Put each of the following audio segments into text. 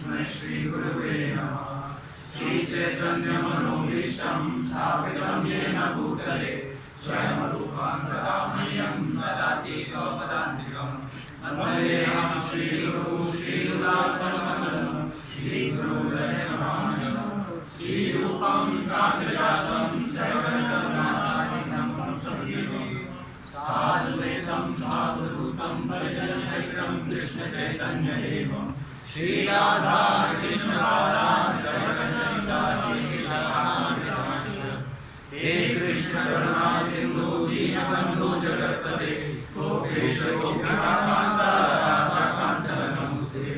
तस्मै श्रीगुरुवे नमः। श्रीचैतन्यमनोभीष्टं स्थापितं येन भूतले स्वयं रूपं तदा मह्यं ददाति स्वपदान्तिकं। वन्देऽहं श्रीगुरुं श्रीयुतात्मकमलं श्रीगुरुरक्षमाणं श्रीरूपं साग्रजातं सगणगणात्मकं संजीवं साद्वैतं सावधूतं परिजनसहितं कृष्णचैतन्यदेवं श्रीराधा कृष्णपादान् सगणललिता श्रीकृष्णामृतमश्च। हे कृष्ण करुणा सिन्धु दीनबन्धु जगत्पते गोपेश गोपिकान्त राधाकान्त नमोस्तुते।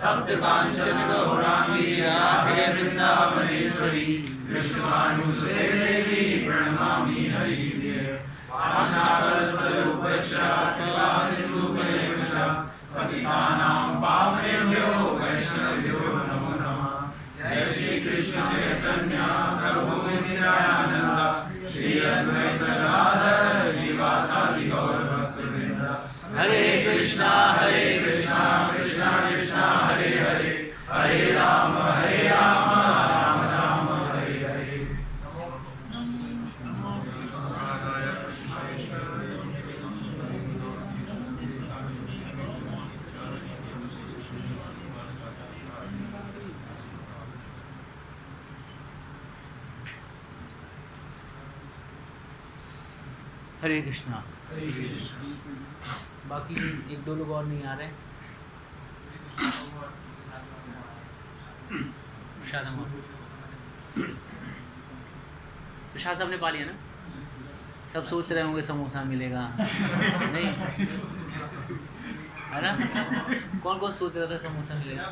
तप्त काञ्चन गौराङ्गी राधे वृन्दावनेश्वरी कृष्णभानुसुते देवी प्रणमामि हरिप्रिये। वाञ्छाकल्पतरुभ्यश्च कृपा सिन्धुभ्येव च पतितानां पावनेभ्यो वैष्णवेभ्यो नमो नमः। जय श्री कृष्ण चैतन्य प्रभु नित्यानंद श्री अद्वैत गदाधर श्रीवासादि गौर भक्तवृंद। हरे कृष्णा कृष्णा कृष्णा हरे हरे हरे राम राम राम हरे हरे। हरे कृष्णा। बाकी एक दो लोग और नहीं आ रहे। प्रसाद साहब ने पा लिया ना? सब सोच रहे होंगे समोसा मिलेगा नहीं है ना? कौन कौन सोच रहा था समोसा मिलेगा?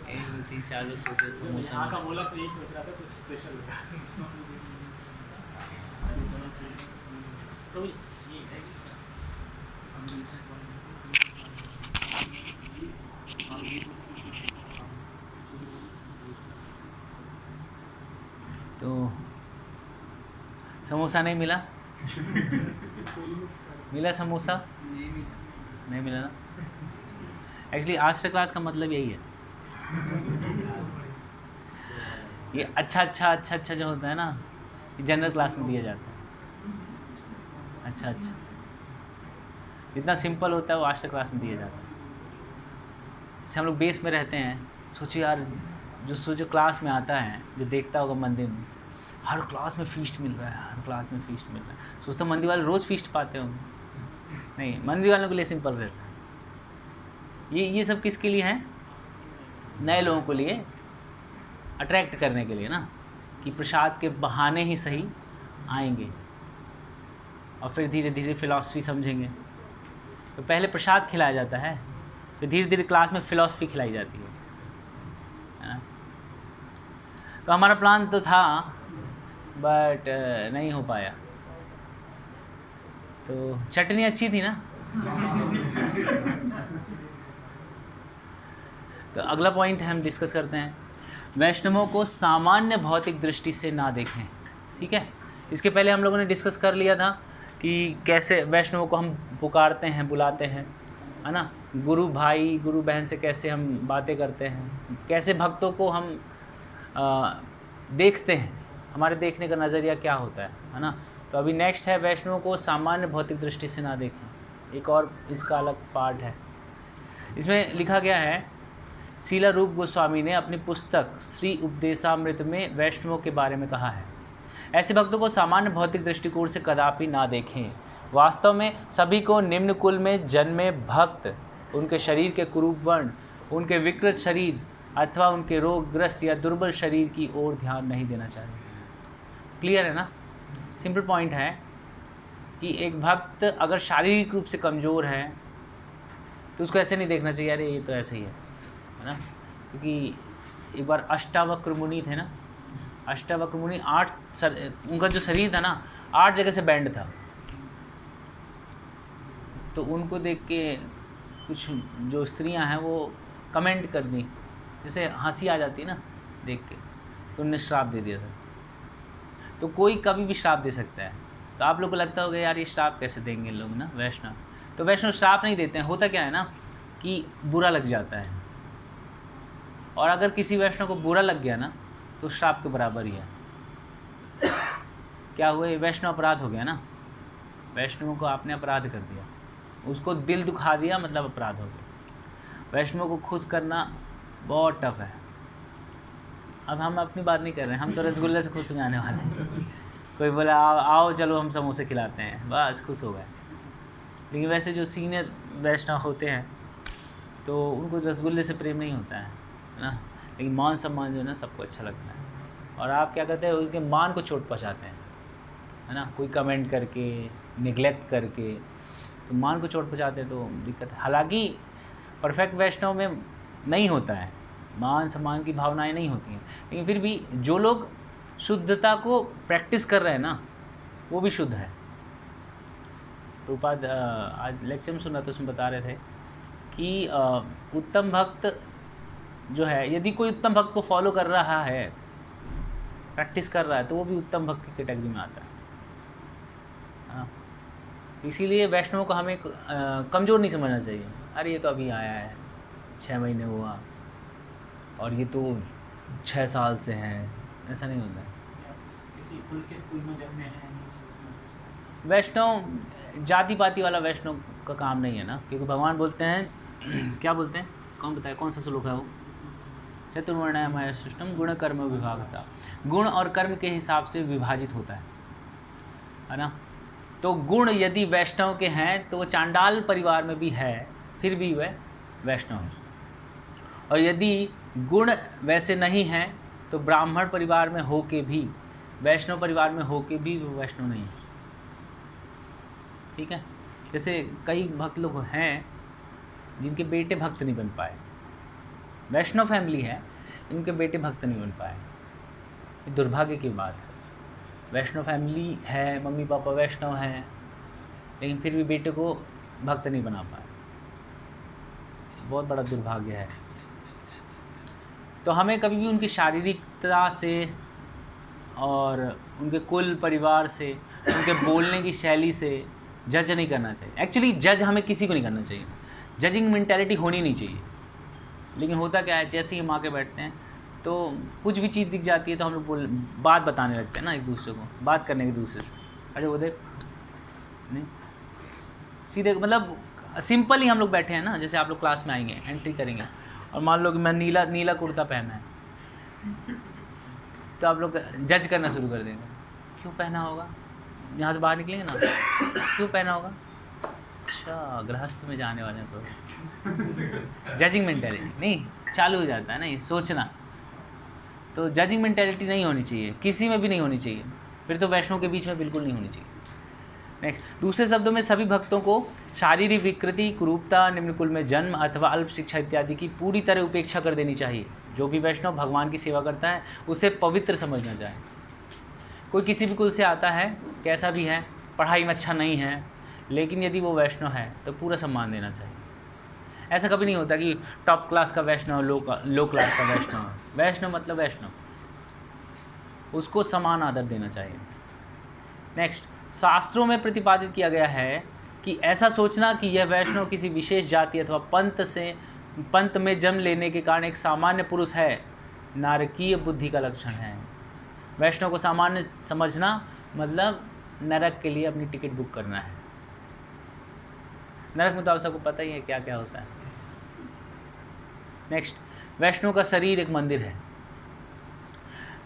1 2 3 4 लोग सोच रहे थे समोसा का बोला तो यही सोच रहा था कुछ स्पेशल होगा। तो समोसा नहीं मिला? मिला समोसा? नहीं मिला ना? एक्चुअली आज तक क्लास का मतलब यही है। ये अच्छा जो होता है ना, ये जनरल क्लास में दिया जाता है। अच्छा जितना सिंपल होता है वो आज तक क्लास में दिया जाता है। जैसे हम लोग बेस में रहते हैं, सोचिए यार जो क्लास में आता है, जो देखता होगा मंदिर में हर क्लास में फीस्ट मिल रहा है, हर क्लास में फीस्ट मिल रहा है, सोचता मंदिर वाले रोज़ फीस्ट पाते होंगे। नहीं, मंदिर वालों के लिए सिंपल रहता है। ये सब किसके लिए है? नए लोगों के लिए, अट्रैक्ट करने के लिए ना, कि प्रसाद के बहाने ही सही आएंगे और फिर धीरे धीरे फिलॉसफी समझेंगे। तो पहले प्रसाद खिलाया जाता है, फिर धीरे धीरे क्लास में फिलॉसफी खिलाई जाती है ना? तो हमारा प्लान तो था बट नहीं हो पाया। तो चटनी अच्छी थी ना? तो अगला पॉइंट हम डिस्कस करते हैं, वैष्णवों को सामान्य भौतिक दृष्टि से ना देखें। ठीक है, इसके पहले हम लोगों ने डिस्कस कर लिया था कि कैसे वैष्णवों को हम पुकारते हैं, बुलाते हैं, है ना? गुरु भाई गुरु बहन से कैसे हम बातें करते हैं, कैसे भक्तों को हम देखते हैं, हमारे देखने का नज़रिया क्या होता है ना? तो अभी नेक्स्ट है, वैष्णवों को सामान्य भौतिक दृष्टि से ना देखें। एक और इसका अलग पार्ट है। इसमें लिखा गया है, शीला रूप गोस्वामी ने अपनी पुस्तक श्री उपदेशामृत में वैष्णवों के बारे में कहा है, ऐसे भक्तों को सामान्य भौतिक दृष्टिकोण से कदापि ना देखें। वास्तव में सभी को निम्न कुल में जन्मे भक्त उनके शरीर के कुरूप वर्ण, उनके विकृत शरीर अथवा उनके रोगग्रस्त या दुर्बल शरीर की ओर ध्यान नहीं देना चाहिए। क्लियर है ना? सिंपल पॉइंट है कि एक भक्त अगर शारीरिक रूप से कमज़ोर है तो उसको ऐसे नहीं देखना चाहिए, अरे ये तो ऐसे ही है ना? क्योंकि एक बार अष्टावक्र मुनि थे ना, अष्टावक्र मुनि उनका जो शरीर था ना 8 जगह से बैंड था। तो उनको देख के कुछ जो स्त्रियां हैं वो कमेंट कर दी, जैसे हंसी आ जाती है ना देख के, तो उन्होंने श्राप दे दिया था। तो कोई कभी भी श्राप दे सकता है। तो आप लोग को लगता होगा यार ये श्राप कैसे देंगे लोग ना, वैष्णव। तो वैष्णव श्राप नहीं देते हैं। होता क्या है ना कि बुरा लग जाता है, और अगर किसी वैष्णव को बुरा लग गया ना तो श्राप के बराबर ही है। क्या हुआ, ये वैष्णव अपराध हो गया ना, वैष्णवों को आपने अपराध कर दिया, उसको दिल दुखा दिया, मतलब अपराध हो गया। वैष्णव को खुश करना बहुत टफ है। अब हम अपनी बात नहीं कर रहे हैं, हम तो रसगुल्ले से खुश हो जाने वाले हैं। कोई बोला आओ चलो हम समोसे खिलाते हैं, बस खुश हो गए। लेकिन वैसे जो सीनियर वैष्णव होते हैं तो उनको रसगुल्ले से प्रेम नहीं होता है ना, लेकिन मान सम्मान जो है ना सबको अच्छा लगता है। और आप क्या करते हैं, उसके मान को चोट पहुँचाते हैं, है ना, कोई कमेंट करके, निगलेक्ट करके, तो मान को चोट पहुँचाते हैं तो दिक्कत है। हालांकि परफेक्ट वैष्णव में नहीं होता है, मान सम्मान की भावनाएं नहीं होती हैं, लेकिन फिर भी जो लोग शुद्धता को प्रैक्टिस कर रहे हैं ना वो भी शुद्ध है। प्रभुपाद आज लेक्चर में सुना तो उसमें बता रहे थे कि उत्तम भक्त जो है, यदि कोई उत्तम भक्त को फॉलो कर रहा है, प्रैक्टिस कर रहा है, तो वो भी उत्तम भक्त की कैटेगरी में आता है। हाँ, इसीलिए वैष्णव को हमें कमज़ोर नहीं समझना चाहिए। अरे ये तो अभी आया है, 6 महीने हुआ और ये तो 6 साल से हैं, ऐसा नहीं होता है। किस स्कूल में जन्मे हैं वैष्णव जाति पाति वाला वैष्णव का काम नहीं है ना, क्योंकि भगवान बोलते हैं क्या बोलते हैं, कौन बताए, कौन सा श्लोक है वो, चतुर्वर्णमय सृष्टम गुण कर्म विभाग सा, गुण और कर्म के हिसाब से विभाजित होता है ना। तो गुण यदि वैष्णव के हैं तो वो चांडाल परिवार में भी है, फिर भी वह वैष्णव है। और यदि गुण वैसे नहीं हैं तो ब्राह्मण परिवार में हो के भी, वैष्णव परिवार में हो के भी वो वैष्णव नहीं है। ठीक है, जैसे कई भक्त लोग हैं जिनके बेटे भक्त नहीं बन पाए, वैष्णव फैमिली है, इनके बेटे भक्त नहीं बन पाए, ये दुर्भाग्य की बात है। वैष्णव फैमिली है, मम्मी पापा वैष्णव हैं, लेकिन फिर भी बेटे को भक्त नहीं बना पाए, बहुत बड़ा दुर्भाग्य है। तो हमें कभी भी उनकी शारीरिकता से और उनके कुल परिवार से, उनके बोलने की शैली से जज नहीं करना चाहिए। एक्चुअली जज हमें किसी को नहीं करना चाहिए, जजिंग मेंटालिटी होनी नहीं चाहिए। लेकिन होता क्या है, जैसे ही हम आके बैठते हैं तो कुछ भी चीज़ दिख जाती है तो हम लोग बात बताने लगते हैं ना एक दूसरे को, बात करने एक दूसरे से, अरे वो देख, नहीं सीधे, मतलब सिंपल ही हम लोग बैठे हैं ना, जैसे आप लोग क्लास में आएंगे, एंट्री करेंगे और मान लो कि मैं नीला कुर्ता पहना है, तो आप लोग जज करना शुरू कर देंगे, क्यों पहना होगा, यहाँ से बाहर निकलेंगे ना, क्यों पहना होगा, अच्छा गृहस्थ में जाने वाले हैं तो जजिंग मेंटालिटी नहीं चालू हो जाता है ना, ये सोचना। तो जजिंग मेंटालिटी नहीं होनी चाहिए, किसी में भी नहीं होनी चाहिए, फिर तो वैष्णव के बीच में बिल्कुल नहीं होनी चाहिए। नेक्स्ट, दूसरे शब्दों में सभी भक्तों को शारीरिक विकृति, कुरूपता, निम्न कुल में जन्म अथवा अल्प शिक्षा इत्यादि की पूरी तरह उपेक्षा कर देनी चाहिए। जो भी वैष्णव भगवान की सेवा करता है उसे पवित्र समझना चाहिए। कोई किसी भी कुल से आता है, कैसा भी है, पढ़ाई में अच्छा नहीं है, लेकिन यदि वो वैष्णव है तो पूरा सम्मान देना चाहिए। ऐसा कभी नहीं होता कि टॉप क्लास का वैष्णव, लो क्लास का वैष्णव है। वैष्णव मतलब वैष्णव, उसको समान आदर देना चाहिए। नेक्स्ट, शास्त्रों में प्रतिपादित किया गया है कि ऐसा सोचना कि यह वैष्णव किसी विशेष जाति अथवा पंथ में जन्म लेने के कारण एक सामान्य पुरुष है, नारकीय बुद्धि का लक्षण है। वैष्णव को सामान्य समझना मतलब नरक के लिए अपनी टिकट बुक करना है। नरक में तो आप सबको पता ही है क्या क्या होता है। नेक्स्ट, वैष्णव का शरीर एक मंदिर है।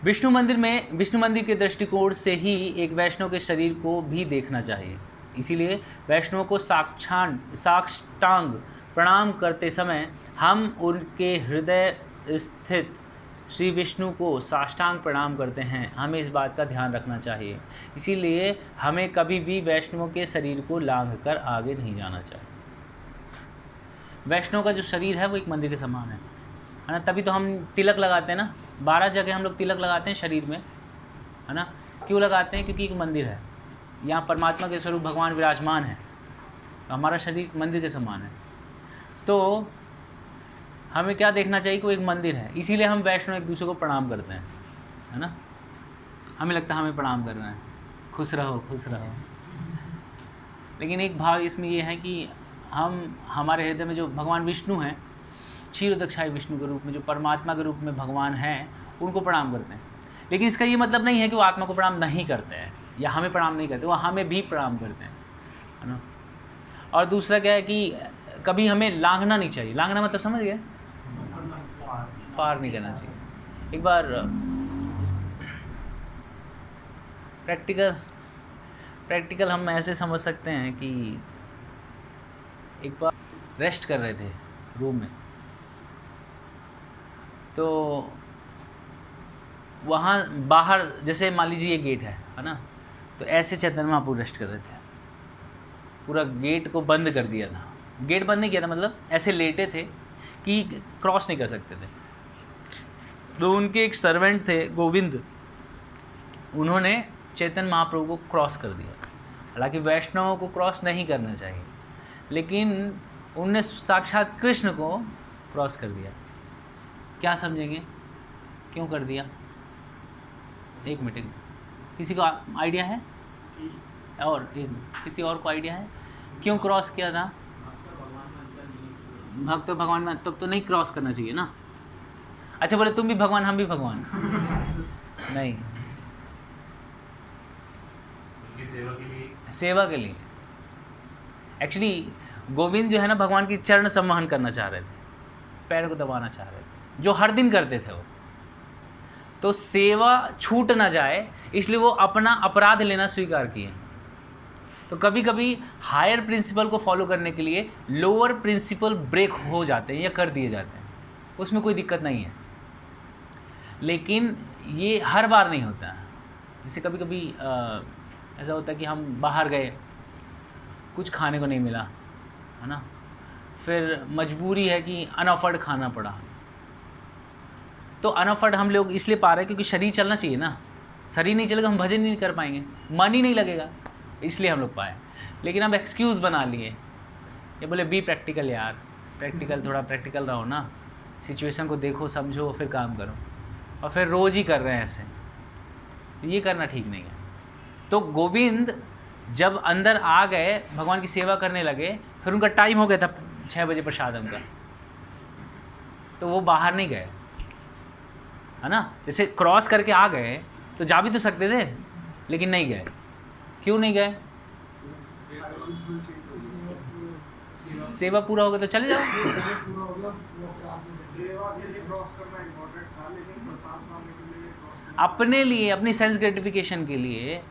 विष्णु मंदिर के दृष्टिकोण से ही एक वैष्णव के शरीर को भी देखना चाहिए। इसीलिए वैष्णव को साष्टांग प्रणाम करते समय हम उनके हृदय स्थित श्री विष्णु को साष्टांग प्रणाम करते हैं। हमें इस बात का ध्यान रखना चाहिए। इसीलिए हमें कभी भी वैष्णव के शरीर को लांघ कर आगे नहीं जाना चाहिए। वैष्णव का जो शरीर है वो एक मंदिर के समान है ना। तभी तो हम तिलक लगाते हैं ना, 12 जगह हम लोग तिलक लगाते हैं शरीर में, है ना। क्यों लगाते हैं? क्योंकि एक मंदिर है, यहाँ परमात्मा के स्वरूप भगवान विराजमान है, तो हमारा शरीर मंदिर के समान है। तो हमें क्या देखना चाहिए कि वो एक मंदिर है। इसीलिए हम वैष्णव एक दूसरे को प्रणाम करते हैं, है ना। हमें लगता है हमें प्रणाम करना है, खुश रहो खुश रहो। लेकिन एक भाव इसमें ये है कि हमारे हृदय में जो भगवान विष्णु हैं, क्षीरोदक्षाई विष्णु के रूप में, जो परमात्मा के रूप में भगवान हैं, उनको प्रणाम करते हैं। लेकिन इसका ये मतलब नहीं है कि वो आत्मा को प्रणाम नहीं करते हैं या हमें प्रणाम नहीं करते, वो हमें भी प्रणाम करते हैं, है ना। और दूसरा क्या है कि कभी हमें लांघना नहीं चाहिए। लांघना मतलब समझ गए, पार नहीं करना चाहिए। एक बार प्रैक्टिकल हम ऐसे समझ सकते हैं कि एक बार रेस्ट कर रहे थे रूम में, तो वहाँ बाहर जैसे मान लीजिए ये गेट है ना, तो ऐसे चैतन्य महाप्रभु रेस्ट कर रहे थे, पूरा गेट को बंद कर दिया था। गेट बंद नहीं किया था, मतलब ऐसे लेटे थे कि क्रॉस नहीं कर सकते थे। तो उनके एक सर्वेंट थे गोविंद, उन्होंने चैतन्य महाप्रभु को क्रॉस कर दिया। हालांकि वैष्णवों को क्रॉस नहीं करना चाहिए, लेकिन उनने साक्षात कृष्ण को क्रॉस कर दिया। क्या समझेंगे क्यों कर दिया? एक मिनट, किसी को आइडिया है? और किसी और को आइडिया है क्यों क्रॉस किया था? भक्त तो भगवान में, तब तो नहीं क्रॉस करना चाहिए ना। अच्छा बोले तुम भी भगवान हम भी भगवान नहीं, सेवा के लिए। एक्चुअली गोविंद जो है ना, भगवान की चरण संवहन करना चाह रहे थे, पैर को दबाना चाह रहे थे, जो हर दिन करते थे वो। तो सेवा छूट ना जाए इसलिए वो अपना अपराध लेना स्वीकार किए। तो कभी कभी हायर प्रिंसिपल को फॉलो करने के लिए लोअर प्रिंसिपल ब्रेक हो जाते हैं या कर दिए जाते हैं, उसमें कोई दिक्कत नहीं है। लेकिन ये हर बार नहीं होता है। जैसे कभी कभी ऐसा होता है कि हम बाहर गए, कुछ खाने को नहीं मिला, है ना, फिर मजबूरी है कि अनऑफर्ड खाना पड़ा। तो अनऑफर्ड हम लोग इसलिए पा रहे हैं क्योंकि शरीर चलना चाहिए ना। शरीर नहीं चलेगा हम भजन नहीं कर पाएंगे, मन ही नहीं लगेगा, इसलिए हम लोग पाए। लेकिन अब एक्सक्यूज़ बना लिए, ये बोले बी प्रैक्टिकल यार, प्रैक्टिकल थोड़ा प्रैक्टिकल रहो ना, सिचुएशन को देखो समझो फिर काम करो, और फिर रोज़ ही कर रहे हैं ऐसे। तो ये करना ठीक नहीं है। तो गोविंद जब अंदर आ गए, भगवान की सेवा करने लगे, फिर उनका टाइम हो गया था 6 बजे प्रसादम का, तो वो बाहर नहीं गए, है ना। जैसे क्रॉस करके आ गए तो जा भी तो सकते थे, लेकिन नहीं गए। क्यों नहीं गए? सेवा पूरा हो गया तो चले जाओ। अपने लिए, अपनी सेंस ग्रेटिफिकेशन के लिए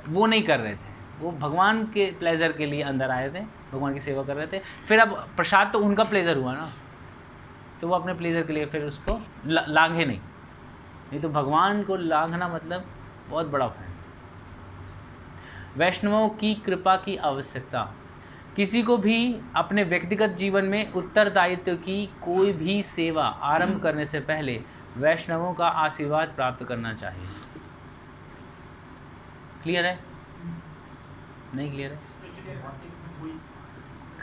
वो नहीं कर रहे थे, वो भगवान के प्लेजर के लिए अंदर आए थे, भगवान की सेवा कर रहे थे। फिर अब प्रसाद तो उनका प्लेजर हुआ ना, तो वो अपने प्लेजर के लिए फिर उसको लांघे नहीं तो भगवान को लांघना मतलब बहुत बड़ा ऑफेंस। वैष्णवों की कृपा की आवश्यकता। किसी को भी अपने व्यक्तिगत जीवन में उत्तरदायित्व की कोई भी सेवा आरंभ करने से पहले वैष्णवों का आशीर्वाद प्राप्त करना चाहिए। क्लियर है? नहीं क्लियर है?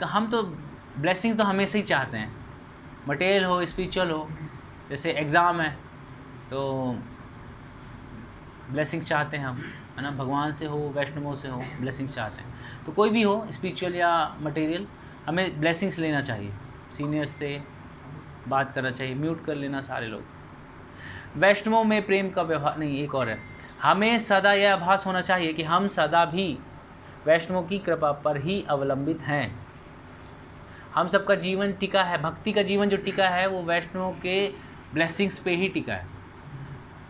हम तो ब्लेसिंग तो हमेशा ही चाहते हैं, मटेरियल हो स्पिरिचुअल हो। जैसे एग्ज़ाम है तो ब्लेसिंग्स चाहते हैं हम, है ना, भगवान से हो वैष्णवों से हो ब्लेसिंग्स चाहते हैं। तो कोई भी हो स्पिरिचुअल या मटेरियल, हमें ब्लेसिंग्स लेना चाहिए, सीनियर्स से बात करना चाहिए, म्यूट कर लेना सारे लोग। वैष्णवों में प्रेम का व्यवहार नहीं, एक और है, हमें सदा यह आभास होना चाहिए कि हम सदा भी वैष्णवों की कृपा पर ही अवलंबित हैं। हम सबका जीवन टिका है, भक्ति का जीवन जो टिका है वो वैष्णवों के ब्लेसिंग्स पे ही टिका है।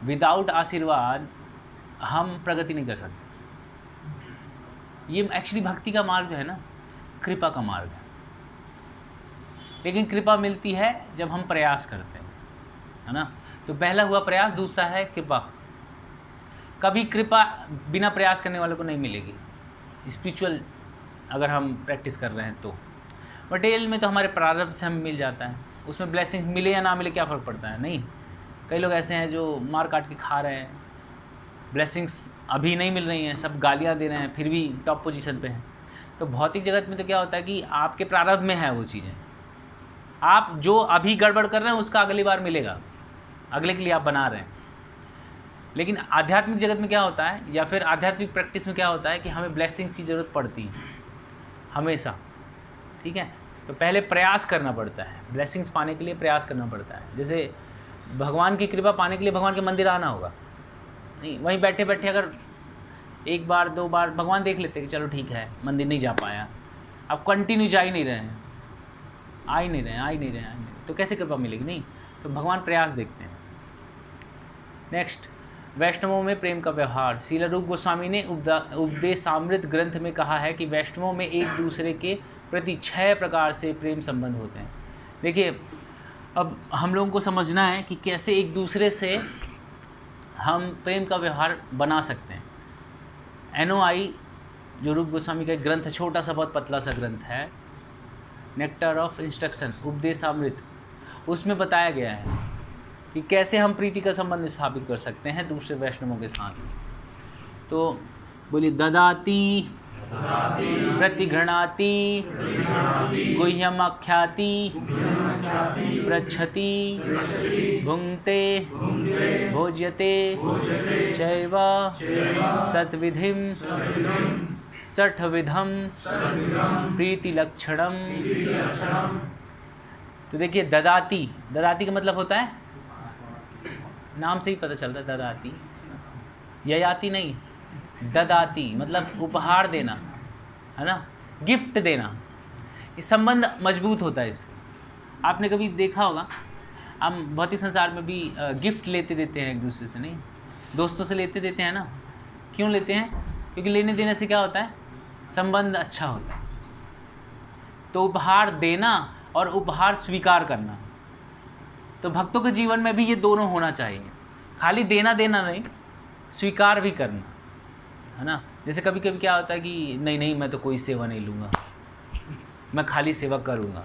विदाउट आशीर्वाद हम प्रगति नहीं कर सकते। ये एक्चुअली भक्ति का मार्ग जो है ना, कृपा का मार्ग है। लेकिन कृपा मिलती है जब हम प्रयास करते हैं, है ना। तो पहला हुआ प्रयास, दूसरा है कृपा। कभी कृपा बिना प्रयास करने वाले को नहीं मिलेगी। स्पिरिचुअल अगर हम प्रैक्टिस कर रहे हैं तो, मटेरियल में तो हमारे प्रारब्ध से हमें मिल जाता है, उसमें ब्लेसिंग मिले या ना मिले क्या फ़र्क पड़ता है। नहीं, कई लोग ऐसे हैं जो मार काट के खा रहे हैं, ब्लेसिंग्स अभी नहीं मिल रही हैं, सब गालियाँ दे रहे हैं, फिर भी टॉप पोजीशन पे हैं। तो भौतिक जगत में तो क्या होता है कि आपके प्रारब्ध में है वो चीज़ें, आप जो अभी गड़बड़ कर रहे हैं उसका अगली बार मिलेगा, अगले के लिए आप बना रहे हैं। लेकिन आध्यात्मिक जगत में क्या होता है, या फिर आध्यात्मिक प्रैक्टिस में क्या होता है कि हमें ब्लेसिंग्स की ज़रूरत पड़ती है हमेशा, ठीक है। तो पहले प्रयास करना पड़ता है, ब्लेसिंग्स पाने के लिए प्रयास करना पड़ता है। जैसे भगवान की कृपा पाने के लिए भगवान के मंदिर आना होगा, नहीं वहीं बैठे बैठे अगर एक बार 2 बार भगवान देख लेते कि चलो ठीक है मंदिर नहीं जा पाया, अब कंटिन्यू जा ही नहीं रहे हैं, आ ही नहीं रहे, तो कैसे कृपा मिलेगी? नहीं, तो भगवान प्रयास देखते हैं। नेक्स्ट, वैष्णवों में प्रेम का व्यवहार। श्रील रूप गोस्वामी ने उपदेशामृत ग्रंथ में कहा है कि वैष्णवों में एक दूसरे के प्रति 6 प्रकार से प्रेम संबंध होते हैं। देखिए, अब हम लोगों को समझना है कि कैसे एक दूसरे से हम प्रेम का व्यवहार बना सकते हैं। NOI जो रूप गोस्वामी का एक ग्रंथ है, छोटा सा बहुत पतला सा ग्रंथ है, नेक्टर ऑफ इंस्ट्रक्शन, उपदेशामृत, उसमें बताया गया है कि कैसे हम प्रीति का संबंध स्थापित कर सकते हैं दूसरे वैष्णवों के साथ। तो बोलिए, ददाति प्रतिघृणाति गुह्यमाख्याति पृच्छति भुंक्ते भोज्यते चैव सत्विधिं सठविधम प्रीतिलक्षणम। तो देखिए, ददाति का मतलब होता है, नाम से ही पता चल रहा है, ददाति, ययाति नहीं, ददाति मतलब उपहार देना, है ना, गिफ्ट देना। ये संबंध मजबूत होता है इससे। आपने कभी देखा होगा, हम भौतिक संसार में भी गिफ्ट लेते देते हैं एक दूसरे से, नहीं, दोस्तों से लेते देते हैं ना। क्यों लेते हैं? क्योंकि लेने देने से क्या होता है, संबंध अच्छा होता है। तो उपहार देना और उपहार स्वीकार करना, तो भक्तों के जीवन में भी ये दोनों होना चाहिए। खाली देना नहीं, स्वीकार भी करना, है ना। जैसे कभी कभी क्या होता है कि नहीं मैं तो कोई सेवा नहीं लूँगा, मैं खाली सेवा करूँगा।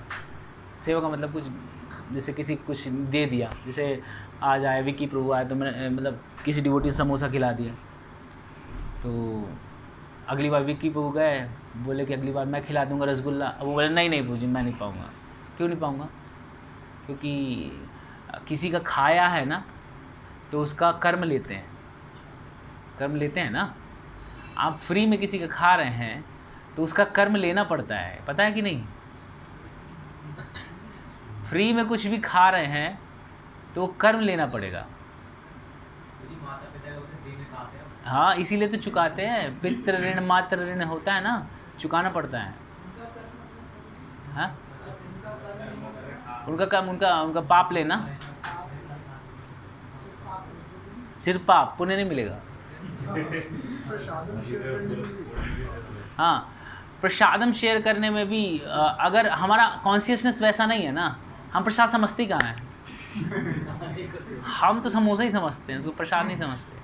सेवा का मतलब कुछ, जैसे किसी कुछ दे दिया, जैसे आज आए विक्की प्रभु आए तो मैंने मतलब किसी डिवोटी समोसा खिला दिया, तो अगली बार विक्की प्रभु गए, बोले कि अगली बार मैं खिला दूँगा रसगुल्ला। अब वो बोले नहीं प्रभु जी मैं नहीं पाऊँगा। क्यों नहीं पाऊँगा? क्योंकि किसी का खाया है ना, तो उसका कर्म लेते हैं ना। आप फ्री में किसी का खा रहे हैं तो उसका कर्म लेना पड़ता है, पता है कि नहीं? फ्री में कुछ भी खा रहे हैं तो कर्म लेना पड़ेगा। हाँ, इसीलिए तो चुकाते हैं। पितृ ऋण मातृ ऋण होता है ना, चुकाना पड़ता है। हाँ, उनका काम, उनका पाप लेना, सिर्फ पाप, पुण्य नहीं मिलेगा। हाँ, प्रसादम शेयर करने में भी अगर हमारा कॉन्शियसनेस वैसा नहीं है ना, हम प्रसाद समझते ही कहाँ हैं? हम तो समोसा ही समझते हैं, उसको प्रसाद नहीं समझते।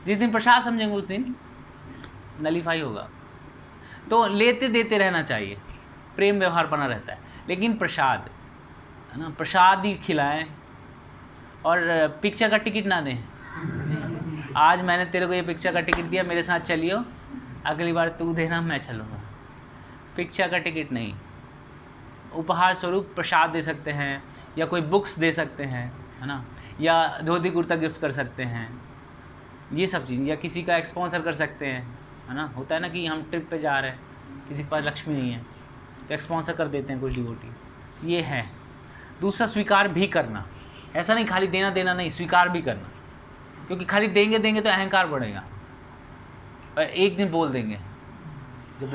जिस दिन प्रसाद समझेंगे उस दिन नलीफाई होगा। तो लेते देते रहना चाहिए, प्रेम व्यवहार बना रहता है। लेकिन प्रसाद, है ना, प्रसाद ही खिलाएं और पिक्चर का टिकट ना दें। आज मैंने तेरे को ये पिक्चर का टिकट दिया, मेरे साथ चलियो, अगली बार तू देना मैं चलूँगा। पिक्चर का टिकट नहीं। उपहार स्वरूप प्रसाद दे सकते हैं, या कोई बुक्स दे सकते हैं, है ना, या धोती कुर्ता गिफ्ट कर सकते हैं, ये सब चीज़, या किसी का स्पॉन्सर कर सकते हैं, है ना। होता है ना कि हम ट्रिप पे जा रहे हैं, किसी के पास लक्ष्मी नहीं है तो स्पॉन्सर कर देते हैं कुछ डिवोटी। ये है। दूसरा, स्वीकार भी करना। ऐसा नहीं खाली देना नहीं, स्वीकार भी करना। क्योंकि खाली देंगे तो अहंकार बढ़ेगा, और एक दिन बोल देंगे, जब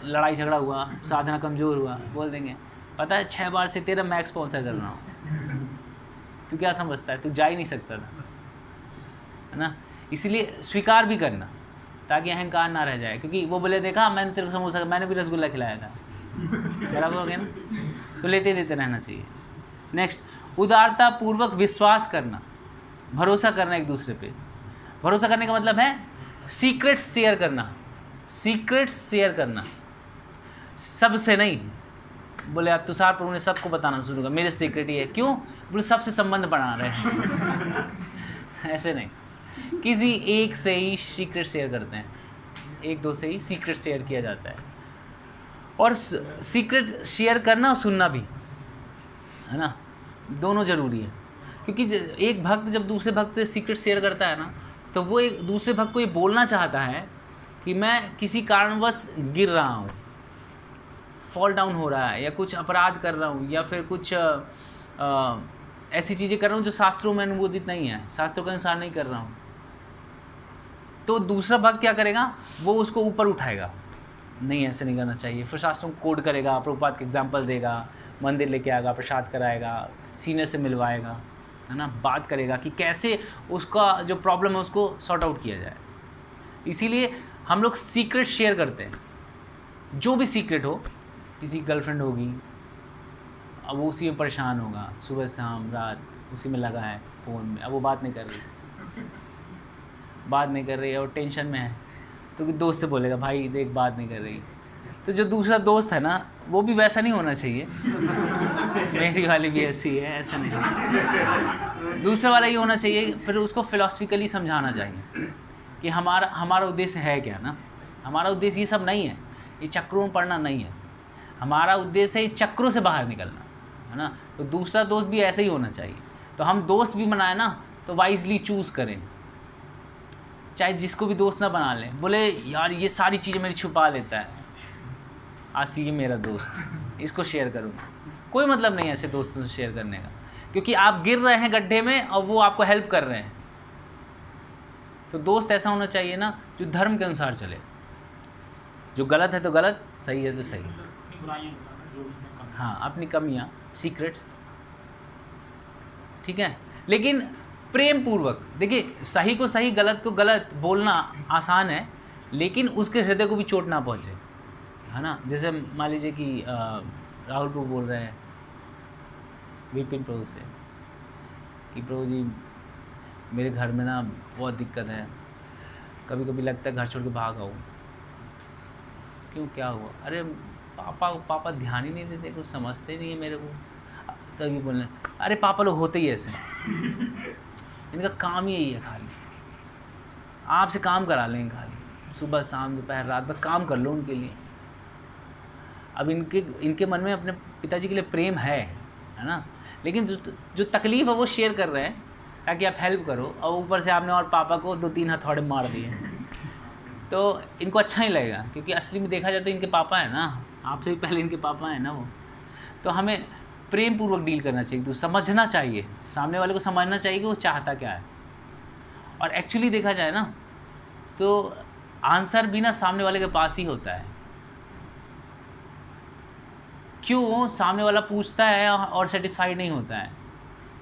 लड़ाई झगड़ा हुआ, साधना कमज़ोर हुआ, बोल देंगे पता है 6 बार से तेरा मैं स्पॉन्सर कर रहा हूँ। तू क्या समझता है, तू जा ही नहीं सकता था, है ना। इसीलिए स्वीकार भी करना, ताकि अहंकार ना रह जाए। क्योंकि वो बोले देखा मैंने तेरे को समोसा, मैंने भी रसगुल्ला खिलाया था, बराबर हो गया ना। तो लेते देते रहना चाहिए। नेक्स्ट, उदारता पूर्वक विश्वास करना, भरोसा करना एक दूसरे पे। भरोसा करने का मतलब है सीक्रेट्स शेयर करना। सीक्रेट्स शेयर करना, सबसे नहीं। बोले आप तुषार प्रभु ने सबको बताना शुरू कर, मेरे सीक्रेट ये है। क्यों? बोले सबसे संबंध बना रहे हैं। ऐसे नहीं, किसी एक से ही सीक्रेट शेयर करते हैं, 1-2 से ही सीक्रेट शेयर किया जाता है। और सीक्रेट शेयर करना और सुनना भी, है ना, दोनों ज़रूरी है। क्योंकि एक भक्त जब दूसरे भक्त से सीक्रेट शेयर करता है ना, तो वो एक दूसरे भक्त को ये बोलना चाहता है कि मैं किसी कारणवश गिर रहा हूँ, फॉल डाउन हो रहा है या कुछ अपराध कर रहा हूँ या फिर कुछ ऐसी चीज़ें कर रहा हूँ जो शास्त्रों में अनुमोदित नहीं है, शास्त्रों के अनुसार नहीं कर रहा हूँ, तो दूसरा भक्त क्या करेगा, वो उसको ऊपर उठाएगा, नहीं ऐसे नहीं करना चाहिए। फिर शास्त्रों को कोड करेगा, प्रभुपाद के एग्जाम्पल देगा, मंदिर लेके आएगा, प्रसाद कराएगा, सीनियर से मिलवाएगा, है ना, बात करेगा कि कैसे उसका जो प्रॉब्लम है उसको सॉर्ट आउट किया जाए। इसीलिए हम लोग सीक्रेट शेयर करते हैं, जो भी सीक्रेट हो, किसी गर्लफ्रेंड होगी, अब वो उसी में परेशान होगा, सुबह शाम रात उसी में लगा है फ़ोन में, अब वो बात नहीं कर रही है और टेंशन में है, तो दोस्त से बोलेगा भाई देख बात नहीं कर रही, तो जो दूसरा दोस्त है ना वो भी वैसा नहीं होना चाहिए मेरी वाली भी ऐसी है, ऐसा नहीं, दूसरा वाला ये होना चाहिए। फिर उसको फिलॉसफिकली समझाना चाहिए कि हमारा उद्देश्य है क्या ना, हमारा उद्देश्य ये सब नहीं है, ये चक्रों में पड़ना नहीं है, हमारा उद्देश्य है चक्रों से बाहर निकलना, है ना। तो दूसरा दोस्त भी ऐसे ही होना चाहिए। तो हम दोस्त भी बनाए ना तो वाइजली चूज़ करें, चाहे जिसको भी दोस्त ना बना लें, बोले यार ये सारी चीज़ें मेरी छुपा लेता है, आसी ये मेरा दोस्त, इसको शेयर करूँ, कोई मतलब नहीं है ऐसे दोस्तों से शेयर करने का, क्योंकि आप गिर रहे हैं गड्ढे में और वो आपको हेल्प कर रहे हैं। तो दोस्त ऐसा होना चाहिए ना जो धर्म के अनुसार चले, जो गलत है तो गलत, सही है तो सही, हाँ, अपनी कमियाँ, सीक्रेट्स, ठीक है, लेकिन प्रेम पूर्वक। देखिए सही को सही, गलत को गलत बोलना आसान है, लेकिन उसके हृदय को भी चोट ना पहुँचे, है ना। जैसे मान लीजिए कि राहुल प्रभु बोल रहे हैं विपिन प्रभु से कि प्रभु जी मेरे घर में ना बहुत दिक्कत है, कभी कभी लगता है घर छोड़ के भाग आऊँ। क्यों, क्या हुआ? अरे पापा ध्यान ही नहीं देते, कुछ समझते नहीं है मेरे को। तभी बोलने, अरे पापा लोग होते ही ऐसे, इनका काम ही यही है, खाली आपसे काम करा लेंगे, खाली सुबह शाम दोपहर रात, बस काम कर लो उनके लिए। अब इनके मन में अपने पिताजी के लिए प्रेम है ना, लेकिन जो तकलीफ़ है वो शेयर कर रहे हैं ताकि आप हेल्प करो, और ऊपर से आपने और पापा को 2-3 हथौड़े मार दिए, तो इनको अच्छा नहीं लगेगा, क्योंकि असली में देखा जाए तो इनके पापा है ना, आपसे भी पहले इनके पापा हैं ना वो। तो हमें प्रेम पूर्वक डील करना चाहिए, तो समझना चाहिए, सामने वाले को समझना चाहिए कि वो चाहता क्या है। और एक्चुअली देखा जाए ना तो आंसर भी ना सामने वाले के पास ही होता है। क्यों? सामने वाला पूछता है और सेटिस्फाइड नहीं होता है,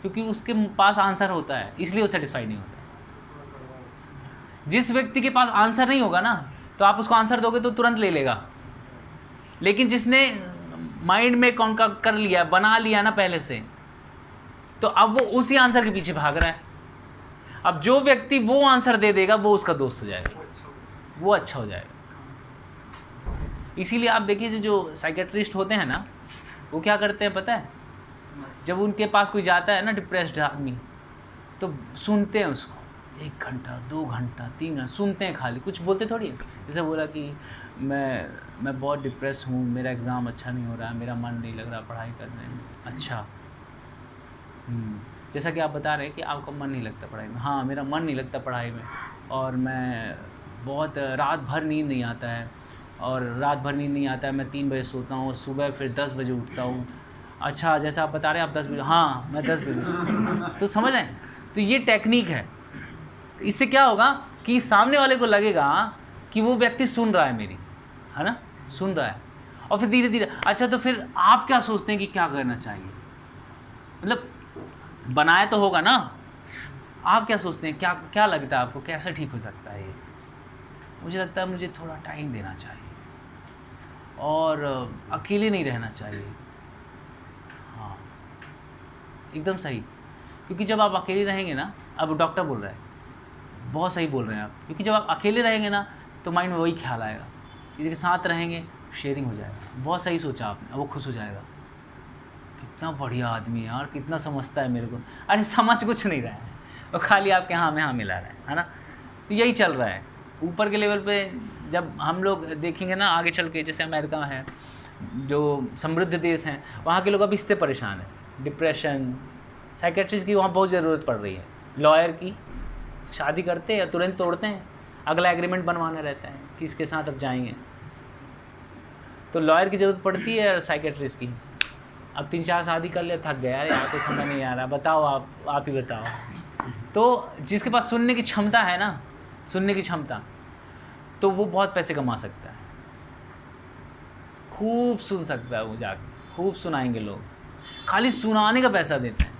क्योंकि उसके पास आंसर होता है, इसलिए वो सेटिस्फाइड नहीं होता। जिस व्यक्ति के पास आंसर नहीं होगा ना, तो आप उसको आंसर दोगे तो तुरंत ले लेगा, लेकिन जिसने माइंड में कॉन्कैक्ट कर लिया, बना लिया ना पहले से, तो अब वो उसी आंसर के पीछे भाग रहा है। अब जो व्यक्ति वो आंसर दे देगा वो उसका दोस्त हो जाएगा, वो अच्छा हो जाएगा। इसीलिए आप देखिए जो साइकेट्रिस्ट होते हैं ना, वो क्या करते हैं पता है, जब उनके पास कोई जाता है ना डिप्रेस्ड आदमी, तो सुनते हैं उसको 1 घंटा 2 घंटा 3 घंटा सुनते हैं, खाली कुछ बोलते थोड़ी है। जैसे बोला कि मैं बहुत डिप्रेस हूँ, मेरा एग्ज़ाम अच्छा नहीं हो रहा है, मेरा मन नहीं लग रहा पढ़ाई करने में। अच्छा, जैसा कि आप बता रहे हैं कि आपका मन नहीं लगता पढ़ाई में। हाँ, मेरा मन नहीं लगता पढ़ाई में, और मैं बहुत रात भर नींद नहीं आता है, और रात भर नींद नहीं आता है, मैं 3 बजे सोता हूँ, सुबह फिर 10 बजे उठता हूँ। अच्छा, जैसा आप बता रहे हैं आप 10 बजे, हाँ मैं 10 बजे तो समझ रहे हैं। तो ये टेक्निक है। तो इससे क्या होगा कि सामने वाले को लगेगा कि वो व्यक्ति सुन रहा है मेरी, है ना, सुन रहा है। और फिर धीरे धीरे, अच्छा तो फिर आप क्या सोचते हैं कि क्या करना चाहिए, मतलब बनाया तो होगा ना, आप क्या सोचते हैं, क्या लगता है आपको, कैसे ठीक हो सकता है ये? मुझे लगता है मुझे थोड़ा टाइम देना चाहिए और अकेले नहीं रहना चाहिए। हाँ, एकदम सही, क्योंकि जब आप अकेले रहेंगे ना, अब डॉक्टर बोल रहा है, बहुत सही बोल रहे हैं आप, क्योंकि जब आप अकेले रहेंगे ना तो माइंड में वही ख्याल आएगा। किसी के साथ रहेंगे शेयरिंग हो जाएगा, बहुत सही सोचा आपने, अब वो खुश हो जाएगा, कितना बढ़िया आदमी है यार, कितना समझता है मेरे को। अरे समझ कुछ नहीं रहा है, वो खाली आपके हाँ में हाँ मिला रहा है ना। तो यही चल रहा है ऊपर के लेवल पे। जब हम लोग देखेंगे ना आगे चल के, जैसे अमेरिका है, जो समृद्ध देश हैं, वहाँ के लोग अब इससे परेशान हैं, डिप्रेशन, साइकेट्रिस्ट की वहाँ बहुत ज़रूरत पड़ रही है, लॉयर की। शादी करते हैं या तुरंत तोड़ते हैं, अगला एग्रीमेंट बनवाना रहता है कि इसके साथ अब जाएंगे। तो लॉयर की ज़रूरत पड़ती है और साइकेट्रिस्ट की। अब 3-4 शादी कर ले, थक गया यार तो समझ नहीं आ रहा, बताओ आप ही बताओ। तो जिसके पास सुनने की क्षमता है ना, सुनने की क्षमता, तो वो बहुत पैसे कमा सकता है, खूब सुन सकता है वो, जाके खूब सुनाएंगे लोग, खाली सुनाने का पैसा देते हैं।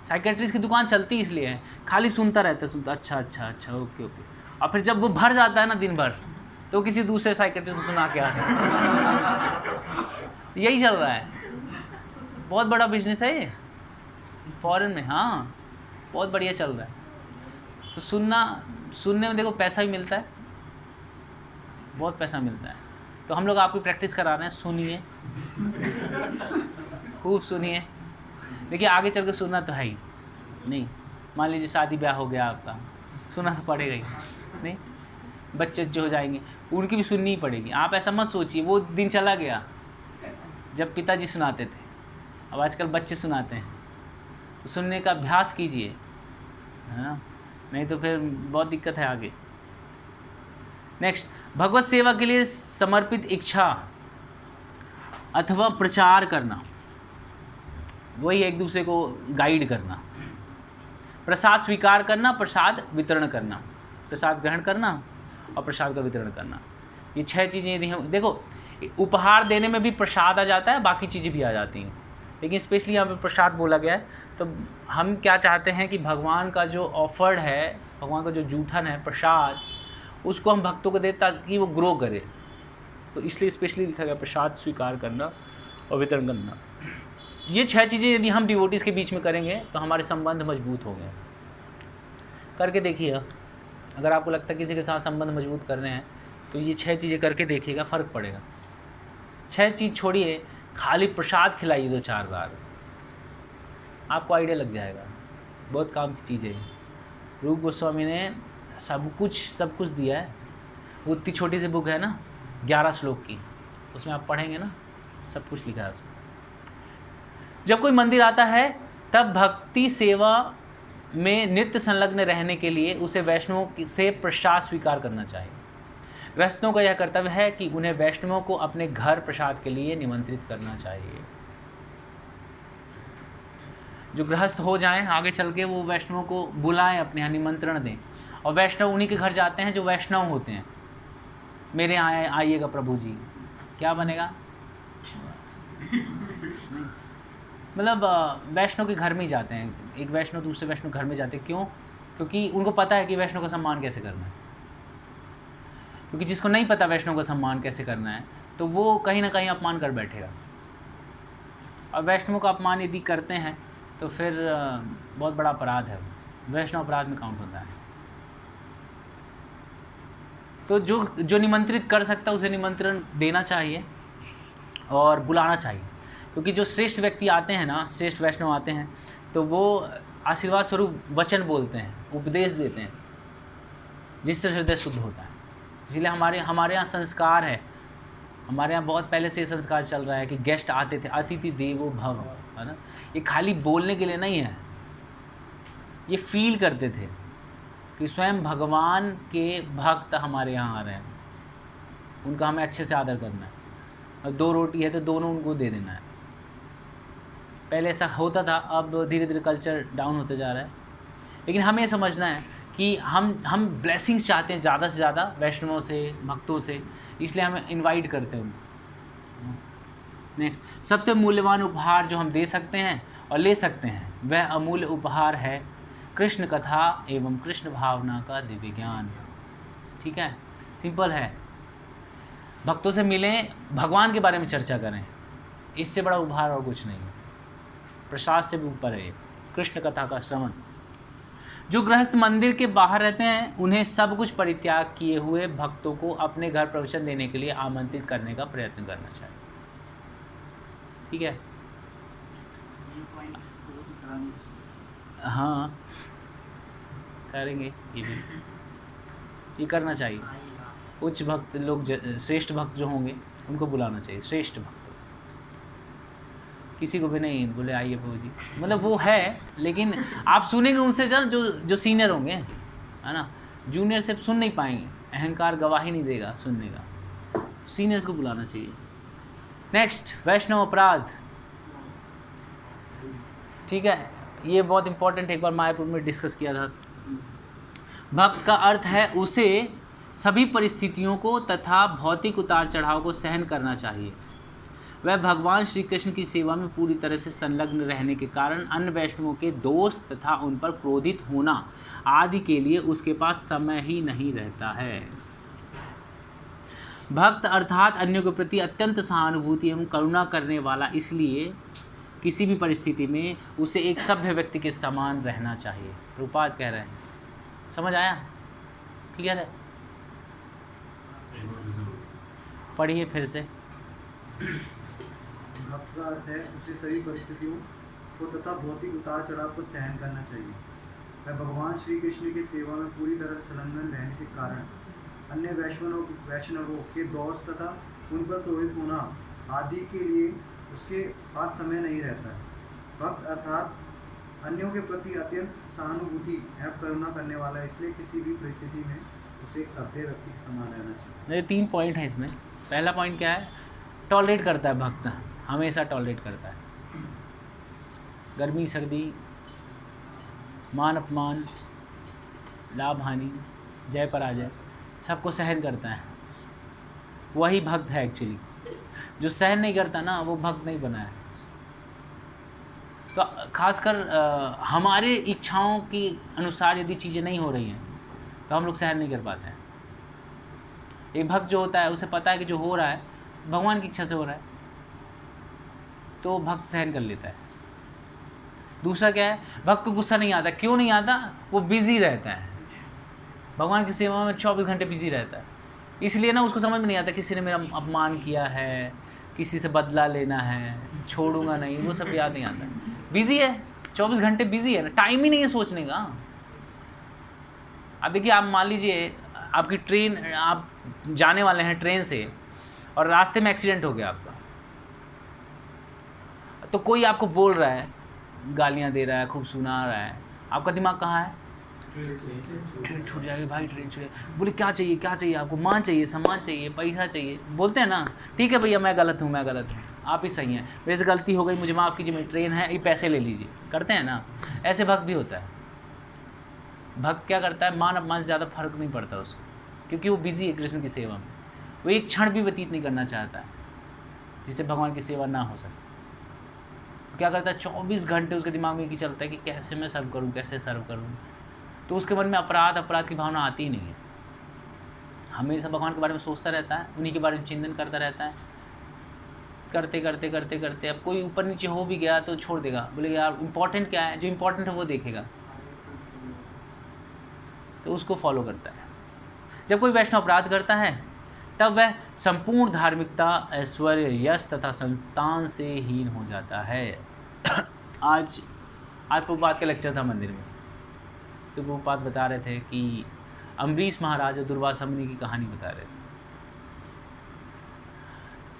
साइकेट्रिस्ट की दुकान चलती इसलिए है, खाली सुनता रहता है, सुनता अच्छा अच्छा अच्छा ओके ओके, और फिर जब वो भर जाता है ना दिन भर, तो किसी दूसरे साइकेट्रिस्ट को सुना के आता है। यही चल रहा है, बहुत बड़ा बिजनेस है ये फॉरेन में, हाँ बहुत बढ़िया चल रहा है। तो सुनने में देखो पैसा भी मिलता है, बहुत पैसा मिलता है। तो हम लोग आपकी प्रैक्टिस करा रहे हैं, सुनिए, खूब सुनिए। देखिए आगे चल के सुनना तो है ही नहीं, मान लीजिए शादी ब्याह हो गया आपका, सुना तो पड़ेगा ही नहीं, बच्चे जो हो जाएंगे उनकी भी सुननी ही पड़ेगी। आप ऐसा मत सोचिए वो दिन चला गया जब पिताजी सुनाते थे, अब आजकल बच्चे सुनाते हैं। तो सुनने का अभ्यास कीजिए, है ना, नहीं तो फिर बहुत दिक्कत है आगे। नेक्स्ट, भगवत सेवा के लिए समर्पित इच्छा अथवा प्रचार करना, वही एक दूसरे को गाइड करना। प्रसाद स्वीकार करना, प्रसाद वितरण करना, प्रसाद ग्रहण करना और प्रसाद का वितरण करना, ये 6 चीज़ें यदि हम देखो, उपहार देने में भी प्रसाद आ जाता है, बाकी चीज़ें भी आ जाती हैं, लेकिन स्पेशली यहाँ पे प्रसाद बोला गया है। तो हम क्या चाहते हैं कि भगवान का जो ऑफर्ड है, भगवान का जो जूठन है प्रसाद, उसको हम भक्तों को दें ताकि वो ग्रो करे। तो इसलिए स्पेशली लिखा गया प्रसाद स्वीकार करना और वितरण करना। ये 6 चीज़ें यदि हम डिवोटीज़ के बीच में करेंगे तो हमारे संबंध मजबूत होंगे। करके देखिए, अगर आपको लगता है किसी के साथ संबंध मजबूत करने हैं तो ये 6 चीज़ें करके देखिएगा, फ़र्क पड़ेगा। 6 चीज़ छोड़िए, खाली प्रसाद खिलाइए 2-4 बार, आपको आइडिया लग जाएगा, बहुत काम की चीज़ है। रूप गोस्वामी ने सब कुछ दिया है। वो इतनी छोटी सी बुक है ना, 11 श्लोक की, उसमें आप पढ़ेंगे ना सब कुछ लिखा है उसमें। जब कोई मंदिर आता है तब भक्ति सेवा में नित्य संलग्न रहने के लिए उसे वैष्णवों से प्रसाद स्वीकार करना चाहिए। गृहस्थों का यह कर्तव्य है कि उन्हें वैष्णवों को अपने घर प्रसाद के लिए निमंत्रित करना चाहिए। जो गृहस्थ हो जाएं आगे चल के, वो वैष्णवों को बुलाएं, अपने यहाँ निमंत्रण दें, और वैष्णव उन्हीं के घर जाते हैं जो वैष्णव होते हैं। मेरे यहाँ आइएगा प्रभु जी, क्या बनेगा? मतलब वैष्णव के घर में ही जाते हैं, एक वैष्णव दूसरे वैष्णव घर में जाते हैं। क्यों? क्योंकि उनको पता है कि वैष्णव का सम्मान कैसे करना है। क्योंकि जिसको नहीं पता वैष्णव का सम्मान कैसे करना है, तो वो कहीं ना कहीं अपमान कर बैठेगा। और वैष्णव का अपमान यदि करते हैं तो फिर बहुत बड़ा अपराध है, वैष्णव अपराध में काउंट होता है। तो जो निमंत्रित कर सकता है उसे निमंत्रण देना चाहिए और बुलाना चाहिए। क्योंकि जो श्रेष्ठ व्यक्ति आते हैं ना, श्रेष्ठ वैष्णव आते हैं, तो वो आशीर्वाद स्वरूप वचन बोलते हैं, उपदेश देते हैं, जिससे हृदय शुद्ध होता है। इसलिए हमारे यहाँ संस्कार है, हमारे यहाँ बहुत पहले से ये संस्कार चल रहा है कि गेस्ट आते थे, अतिथि देवो भव, है ना। ये खाली बोलने के लिए नहीं है, ये फील करते थे कि स्वयं भगवान के भक्त हमारे यहाँ आ रहे हैं, उनका हमें अच्छे से आदर करना है, और 2 रोटी है तो दोनों उनको दे देना है। पहले ऐसा होता था, अब धीरे धीरे कल्चर डाउन होते जा रहा है। लेकिन हमें ये समझना है कि हम ब्लेसिंग्स चाहते हैं ज़्यादा से ज़्यादा वैष्णवों से, भक्तों से, इसलिए हम इनवाइट करते हैं उनको। नेक्स्ट, सबसे मूल्यवान उपहार जो हम दे सकते हैं और ले सकते हैं वह अमूल्य उपहार है कृष्ण कथा एवं कृष्ण भावना का दिव्य ज्ञान। ठीक है, सिंपल है। भक्तों से मिलें, भगवान के बारे में चर्चा करें, इससे बड़ा उपहार और कुछ नहीं है। प्रसाद से भी ऊपर है कृष्ण कथा का श्रवण। जो गृहस्थ मंदिर के बाहर रहते हैं उन्हें सब कुछ परित्याग किए हुए भक्तों को अपने घर प्रवचन देने के लिए आमंत्रित करने का प्रयत्न करना चाहिए। ठीक है, हाँ करेंगे, ये भी ये करना चाहिए। उच्च भक्त लोग, श्रेष्ठ भक्त जो होंगे उनको बुलाना चाहिए। श्रेष्ठ भक्त किसी को भी नहीं बोले आइए प्रभु जी, मतलब वो है, लेकिन आप सुनेंगे उनसे जो सीनियर होंगे, है ना। जूनियर से सुन नहीं पाएंगे, अहंकार गवाही नहीं देगा सुनने का। सीनियर्स को बुलाना चाहिए, नेक्स्ट, वैष्णव अपराध। ठीक है, ये बहुत इंपॉर्टेंट, एक बार मायापुर में डिस्कस किया था। भक्त का अर्थ है उसे सभी परिस्थितियों को तथा भौतिक उतार चढ़ाव को सहन करना चाहिए। वह भगवान श्री कृष्ण की सेवा में पूरी तरह से संलग्न रहने के कारण अन्य वैष्णवों के दोष तथा उन पर क्रोधित होना आदि के लिए उसके पास समय ही नहीं रहता है। भक्त अर्थात अन्यों के प्रति अत्यंत सहानुभूति एवं करुणा करने वाला, इसलिए किसी भी परिस्थिति में उसे एक सभ्य व्यक्ति के समान रहना चाहिए। रूपाद कह रहे हैं, समझ आया? क्लियर है? पढ़िए फिर से। भक्त का अर्थ है उसे सभी परिस्थितियों को तथा भौतिक उतार चढ़ाव को सहन करना चाहिए। वह भगवान श्री कृष्ण की सेवा में पूरी तरह से संलग्न रहने के कारण अन्य वैष्णवों के दोष तथा उन पर क्रोधित होना आदि के लिए उसके पास समय नहीं रहता है। भक्त अर्थात अन्यों के प्रति अत्यंत सहानुभूति एवं करुणा करने वाला, इसलिए किसी भी परिस्थिति में उसे एक सभ्य व्यक्ति के समान रहना चाहिए। 3 पॉइंट हैं इसमें। पहला पॉइंट क्या है? टॉलरेट करता है भक्त, हमेशा टॉलरेट करता है। गर्मी सर्दी, मान अपमान, लाभ हानि, जय पराजय, सबको सहन करता है। वही भक्त है एक्चुअली। जो सहन नहीं करता ना, वो भक्त नहीं बना है। तो खासकर हमारे इच्छाओं के अनुसार यदि चीज़ें नहीं हो रही हैं तो हम लोग सहन नहीं कर पाते हैं। एक भक्त जो होता है उसे पता है कि जो हो रहा है भगवान की इच्छा से हो रहा है, तो भक्त सहन कर लेता है। दूसरा क्या है? भक्त को गुस्सा नहीं आता। क्यों नहीं आता? वो बिजी रहता है, भगवान की सेवा में 24 घंटे बिजी रहता है। इसलिए ना उसको समझ में नहीं आता किसी ने मेरा अपमान किया है, किसी से बदला लेना है, छोड़ूंगा नहीं, वो सब याद नहीं आता। बिजी है, 24 घंटे बिजी है ना, टाइम ही नहीं है सोचने का। अब देखिए, आप मान लीजिए आपकी ट्रेन, आप जाने वाले हैं ट्रेन से और रास्ते में एक्सीडेंट हो गया आपका, तो कोई आपको बोल रहा है, गालियां दे रहा है, खूब सुना रहा है, आपका दिमाग कहाँ है? ट्रेन छूट जाएगी भाई, ट्रेन छूट जाएगी। बोले क्या चाहिए, क्या चाहिए आपको? मान चाहिए, सामान चाहिए, पैसा चाहिए। बोलते हैं ना, ठीक है भैया मैं गलत हूँ, आप ही सही हैं, वैसे गलती हो गई, मुझे माफ़ कीजिए, मेरी ट्रेन है, ये पैसे ले लीजिए। करते हैं ना, ऐसे भक्त भी होता है। भक्त क्या करता है? मान अपमान से ज़्यादा फर्क नहीं पड़ता उसको, क्योंकि वो बिजी है कृष्ण की सेवा में। वो एक क्षण भी व्यतीत नहीं करना चाहता है जिससे भगवान की सेवा ना हो सके। क्या करता है? 24 घंटे उसके दिमाग में ये चलता है कि कैसे मैं सर्व करूं, कैसे सर्व करूं। तो उसके मन में अपराध की भावना आती ही नहीं है। हमेशा भगवान के बारे में सोचता रहता है, उन्हीं के बारे में चिंतन करता रहता है। करते करते करते करते अब कोई ऊपर नीचे हो भी गया तो छोड़ देगा, बोले यार इम्पोर्टेंट क्या है, जो इम्पोर्टेंट है वो देखेगा, तो उसको फॉलो करता है। जब कोई वैष्णव अपराध करता है तब वह संपूर्ण धार्मिकता, ऐश्वर्य, यश तथा संतान से हीन हो जाता है। आज प्रभुपाद का लेक्चर था मंदिर में, तो प्रभुपाद बता रहे थे कि अम्बरीश महाराज और दुर्वासा मुनि की कहानी बता रहे थे।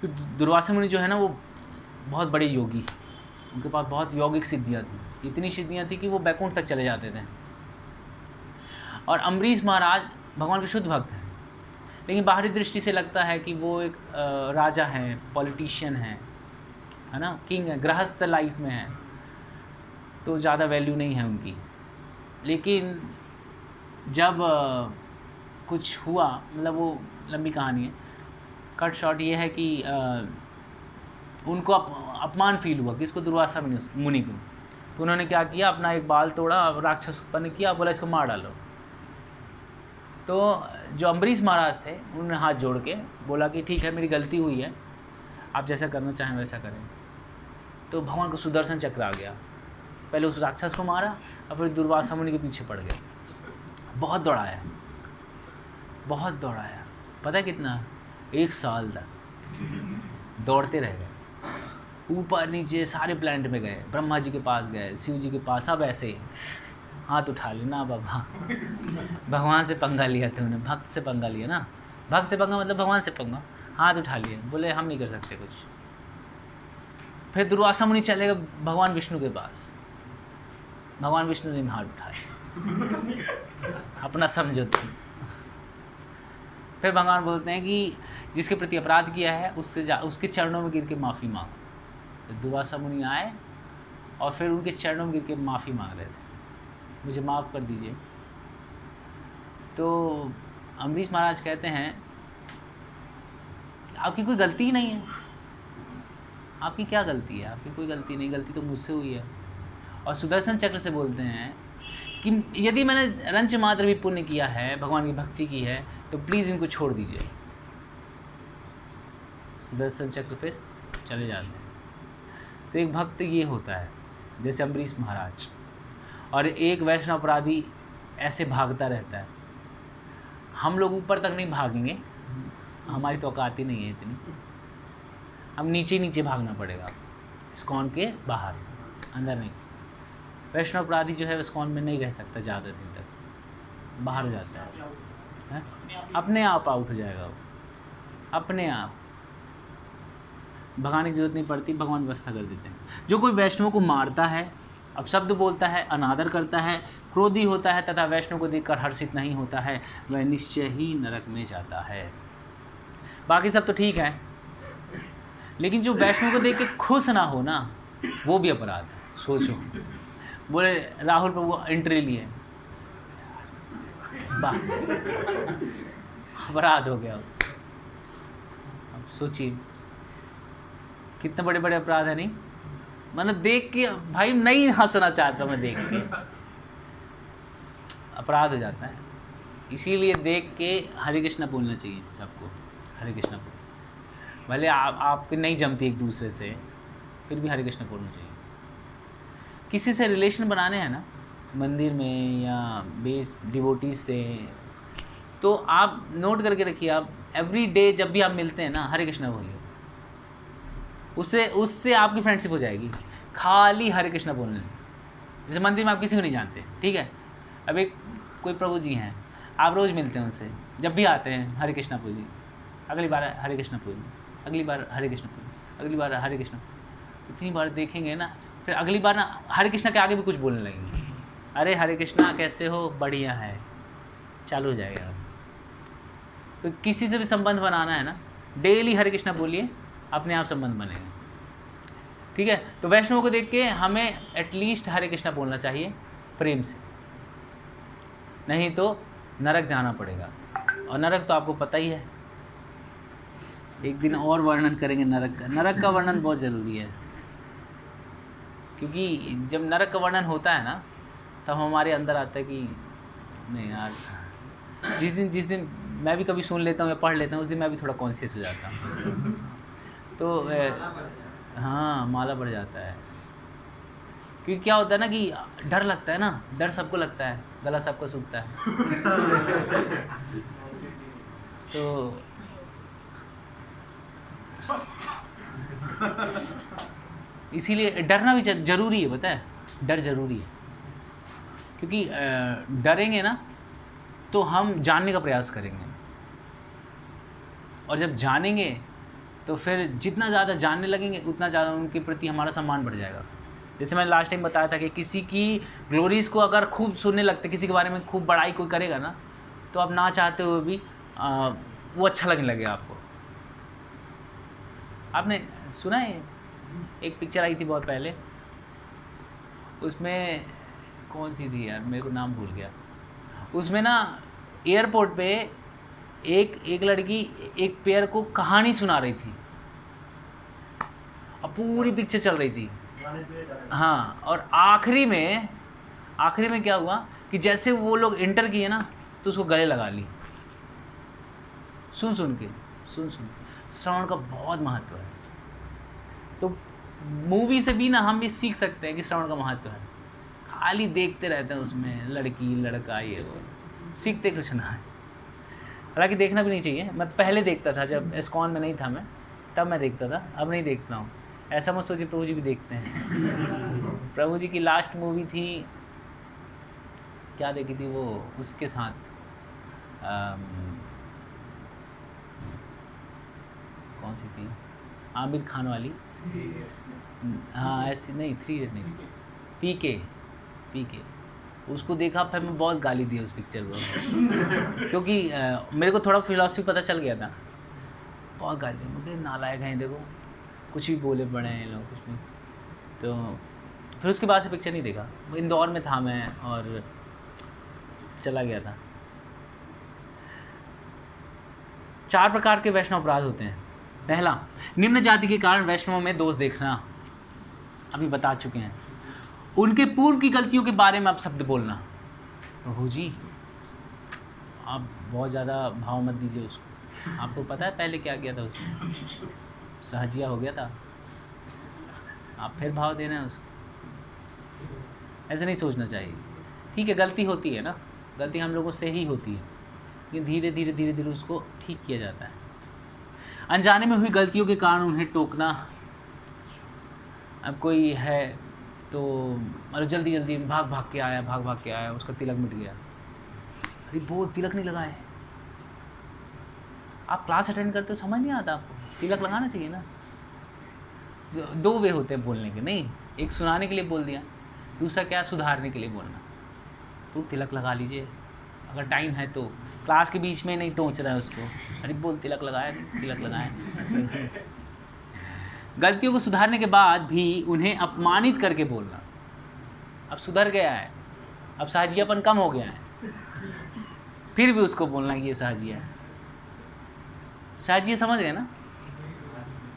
तो दुर्वासा मुनि जो है ना, वो बहुत बड़े योगी, उनके पास बहुत यौगिक सिद्धियाँ थी, इतनी सिद्धियाँ थी कि वो बैकुंठ तक चले जाते थे। और अम्बरीश महाराज भगवान के शुद्ध भक्त हैं, लेकिन बाहरी दृष्टि से लगता है कि वो एक राजा हैं, पॉलिटिशियन हैं, है ना, किंग है, गृहस्थ लाइफ में है, तो ज़्यादा वैल्यू नहीं है उनकी। लेकिन जब कुछ हुआ, मतलब वो लंबी कहानी है, कट शॉर्ट ये है कि उनको अपमान फील हुआ, किसको? दुर्वासा मुनि को। तो उन्होंने क्या किया, अपना एक बाल तोड़ा, राक्षस उत्पन्न किया, बोला इसको मार डालो। तो जो अम्बरीश महाराज थे उन्होंने हाथ जोड़ के बोला कि ठीक है, मेरी गलती हुई है, आप जैसा करना चाहें वैसा करें। तो भगवान को सुदर्शन चक्र आ गया, पहले उस राक्षस को मारा और फिर दुर्वासा मुनि के पीछे पड़ गए। बहुत दौड़ाया, पता है कितना? 1 साल तक दौड़ते रह गए, ऊपर नीचे सारे प्लैनेट में गए, ब्रह्मा जी के पास गए, शिव जी के पास, सब ऐसे हाथ उठा लेना बाबा, भगवान से पंगा लिया था उन्हें, भक्त से पंगा लिया ना, भक्त से पंगा मतलब भगवान से पंगा, हाथ उठा लिए, बोले हम नहीं कर सकते कुछ। फिर दुर्वासा मुनि चले गए भगवान विष्णु के पास, भगवान विष्णु ने हाथ उठाए, अपना समझो तुम। फिर भगवान बोलते हैं कि जिसके प्रति अपराध किया है उसके चरणों में गिर के माफ़ी मांगो। तो दुर्वासा मुनि आए और फिर उनके चरणों में गिर के माफ़ी मांग रहे थे, मुझे माफ़ कर दीजिए। तो अम्बरीश महाराज कहते हैं कि आपकी कोई गलती ही नहीं है। आपकी क्या गलती है? आपकी कोई गलती नहीं, गलती तो मुझसे हुई है। और सुदर्शन चक्र से बोलते हैं कि यदि मैंने रंच मात्र भी पुण्य किया है, भगवान की भक्ति की है, तो प्लीज़ इनको छोड़ दीजिए। सुदर्शन चक्र फिर चले जाते हैं। तो एक भक्त ये होता है जैसे अम्बरीश महाराज, और एक वैष्णव अपराधी ऐसे भागता रहता है। हम लोग ऊपर तक नहीं भागेंगे, हमारी तो औकात ही नहीं है इतनी, हम नीचे नीचे भागना पड़ेगा, इस्कॉन के बाहर, अंदर नहीं। वैष्णव अपराधी जो है इस्कॉन में नहीं रह सकता ज़्यादा दिन तक, बाहर हो जाता है, अपने आप आउट हो जाएगा वो, अपने आप। भगाने की जरूरत नहीं पड़ती, भगवान व्यवस्था कर देते हैं। जो कोई वैष्णव को मारता है, अपशब्द बोलता है, अनादर करता है, क्रोधी होता है तथा वैष्णव को देखकर हर्षित नहीं होता है, वह निश्चय ही नरक में जाता है। बाकी सब तो ठीक है, लेकिन जो वैष्णव को देख के खुश ना हो ना, वो भी अपराध है। सोचो, बोले राहुल प्रभु एंट्री लिए, बस अपराध हो गया। अब सोचिए कितने बड़े बड़े अपराध है। नहीं मैंने देख के भाई नहीं हंसना चाहता, मैं देख के अपराध हो जाता है। इसीलिए देख के हरे कृष्णा बोलना चाहिए सबको, हरे कृष्णा बोल। भले आपकी नहीं जमती एक दूसरे से, फिर भी हरे कृष्णा बोलना चाहिए। किसी से रिलेशन बनाने हैं ना, मंदिर में या बेस डिवोटीज से, तो आप नोट करके रखिए, आप एवरी डे जब भी आप मिलते हैं ना, हरे कृष्णा बोलिए। उससे आपकी फ्रेंडशिप हो जाएगी, खाली हरे कृष्णा बोलने से। जैसे मंदिर में आप किसी को नहीं जानते, ठीक है, अब एक कोई प्रभु जी हैं, आप रोज़ मिलते हैं उनसे, जब भी आते हैं हरे कृष्णा बोलिए, अगली बार हरे कृष्णा बोलिए, अगली बार हरे कृष्णा बोलिए, अगली बार हरे कृष्णा। इतनी बार देखेंगे ना, फिर अगली बार ना हरे कृष्णा के आगे भी कुछ बोलने लगेंगे, अरे हरे कृष्णा कैसे हो, बढ़िया है, चालू हो जाएगा। तो किसी से भी संबंध बनाना है ना, डेली हरे कृष्णा बोलिए, अपने आप संबंध बनेगा, ठीक है। तो वैष्णव को देख के हमें एटलीस्ट हरे कृष्णा बोलना चाहिए प्रेम से, नहीं तो नरक जाना पड़ेगा। और नरक तो आपको पता ही है, एक दिन और वर्णन करेंगे नरक का। नरक का वर्णन बहुत ज़रूरी है, क्योंकि जब नरक का वर्णन होता है ना, तब हमारे अंदर आता है कि नहीं यार, जिस दिन मैं भी कभी सुन लेता हूँ या पढ़ लेता हूँ, उस दिन मैं भी थोड़ा कॉन्शियस हो जाता हूँ। तो हाँ, माला बढ़ जाता है। क्योंकि क्या होता है ना कि डर लगता है ना, डर सबको लगता है, गला सबको सूखता है। तो इसीलिए डरना भी जरूरी है, पता है, डर जरूरी है। क्योंकि डरेंगे ना तो हम जानने का प्रयास करेंगे, और जब जानेंगे तो फिर जितना ज़्यादा जानने लगेंगे उतना ज़्यादा उनके प्रति हमारा सम्मान बढ़ जाएगा। जैसे मैंने लास्ट टाइम बताया था कि किसी की ग्लोरीज को अगर खूब सुनने लगते, किसी के बारे में खूब बड़ाई कोई करेगा ना, तो आप ना चाहते हुए भी वो अच्छा लगने लगेगा आपको। आपने सुना है, एक पिक्चर आई थी बहुत पहले, उसमें कौन सी थी यार, मेरे को नाम भूल गया। उसमें ना एयरपोर्ट पे एक लड़की एक पेयर को कहानी सुना रही थी, और पूरी पिक्चर चल रही थी। हाँ, और आखिरी में क्या हुआ कि जैसे वो लोग एंटर किए ना, तो उसको गले लगा ली। सुन के श्रवण का बहुत महत्व है। तो मूवी से भी ना हम ये सीख सकते हैं कि श्रवण का महत्व है। खाली देखते रहते हैं उसमें लड़की लड़का, ये वो, सीखते कुछ ना है। हालांकि देखना भी नहीं चाहिए। मैं पहले देखता था, जब इस्कॉन में नहीं था मैं, तब मैं देखता था, अब नहीं देखता हूँ। ऐसा मत सोचिए प्रभु जी भी देखते हैं। प्रभु जी की लास्ट मूवी थी, क्या देखी थी वो, उसके साथ कौन सी थी, आमिर खान वाली। हाँ ऐसी नहीं, 3 नहीं, पीके उसको देखा, फिर मैं बहुत गाली दी उस पिक्चर को क्योंकि मेरे को थोड़ा फिलॉसफी पता चल गया था। बहुत गाली दी मुझे, नालायक हैं देखो, कुछ भी बोले पड़े हैं लोग, कुछ भी। तो फिर उसके बाद से पिक्चर नहीं देखा। इंदौर में था मैं और चला गया था। 4 प्रकार के वैष्णव अपराध होते हैं। पहला, निम्न जाति के कारण वैष्णवों में दोष देखना, अभी बता चुके हैं। उनके पूर्व की गलतियों के बारे में आप शब्द बोलना। प्रभु जी आप बहुत ज़्यादा भाव मत दीजिए उसको, आपको पता है पहले क्या किया था उसको, सहजिया हो गया था, आप फिर भाव दे रहे हैं उसको। ऐसे नहीं सोचना चाहिए। ठीक है, गलती होती है ना, गलती हम लोगों से ही होती है, लेकिन धीरे धीरे धीरे धीरे उसको ठीक किया जाता है। अनजाने में हुई गलतियों के कारण उन्हें टोकना। अब कोई है तो मतलब जल्दी जल्दी भाग भाग के आया, उसका तिलक मिट गया। अरे वो तिलक नहीं लगाए, आप क्लास अटेंड करते हो, समझ नहीं आता आपको, तिलक लगाना चाहिए ना। 2 वे होते हैं बोलने के, नहीं, एक सुनाने के लिए बोल दिया, दूसरा क्या, सुधारने के लिए बोलना। तो तिलक लगा लीजिए अगर टाइम है तो, क्लास के बीच में नहीं टोंच रहा है उसको, अरे बोल तिलक लगाया नहीं, तिलक लगाया। गलतियों को सुधारने के बाद भी उन्हें अपमानित करके बोलना। अब सुधर गया है, अब साहजियापन कम हो गया है, फिर भी उसको बोलना कि ये साहजिया है। साहजिया समझ गए ना?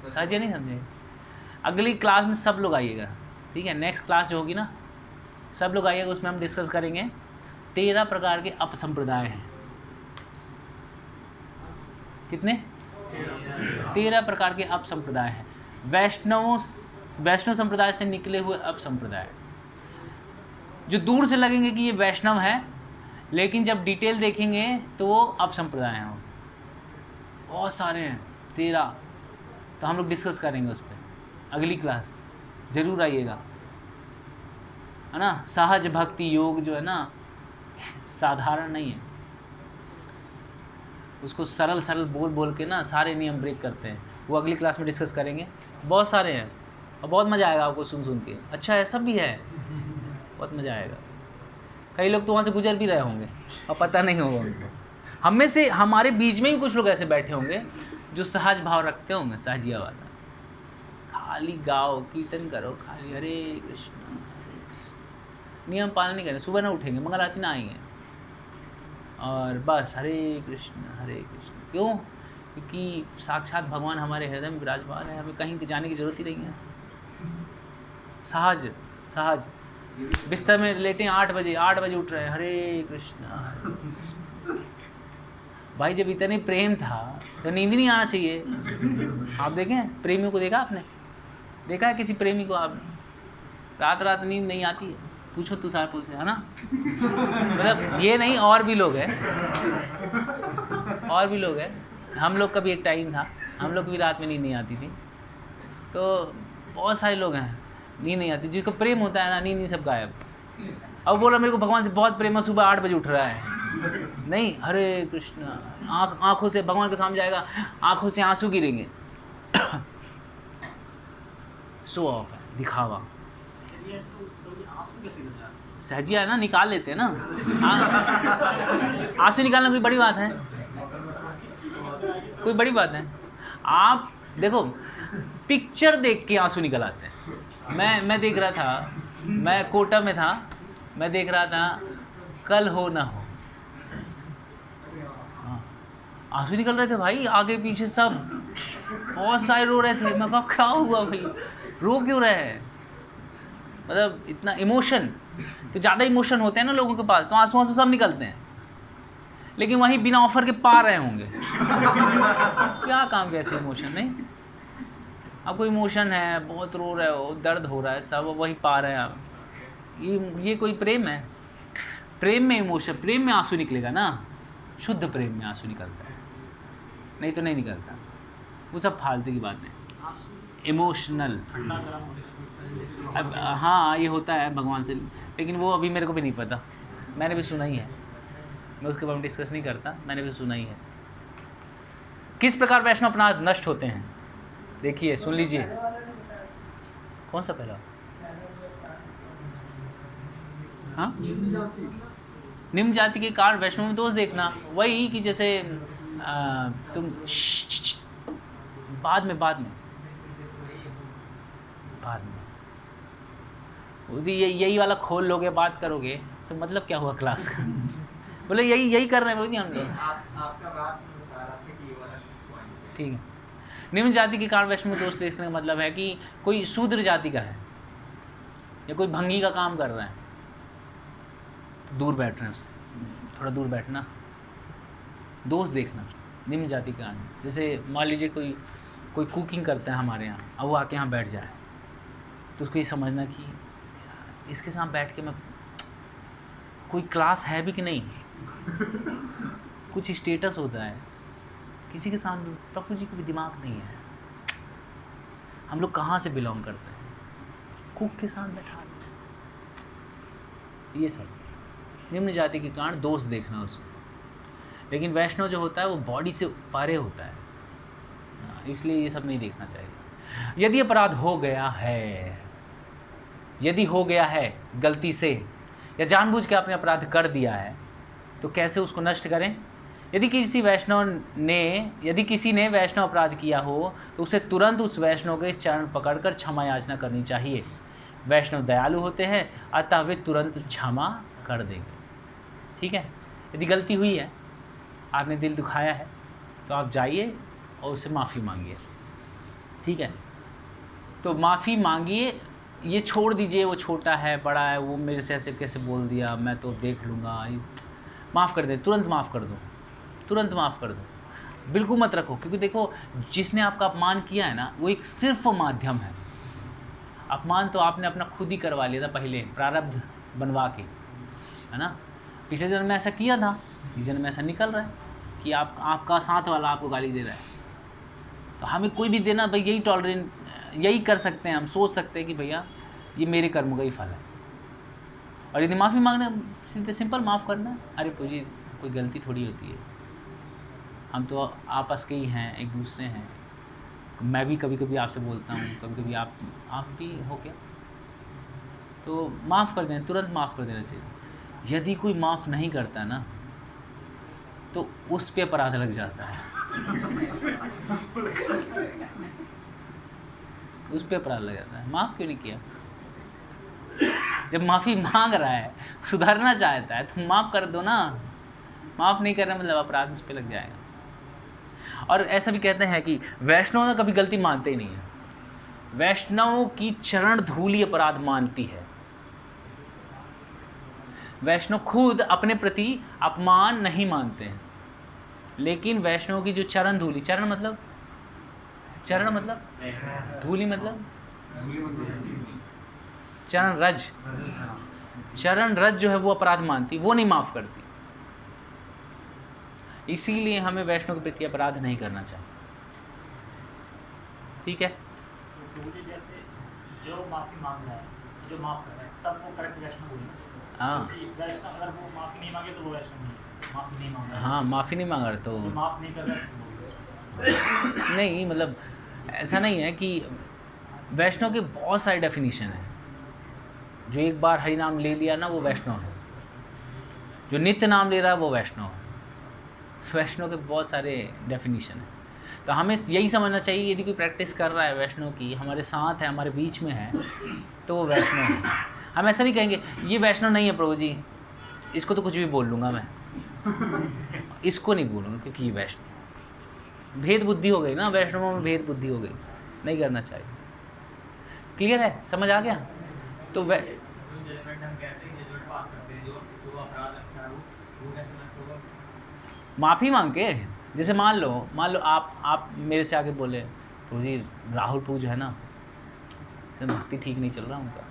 साहजिया नहीं समझे? अगली क्लास में सब लोग आइएगा, ठीक है? नेक्स्ट क्लास जो होगी ना, सब लोग आइएगा, उसमें हम डिस्कस करेंगे 13 प्रकार के अपसंप्रदाय हैं। कितने? 13 प्रकार के अपसंप्रदाय हैं। वैष्णव संप्रदाय से निकले हुए अपसंप्रदाय, जो दूर से लगेंगे कि ये वैष्णव है, लेकिन जब डिटेल देखेंगे तो वो अपसंप्रदाय हैं। बहुत सारे हैं, 13, तो हम लोग डिस्कस करेंगे उस पर अगली क्लास, ज़रूर आइएगा, है ना। सहज भक्ति योग जो है ना, साधारण नहीं है, उसको सरल सरल बोल बोल के ना सारे नियम ब्रेक करते हैं। वो अगली क्लास में डिस्कस करेंगे, बहुत सारे हैं और बहुत मज़ा आएगा आपको सुन सुन के। अच्छा ऐसा भी है, बहुत मज़ा आएगा। कई लोग तो वहाँ से गुजर भी रहे होंगे और पता नहीं होगा उनको। हम में से, हमारे बीच में भी कुछ लोग ऐसे बैठे होंगे जो सहज भाव रखते होंगे, सहजिया वाला, खाली गाओ, कीर्तन करो, खाली हरे कृष्ण, नियम पालन नहीं करें, सुबह ना उठेंगे, मंगल आरती ना आएंगे और बस हरे कृष्ण। क्यों? क्योंकि साक्षात भगवान हमारे हृदय में विराजमान है, हमें कहीं जाने की ज़रूरत ही नहीं है। सहज बिस्तर में लेटे 8 बजे उठ रहे हैं, हरे कृष्ण। भाई जब इतने प्रेम था तो नींद नहीं आना चाहिए। आप देखें प्रेमियों को, देखा आपने? देखा है किसी प्रेमी को? आप रात नींद नहीं आती है? पूछो तुषारपुर से, है ना। मतलब ये नहीं, और भी लोग हैं, हम लोग का भी एक टाइम था, हम लोग को भी रात में नींद नहीं आती थी। तो बहुत सारे लोग हैं नींद नहीं आती, जिसको प्रेम होता है ना, नींद नहीं सब गायब। अब बोला मेरे को भगवान से बहुत प्रेम है, सुबह 8 बजे उठ रहा है, नहीं, हरे कृष्ण। आँखों से भगवान के सामने जाएगा, आँखों से आंसू गिरेंगे। शो ऑफ है, दिखावा। सहजिया है ना, निकाल लेते हैं ना। आंसू निकालना कोई बड़ी बात है? कोई बड़ी बात है? आप देखो, पिक्चर देख के आंसू निकल आते हैं। मैं देख रहा था, मैं कोटा में था, मैं देख रहा था कल हो ना हो, आंसू निकल रहे थे भाई, आगे पीछे सब, बहुत सारे रो रहे थे। मैं कहा क्या हुआ भाई, रो क्यों रहे हैं? मतलब इतना इमोशन, तो ज़्यादा इमोशन होते हैं ना लोगों के पास, तो आंसू सब निकलते हैं। लेकिन वहीं बिना ऑफर के पा रहे होंगे। क्या काम कैसे इमोशन? नहीं, आपको इमोशन है, बहुत रो रहे हो, दर्द हो रहा है, सब वही पा रहे हैं आप। ये कोई प्रेम है? प्रेम में इमोशन, प्रेम में आंसू निकलेगा ना, शुद्ध प्रेम में आंसू निकलता है, नहीं तो नहीं निकलता। वो सब फालतू की बात है, इमोशनल। अब हाँ, ये होता है भगवान से, लेकिन वो अभी मेरे को भी नहीं पता, मैंने भी सुना ही है, मैं उसके बारे में डिस्कस नहीं करता, मैंने भी सुना ही है। किस प्रकार वैष्णव अपराध नष्ट होते हैं? देखिए, सुन लीजिए। कौन सा पहला? हाँ, निम्न जाति के कारण वैष्णव में दोष देखना, वही कि जैसे तुम बाद में यही वाला खोल लोगे, बात करोगे तो मतलब क्या हुआ क्लास का? बोले यही कर रहे हैं बोलिए हम लोग। आपका बात बता रहा था कि ये वाला पॉइंट है। ठीक है, निम्न जाति के कारण वैष्णव में दोष देखने का मतलब है कि कोई शूद्र जाति का है या कोई भंगी का काम कर रहा है तो दूर बैठ रहे हैं उससे, थोड़ा दूर बैठना, दोष देखना निम्न जाति के कारण। जैसे मान लीजिए कोई कुकिंग करता है हमारे यहाँ, अब वो आके यहाँ बैठ जाए तो उसको ये समझना कि इसके साथ बैठ के मैं कोई क्लास है भी कि नहीं, कुछ स्टेटस होता है, किसी के साथ प्रभु जी को भी दिमाग नहीं है, हम लोग कहाँ से बिलोंग करते हैं, कुक के साथ बैठा, ये सब निम्न जाति के कारण दोष देखना उसको। लेकिन वैष्णव जो होता है वो बॉडी से पारे होता है, इसलिए ये सब नहीं देखना चाहिए। यदि अपराध हो गया है गलती से या जानबूझ के आपने अपराध कर दिया है तो कैसे उसको नष्ट करें? यदि किसी ने वैष्णव अपराध किया हो तो उसे तुरंत उस वैष्णव के चरण पकड़कर क्षमा याचना करनी चाहिए। वैष्णव दयालु होते हैं, अतः वे तुरंत क्षमा कर देंगे। ठीक है, यदि गलती हुई है, आपने दिल दुखाया है, तो आप जाइए और उससे माफ़ी मांगिए। ठीक है, तो माफ़ी मांगिए, ये छोड़ दीजिए वो छोटा है बड़ा है, वो मेरे से ऐसे कैसे बोल दिया, मैं तो देख लूँगा, माफ़ कर दे, तुरंत माफ़ कर दो, बिल्कुल मत रखो। क्योंकि देखो, जिसने आपका अपमान किया है ना, वो एक सिर्फ माध्यम है। अपमान तो आपने अपना खुद ही करवा लिया था पहले, प्रारब्ध बनवा के, है ना। पिछले जन्म में ऐसा किया था, इस जन्म में ऐसा निकल रहा है कि आपका साथ वाला आपको गाली दे रहा है। तो हमें कोई भी देना भाई, यही कर सकते हैं, हम सोच सकते हैं कि भैया ये मेरे कर्म का ही फल है। और यदि माफ़ी मांगना, सीधे सिंपल माफ़ करना, अरे पूजी कोई गलती थोड़ी होती है, हम तो आपस के ही हैं, एक दूसरे हैं, मैं भी कभी कभी आपसे बोलता हूँ, कभी कभी आप भी हो क्या, तो माफ़ कर दें, तुरंत माफ़ कर देना चाहिए। यदि कोई माफ़ नहीं करता ना तो उस पे अपराध लग जाता है, उस पे अपराध लग जाता है। माफ़ क्यों नहीं किया? जब माफ़ी मांग रहा है, सुधारना चाहता है, तो माफ़ कर दो ना। माफ़ नहीं करना मतलब अपराध उस पे लग जाएगा। और ऐसा भी कहते हैं कि वैष्णव ना कभी गलती मानते ही नहीं है, वैष्णव की चरण धूली अपराध मानती है। वैष्णव खुद अपने प्रति अपमान नहीं मानते हैं, लेकिन वैष्णव की जो चरण धूली, चरण मतलब धूली मतलब चरण रज जो है वो अपराध मानती, वो नहीं माफ़ करती। इसीलिए हमें वैष्णव के प्रति अपराध नहीं करना चाहिए। ठीक है, तो जैसे जो माफ़ी मांग रहा है, जो माफ़ कर रहा है, तब वो करेक्ट वैष्णव हुई। हाँ, वैष्णव अगर वो माफ़ी नहीं मांगे तो वो वैष्णव नहीं है, माफ़ी नहीं मांग रहा है। हाँ, माफ़ी नहीं मांग रहा तो माफ़ नहीं कर रहा है नहीं, मतलब ऐसा नहीं है कि वैष्णव के बहुत सारे डेफिनेशन हैं। जो एक बार हरि नाम ले लिया ना वो वैष्णव है, जो नित्य नाम ले रहा है वो वैष्णव है। वैष्णव के बहुत सारे डेफिनेशन हैं, तो हमें यही समझना चाहिए, यदि कोई प्रैक्टिस कर रहा है वैष्णव की, हमारे साथ है, हमारे बीच में है, तो वो वैष्णव है। हम ऐसा नहीं कहेंगे ये वैष्णव नहीं है प्रभु जी, इसको तो कुछ भी बोल लूँगा मैं, इसको नहीं बोलूँगा क्योंकि ये वैष्णव। भेद बुद्धि हो गई ना, वैष्णवों में भेद बुद्धि हो गई, नहीं करना चाहिए। क्लियर है, समझ आ गया? तो माफ़ी मांग के, जैसे मान लो आप मेरे से आके बोले प्रभु जी राहुल प्रभु जो है ना, भक्ति ठीक नहीं चल रहा उनका,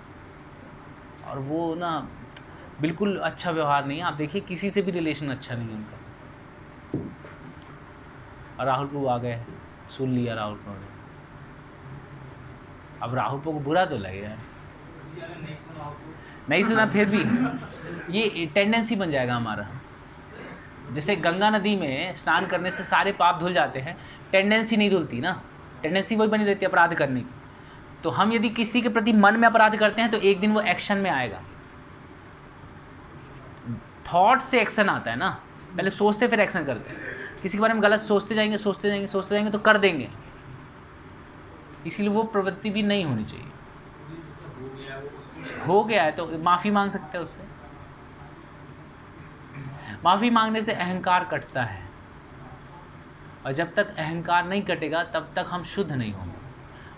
और वो ना बिल्कुल अच्छा व्यवहार नहीं है, आप देखिए किसी से भी रिलेशन अच्छा नहीं है उनका। और राहुल प्रभु आ गए, सुन लिया राहुल प्रभु ने, अब राहुल प्रभु को बुरा तो लगेगा, नहीं सुना फिर भी ये टेंडेंसी बन जाएगा हमारा। जैसे गंगा नदी में स्नान करने से सारे पाप धुल जाते हैं, टेंडेंसी नहीं धुलती ना, टेंडेंसी वही बनी रहती है अपराध करने की। तो हम यदि किसी के प्रति मन में अपराध करते हैं तो एक दिन वो एक्शन में आएगा, थॉट से एक्शन आता है ना, पहले सोचते फिर एक्शन करते हैं। किसी के बारे में गलत सोचते जाएंगे तो कर देंगे, इसीलिए वो प्रवृत्ति भी नहीं होनी चाहिए। हो गया है तो माफ़ी मांग सकते हैं उससे। माफ़ी मांगने से अहंकार कटता है, और जब तक अहंकार नहीं कटेगा तब तक हम शुद्ध नहीं होंगे,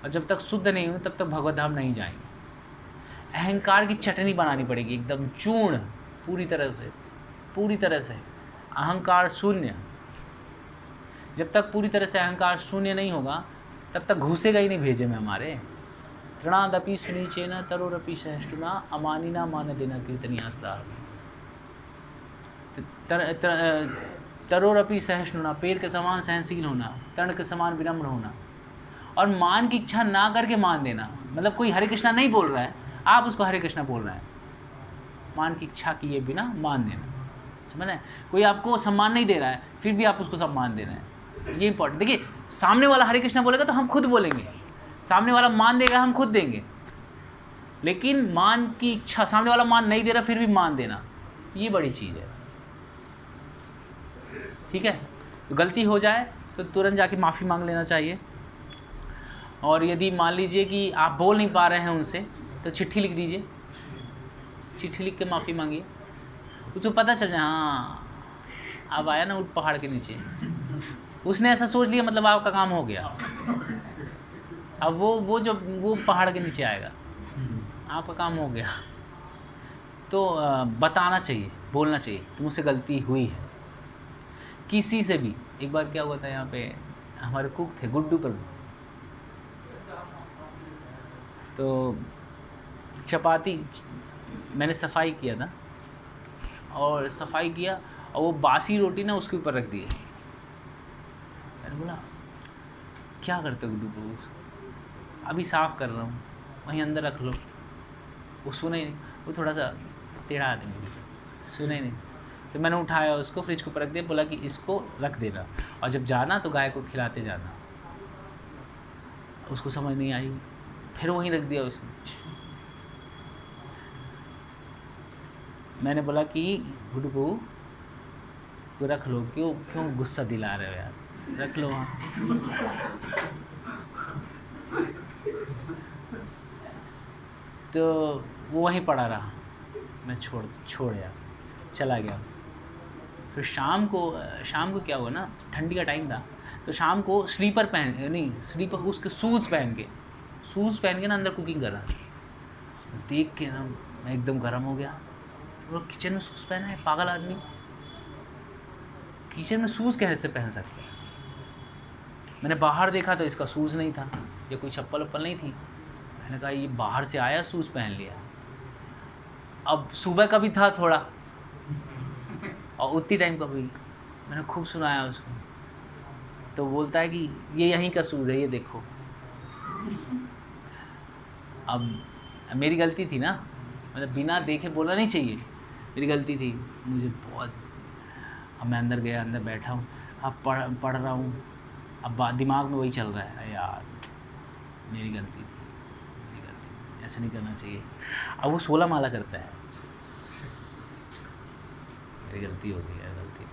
और जब तक शुद्ध नहीं होंगे तब तक भगवत धाम नहीं जाएंगे। अहंकार की चटनी बनानी पड़ेगी, एकदम चूर्ण, पूरी तरह से अहंकार शून्य। जब तक पूरी तरह से अहंकार शून्य नहीं होगा तब तक घुसेगा ही नहीं भेजे में हमारे। तृणादपि सुनीचेन तरोरपि सहिष्णुना अमानिना मान देना कीर्तनियासदा। तरोरपि सहिष्णुना, पेड़ के समान सहनशील होना, तर्ण के समान विनम्र होना, और मान की इच्छा ना करके मान देना। मतलब कोई हरे कृष्णा नहीं बोल रहा है, आप उसको हरे कृष्णा बोल रहे हैं, मान की इच्छा किए बिना मान देना, समझ रहे हैं? कोई आपको सम्मान नहीं दे रहा है फिर भी आप उसको सम्मान दे रहे हैं, ये इंपॉर्टेंट। देखिए, सामने वाला हरे कृष्णा बोलेगा तो हम खुद बोलेंगे, सामने वाला मान देगा हम खुद देंगे, लेकिन मान की इच्छा, सामने वाला मान नहीं दे रहा फिर भी मान देना, ये बड़ी चीज़ है। ठीक है, तो गलती हो जाए तो तुरंत जाके माफ़ी मांग लेना चाहिए। और यदि मान लीजिए कि आप बोल नहीं पा रहे हैं उनसे तो चिट्ठी लिख दीजिए, चिट्ठी लिख के माफ़ी मांगिए, उसको पता चल जाए हाँ अब आया ना ऊँट पहाड़ के नीचे, उसने ऐसा सोच लिया मतलब आपका काम हो गया। अब वो पहाड़ के नीचे आएगा, आपका काम हो गया। तो बताना चाहिए, बोलना चाहिए कि मुझसे गलती हुई है, किसी से भी। एक बार क्या हुआ था, यहाँ पे हमारे कुक थे गुड्डू प्रभु, तो चपाती मैंने सफाई किया था, और सफाई किया और वो बासी रोटी ना उसके ऊपर रख दी। मैंने बोला क्या करते हो गुड्डू प्रभु, अभी साफ़ कर रहा हूँ, वहीं अंदर रख लो। वो सुने ही नहीं, वो थोड़ा सा टेढ़ा आदमी, सुने ही नहीं। तो मैंने उठाया उसको, फ्रिज के ऊपर रख दिया, बोला कि इसको रख देना और जब जाना तो गाय को खिलाते जाना। उसको समझ नहीं आई, फिर वहीं रख दिया उसने। मैंने बोला कि गुड्डू बहू को रख लो, क्यों गुस्सा दिला रहे हो यार, रख लो वहाँ। तो वो वहीं पड़ा रहा, मैं छोड़ यार चला गया। फिर शाम को क्या हुआ ना, ठंडी का टाइम था, तो शाम को स्लीपर उसके शूज़ पहन के ना अंदर कुकिंग कर रहा। देख के ना मैं एकदम गर्म हो गया, वो किचन में शूज़ पहना है, पागल आदमी, किचन में शूज़ कैसे पहन सकता है। मैंने बाहर देखा तो इसका शूज़ नहीं था, या कोई चप्पल वप्पल नहीं थी। मैंने कहा ये बाहर से आया शूज़ पहन लिया। अब सुबह का भी था थोड़ा, और उतनी टाइम का भी। मैंने खूब सुनाया उसको, तो बोलता है कि ये यहीं का शूज़ है, ये देखो। अब मेरी गलती थी ना, मतलब बिना देखे बोलना नहीं चाहिए, मेरी गलती थी, मुझे बहुत। अब मैं अंदर गया, अंदर बैठा हूँ, अब पढ़ रहा हूँ, अब दिमाग में वही चल रहा है, यार मेरी गलती थी, ऐसा नहीं करना चाहिए। अब वो 16 माला करता है, मेरी गलती हो गई है, गलती।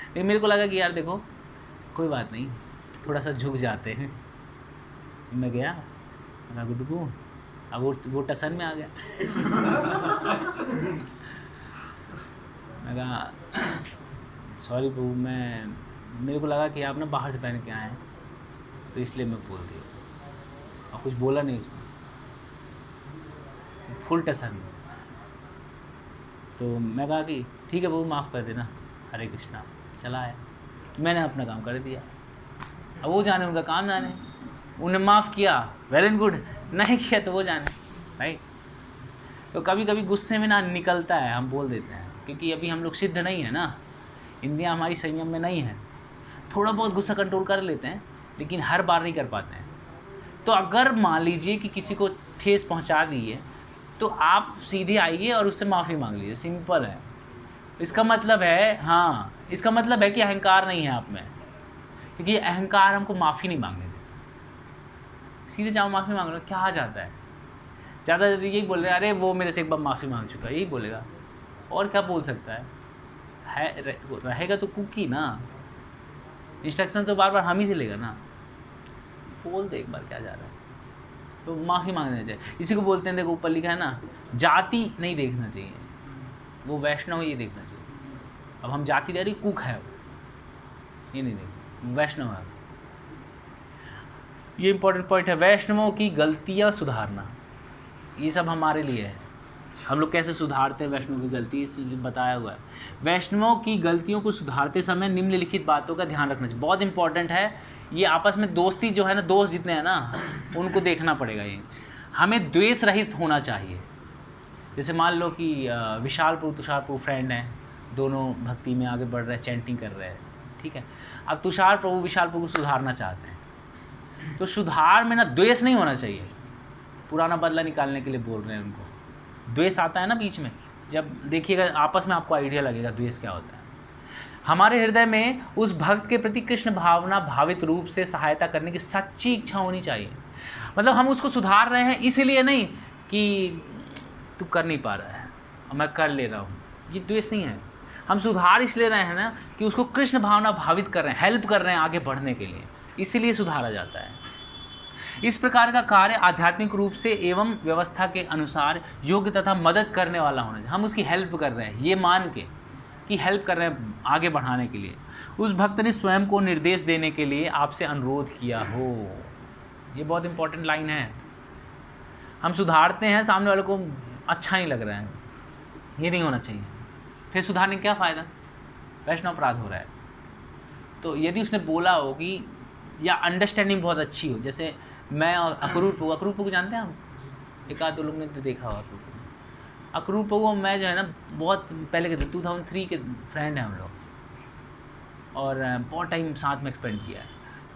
लेकिन मेरे को लगा कि यार देखो कोई बात नहीं, थोड़ा सा झुक जाते हैं। मैं गया, मैं गुड्डू, अब वो टसन में आ गया। मैं कहा सॉरी प्रभु, मेरे को लगा कि आप ना बाहर से पहन के आए हैं, तो इसलिए मैं बोल दिया, और कुछ बोला नहीं उसने, फुल टसन। तो मैं कहा कि ठीक है प्रभु माफ़ कर देना, हरे कृष्णा, चला आया। मैंने अपना काम कर दिया, अब वो जाने, उनका काम जाने। उन्हें माफ़ किया, वेल एंड गुड, नहीं किया तो वो जाने, राइट। तो कभी कभी गुस्से में ना निकलता है, हम बोल देते हैं, क्योंकि अभी हम लोग सिद्ध नहीं है ना, इंद्रियाँ हमारी संयम में नहीं है। थोड़ा बहुत गुस्सा कंट्रोल कर लेते हैं, लेकिन हर बार नहीं कर पाते हैं। तो अगर मान लीजिए कि किसी को ठेस पहुंचा दी है, तो आप सीधे आइए और उससे माफ़ी मांग लीजिए, सिंपल है। इसका मतलब है, हाँ, इसका मतलब है कि अहंकार नहीं है आप में, क्योंकि अहंकार हमको माफ़ी नहीं मांगने देता। सीधे जाओ माफ़ी मांग लो, क्या आ जाता है। ज़्यादा यही बोल रहे हैं, अरे वो मेरे से एक बार माफ़ी मांग चुका है, यही बोलेगा, और क्या बोल सकता है रहेगा तो कुकी ना, इंस्ट्रक्शन तो बार बार हम ही से लेगा ना, बोल दे एक बार क्या जा रहा है, तो माफ़ी मांगना चाहिए। इसी को बोलते हैं, देखो ऊपर लिखा है ना, जाति नहीं देखना चाहिए, वो वैष्णव ये देखना चाहिए। अब हम जाति दे रही, कुक है ये नहीं देखना, वैष्णव है। ये इंपॉर्टेंट पॉइंट है, वैष्णवों की गलतियाँ सुधारना, ये सब हमारे लिए है। हम लोग कैसे सुधारते हैं वैष्णव की गलती, इस बताया हुआ है। वैष्णवों की गलतियों को सुधारते समय निम्नलिखित बातों का ध्यान रखना चाहिए, बहुत इंपॉर्टेंट है। ये आपस में दोस्ती जो है ना, दोस्त जितने हैं ना उनको देखना पड़ेगा। ये हमें द्वेष रहित होना चाहिए। जैसे मान लो कि विशाल प्रभु तुषार प्रभु फ्रेंड हैं, दोनों भक्ति में आगे बढ़ रहे हैं, चैंटिंग कर रहे हैं, ठीक है। अब तुषार प्रभु विशाल प्रभु को सुधारना चाहते हैं, तो सुधार में ना द्वेष नहीं होना चाहिए, पुराना बदला निकालने के लिए बोल रहे हैं उनको। द्वेष आता है ना बीच में, जब देखिएगा आपस में आपको आइडिया लगेगा द्वेष क्या होता है। हमारे हृदय में उस भक्त के प्रति कृष्ण भावना भावित रूप से सहायता करने की सच्ची इच्छा होनी चाहिए। मतलब हम उसको सुधार रहे हैं इसलिए नहीं कि तू कर नहीं पा रहा है और मैं कर ले रहा हूँ, ये द्वेष नहीं है। हम सुधार इसलिए रहे हैं ना कि उसको कृष्ण भावना भावित कर रहे हैं, हेल्प कर रहे हैं आगे बढ़ने के लिए, इसीलिए सुधारा जाता है। इस प्रकार का कार्य आध्यात्मिक रूप से एवं व्यवस्था के अनुसार योग्य तथा मदद करने वाला होना चाहिए। हम उसकी हेल्प कर रहे हैं ये मान के कि हेल्प कर रहे हैं आगे बढ़ाने के लिए। उस भक्त ने स्वयं को निर्देश देने के लिए आपसे अनुरोध किया हो, ये बहुत इंपॉर्टेंट लाइन है। हम सुधारते हैं, सामने वाले को अच्छा नहीं लग रहा है, ये नहीं होना चाहिए। फिर सुधारने का क्या फ़ायदा, वैष्णव अपराध हो रहा है। तो यदि उसने बोला हो कि या अंडरस्टैंडिंग बहुत अच्छी हो, जैसे मैं और अक्रूर को जानते हैं हम, एक आध दो लोग ने तो देखा हो अक्रूर को मैं जो है ना बहुत पहले के 2003 के फ्रेंड हैं हम लोग, और बहुत टाइम साथ में एक्सपेंड किया है।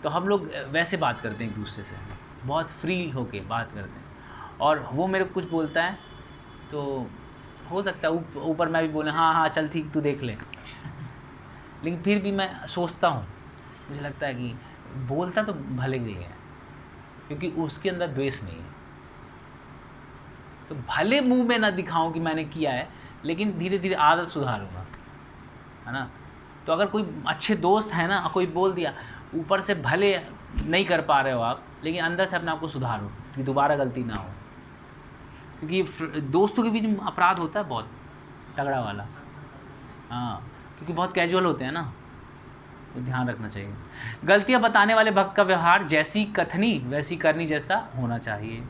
तो हम लोग वैसे बात करते हैं एक दूसरे से, बहुत फ्री होके बात करते हैं। और वो मेरे को कुछ बोलता है तो हो सकता है ऊपर मैं भी बोले हाँ चल ठीक तू देख ले, लेकिन फिर भी मैं सोचता हूँ, मुझे लगता है कि बोलता तो भले के लिए है, क्योंकि उसके अंदर द्वेष नहीं है। तो भले मुंह में ना दिखाऊं कि मैंने किया है, लेकिन धीरे धीरे आदत सुधारूंगा, है ना। तो अगर कोई अच्छे दोस्त है ना, कोई बोल दिया, ऊपर से भले नहीं कर पा रहे हो आप, लेकिन अंदर से अपने आप को सुधारो कि दोबारा गलती ना हो। क्योंकि दोस्तों के बीच में अपराध होता है बहुत तगड़ा वाला, हाँ, क्योंकि बहुत कैजुअल होते हैं ना, तो ध्यान रखना चाहिए। गलतियाँ बताने वाले भक्त का व्यवहार जैसी कथनी वैसी करनी जैसा होना चाहिए।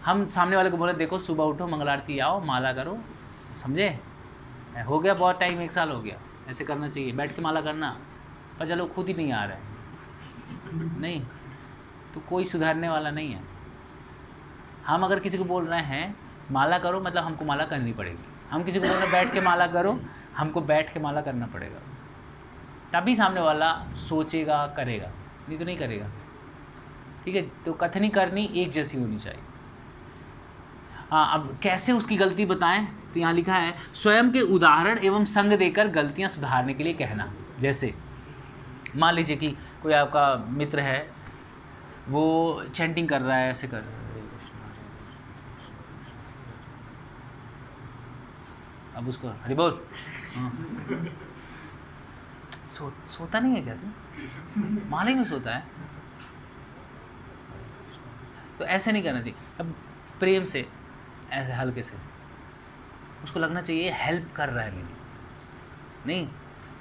हम सामने वाले को बोले देखो सुबह उठो, मंगल आरती आओ, माला करो, समझे, हो गया बहुत टाइम, 1 साल हो गया, ऐसे करना चाहिए, बैठ के माला करना, पर चलो खुद ही नहीं आ रहा है, नहीं तो कोई सुधारने वाला नहीं है। हम अगर किसी को बोल रहे हैं माला करो, मतलब हमको माला करनी पड़ेगी। हम किसी को बोल रहे हैं बैठ के माला करो, हमको बैठ के माला करना पड़ेगा, तभी सामने वाला सोचेगा, करेगा, नहीं तो नहीं करेगा, ठीक है। तो कथनी करनी एक जैसी होनी चाहिए। हाँ, अब कैसे उसकी गलती बताएं, तो यहाँ लिखा है स्वयं के उदाहरण एवं संग देकर गलतियाँ सुधारने के लिए कहना। जैसे मान लीजिए कि कोई आपका मित्र है, वो चैंटिंग कर रहा है, ऐसे कर, अब उसको हरि बोल, सोता नहीं है क्या तू, माला ही में सोता है, तो ऐसे नहीं करना चाहिए। अब प्रेम से ऐसे हल्के से उसको लगना चाहिए हेल्प कर रहा है मेरी, नहीं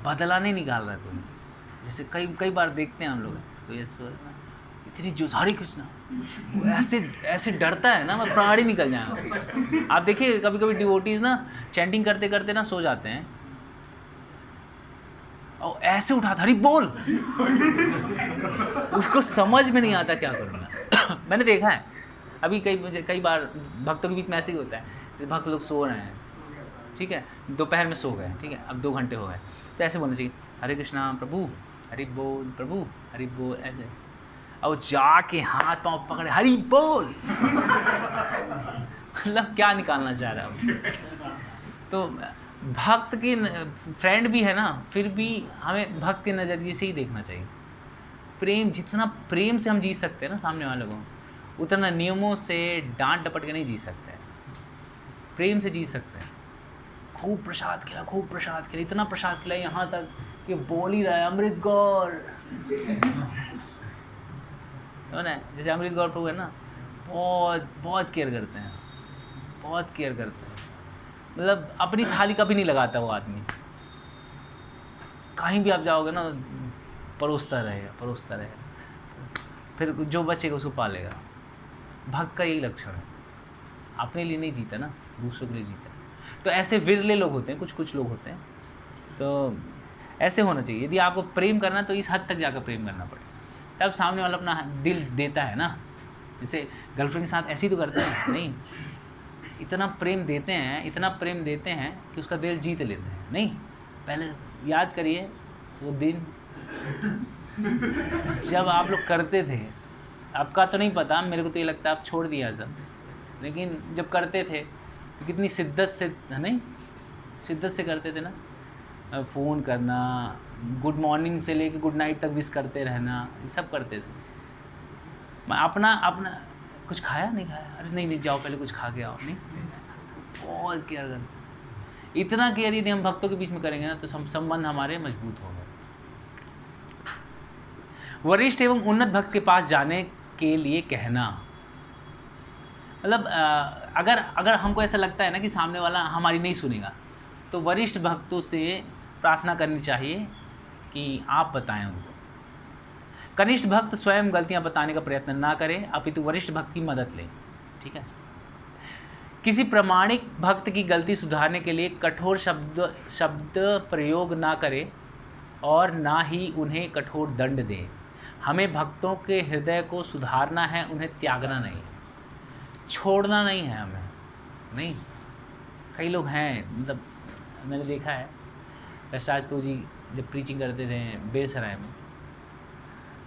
बदला नहीं निकाल रहा है कोई। जैसे कई बार देखते हैं हम लोग, इतनी जो हरे कृष्णा, वो ऐसे डरता है ना, मैं प्राण ही निकल जाए उससे। आप देखिए कभी कभी डिवोटीज ना चैंटिंग करते करते ना सो जाते हैं, और ऐसे उठाता हरी बोल, उसको समझ में नहीं आता क्या करना। मैंने देखा है अभी कई बार भक्तों के बीच में ऐसे ही होता है, भक्त लोग सो रहे हैं, ठीक है, दोपहर में सो गए, ठीक है, अब 2 घंटे हो गए, तो ऐसे बोलना चाहिए हरे कृष्णा प्रभु हरि बोल, प्रभु हरि बोल, ऐसे, और जाके हाथ पांव पकड़े हरि बोल। मतलब क्या निकालना चाह रहा है। तो भक्त के फ्रेंड भी है ना, फिर भी हमें भक्त के नज़रिए से ही देखना चाहिए। प्रेम, जितना प्रेम से हम जी सकते हैं ना सामने वाले को, उतना नियमों से डांट डपट के नहीं जी सकते हैं। प्रेम से जी सकते हैं, खूब प्रसाद खिला, इतना प्रसाद खिला यहाँ तक कि बोल ही रहा है अमृत गौर। तो ना जैसे अमृत गौर प्रभु है ना, बहुत केयर करते हैं, बहुत केयर करते हैं। मतलब अपनी थाली कभी नहीं लगाता वो आदमी, कहीं भी आप जाओगे ना परोसता रहेगा, फिर जो बचेगा उसको पालेगा। भक्त का यही लक्षण है, अपने लिए नहीं जीता ना, दूसरों के लिए जीता। तो ऐसे विरले लोग होते हैं, कुछ लोग होते हैं, तो ऐसे होना चाहिए। यदि आपको प्रेम करना तो इस हद तक जाकर प्रेम करना पड़े, तब सामने वाला अपना दिल देता है ना। जैसे गर्लफ्रेंड के साथ ऐसे ही तो करते हैं, नहीं, इतना प्रेम देते हैं कि उसका दिल जीत लेते हैं। नहीं, पहले याद करिए वो दिन जब आप लोग करते थे, आपका तो नहीं पता, मेरे को तो ये लगता है आप छोड़ दिया सब, लेकिन जब करते थे तो कितनी शिद्दत से करते थे ना। फ़ोन करना, गुड मॉर्निंग से लेके गुड नाइट तक विश करते रहना, ये सब करते थे। मैं अपना कुछ खाया नहीं खाया, अरे नहीं जाओ पहले कुछ खा के आओ, नहीं, बहुत केयर करते। इतना केयर यदि हम भक्तों के बीच में करेंगे ना तो संबंध हमारे मजबूत होंगे। वरिष्ठ एवं उन्नत भक्त के पास जाने के लिए कहना, मतलब अगर हमको ऐसा लगता है ना कि सामने वाला हमारी नहीं सुनेगा, तो वरिष्ठ भक्तों से प्रार्थना करनी चाहिए कि आप बताएं उनको। कनिष्ठ भक्त स्वयं गलतियां बताने का प्रयत्न ना करें, अपितु वरिष्ठ भक्त की मदद लें। ठीक है। किसी प्रामाणिक भक्त की गलती सुधारने के लिए कठोर शब्द प्रयोग ना करें और ना ही उन्हें कठोर दंड दें। हमें भक्तों के हृदय को सुधारना है, उन्हें त्यागना नहीं, छोड़ना नहीं है हमें। नहीं, कई लोग हैं, मतलब मैंने देखा है, प्रसाद प्रभु जी जब प्रीचिंग करते थे बेसराय में,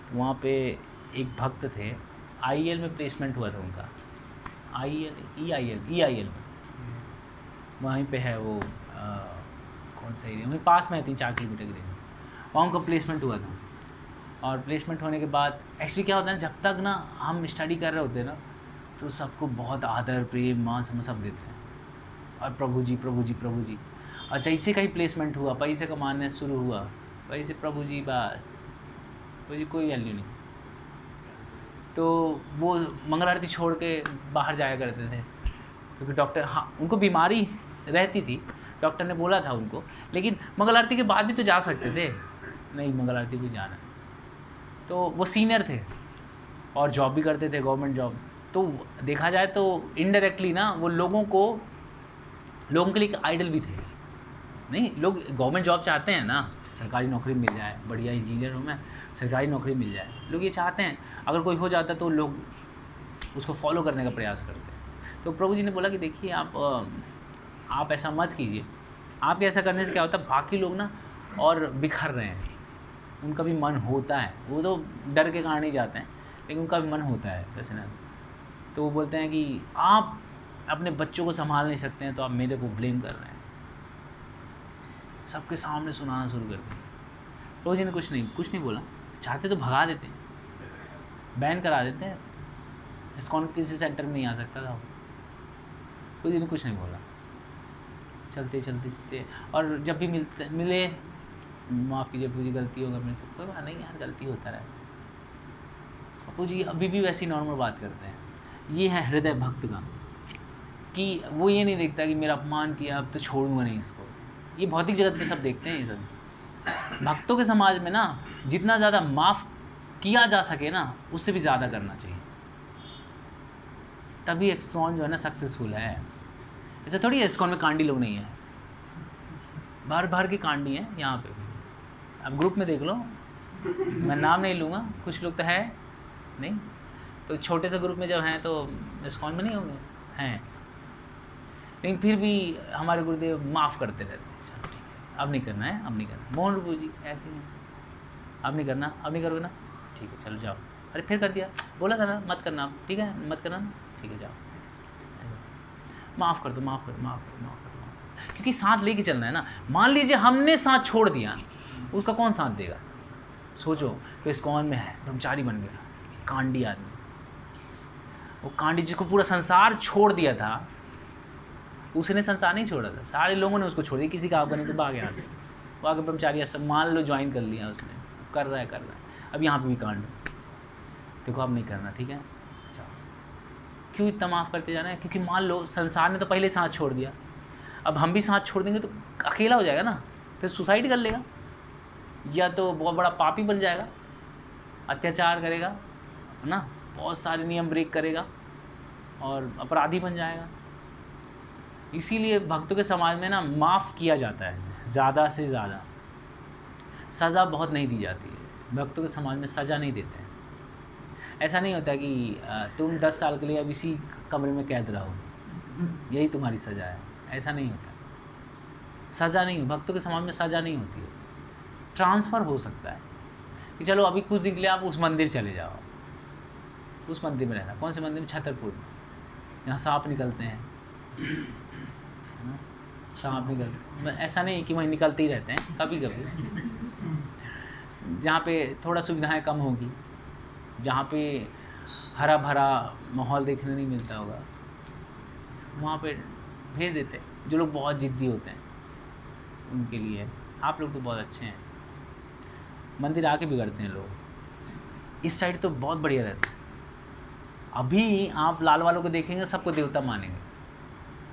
तो वहाँ पे एक भक्त थे, IEL में प्लेसमेंट हुआ था उनका, EIL में, वहीं पे है वो कौन सा एरिया, वहीं पास में 3-4 किलोमीटर के एरिया, वहाँ उनका प्लेसमेंट हुआ था। और प्लेसमेंट होने के बाद एक्चुअली क्या होता है ना, जब तक ना हम स्टडी कर रहे होते हैं ना, तो सबको बहुत आदर प्रेम मान सब देते हैं, और प्रभु जी। और जैसे कहीं प्लेसमेंट हुआ, पैसे कमाने शुरू हुआ, वैसे प्रभु जी बस, प्रभु जी कोई वैल्यू नहीं। तो वो मंगल आरती छोड़ के बाहर जाया करते थे, क्योंकि डॉक्टर, हाँ उनको बीमारी रहती थी, डॉक्टर ने बोला था उनको, लेकिन मंगल आरती के बाद भी तो जा सकते थे, नहीं मंगल आरती को जाना। तो वो सीनियर थे और जॉब भी करते थे, गवर्नमेंट जॉब। तो देखा जाए तो इनडायरेक्टली ना वो लोगों के लिए एक आइडल भी थे। नहीं, लोग गवर्नमेंट जॉब चाहते हैं ना, सरकारी नौकरी मिल जाए, बढ़िया इंजीनियर हूँ मैं, सरकारी नौकरी मिल जाए, लोग ये चाहते हैं। अगर कोई हो जाता तो लोग उसको फॉलो करने का प्रयास करते हैं। तो प्रभु जी ने बोला कि देखिए आप ऐसा मत कीजिए, आपके ऐसा करने से क्या होता है, बाकी लोग ना और बिखर रहे हैं, उनका भी मन होता है, वो तो डर के कारण ही जाते हैं, लेकिन उनका भी मन होता है कैसे ना। तो वो बोलते हैं कि आप अपने बच्चों को संभाल नहीं सकते हैं, तो आप मेरे को ब्लेम कर रहे हैं। सबके सामने सुनाना शुरू कर दिया। प्रभु जी ने कुछ नहीं बोला, चाहते तो भगा देते, बैन करा देते हैं, इस्कॉन किसी सेंटर में नहीं आ सकता था। प्रभु जी ने कुछ नहीं बोला, चलते। और जब भी मिले, माफ़ कीजिए प्रभु जी, गलती होगा मेरे से, कोई बात नहीं यार, गलती होता रहे। प्रभु जी अभी भी वैसी नॉर्मल बात करते हैं। ये है हृदय भक्त का, कि वो ये नहीं देखता कि मेरा अपमान किया अब तो छोड़ूंगा नहीं इसको। ये भौतिक जगत में सब देखते हैं ये सब। भक्तों के समाज में ना जितना ज़्यादा माफ़ किया जा सके ना, उससे भी ज़्यादा करना चाहिए, तभी इस्कॉन जो है ना सक्सेसफुल है। ऐसा थोड़ी है इस्कॉन में कांडी लोग नहीं है, बाहर के कांडी हैं यहाँ पे। अब ग्रुप में देख लो, मैं नाम नहीं लूँगा, कुछ लोग तो है नहीं, तो छोटे से ग्रुप में जब हैं तो इस्कॉन में नहीं होंगे, हैं, लेकिन फिर भी हमारे गुरुदेव माफ़ करते रहते हैं। चलो ठीक है, अब नहीं करना है, अब नहीं करना। मोहन रूपू जी ऐसे नहीं, अब नहीं करना, अब नहीं करोगे ना, ठीक है चलो जाओ। अरे फिर कर दिया, बोला था ना मत करना, ठीक है मत करना, ठीक है जाओ, माफ़ कर दो, माफ़ कर दो, क्योंकि साथ लेके चलना है ना। मान लीजिए हमने साथ छोड़ दिया, उसका कौन साथ देगा? सोचो, तो इस्कॉन में है, ब्रह्मचारी बन गया, कांडी आदमी, वो कांडी जिसको पूरा संसार छोड़ दिया था, उसने संसार नहीं छोड़ा था, सारे लोगों ने उसको छोड़ दिया, किसी का आपका नहीं तो भाग यहाँ से। वो आगे ब्रह्मचारी सब मान लो ज्वाइन कर लिया उसने, कर रहा है। अब यहाँ पे भी कांड देखो, अब नहीं करना, ठीक है। जाओ। क्यों इतना माफ़ करते जाना है? क्योंकि मान लो संसार ने तो पहले साथ छोड़ दिया, अब हम भी साथ छोड़ देंगे तो अकेला हो जाएगा ना, फिर सुसाइड कर लेगा, या तो बहुत बड़ा पापी बन जाएगा, अत्याचार करेगा, है ना, बहुत सारे नियम ब्रेक करेगा और अपराधी बन जाएगा। इसीलिए भक्तों के समाज में ना माफ़ किया जाता है ज़्यादा से ज़्यादा, सज़ा बहुत नहीं दी जाती है। भक्तों के समाज में सज़ा नहीं देते हैं। ऐसा नहीं होता कि तुम 10 साल के लिए अब इसी कमरे में कैद रहो, यही तुम्हारी सज़ा है, ऐसा नहीं होता। सज़ा नहीं, भक्तों के समाज में सज़ा नहीं होती है। ट्रांसफ़र हो सकता है कि चलो अभी कुछ दिन के लिए आप उस मंदिर चले जाओ, उस मंदिर में रहना। कौन से मंदिर में? छतरपुर में। यहाँ सांप निकलते हैं, सांप निकलते, ऐसा नहीं कि वहीं निकलते ही रहते हैं, कभी कभी जहाँ पे थोड़ा सुविधाएं कम होगी, जहाँ पे हरा भरा माहौल देखने नहीं मिलता होगा, वहाँ पे भेज देते हैं। जो लोग बहुत ज़िद्दी होते हैं उनके लिए। आप लोग तो बहुत अच्छे हैं, मंदिर आके बिगड़ते हैं लोग। इस साइड तो बहुत बढ़िया रहता है। अभी आप लाल वालों को देखेंगे, सबको देवता मानेंगे,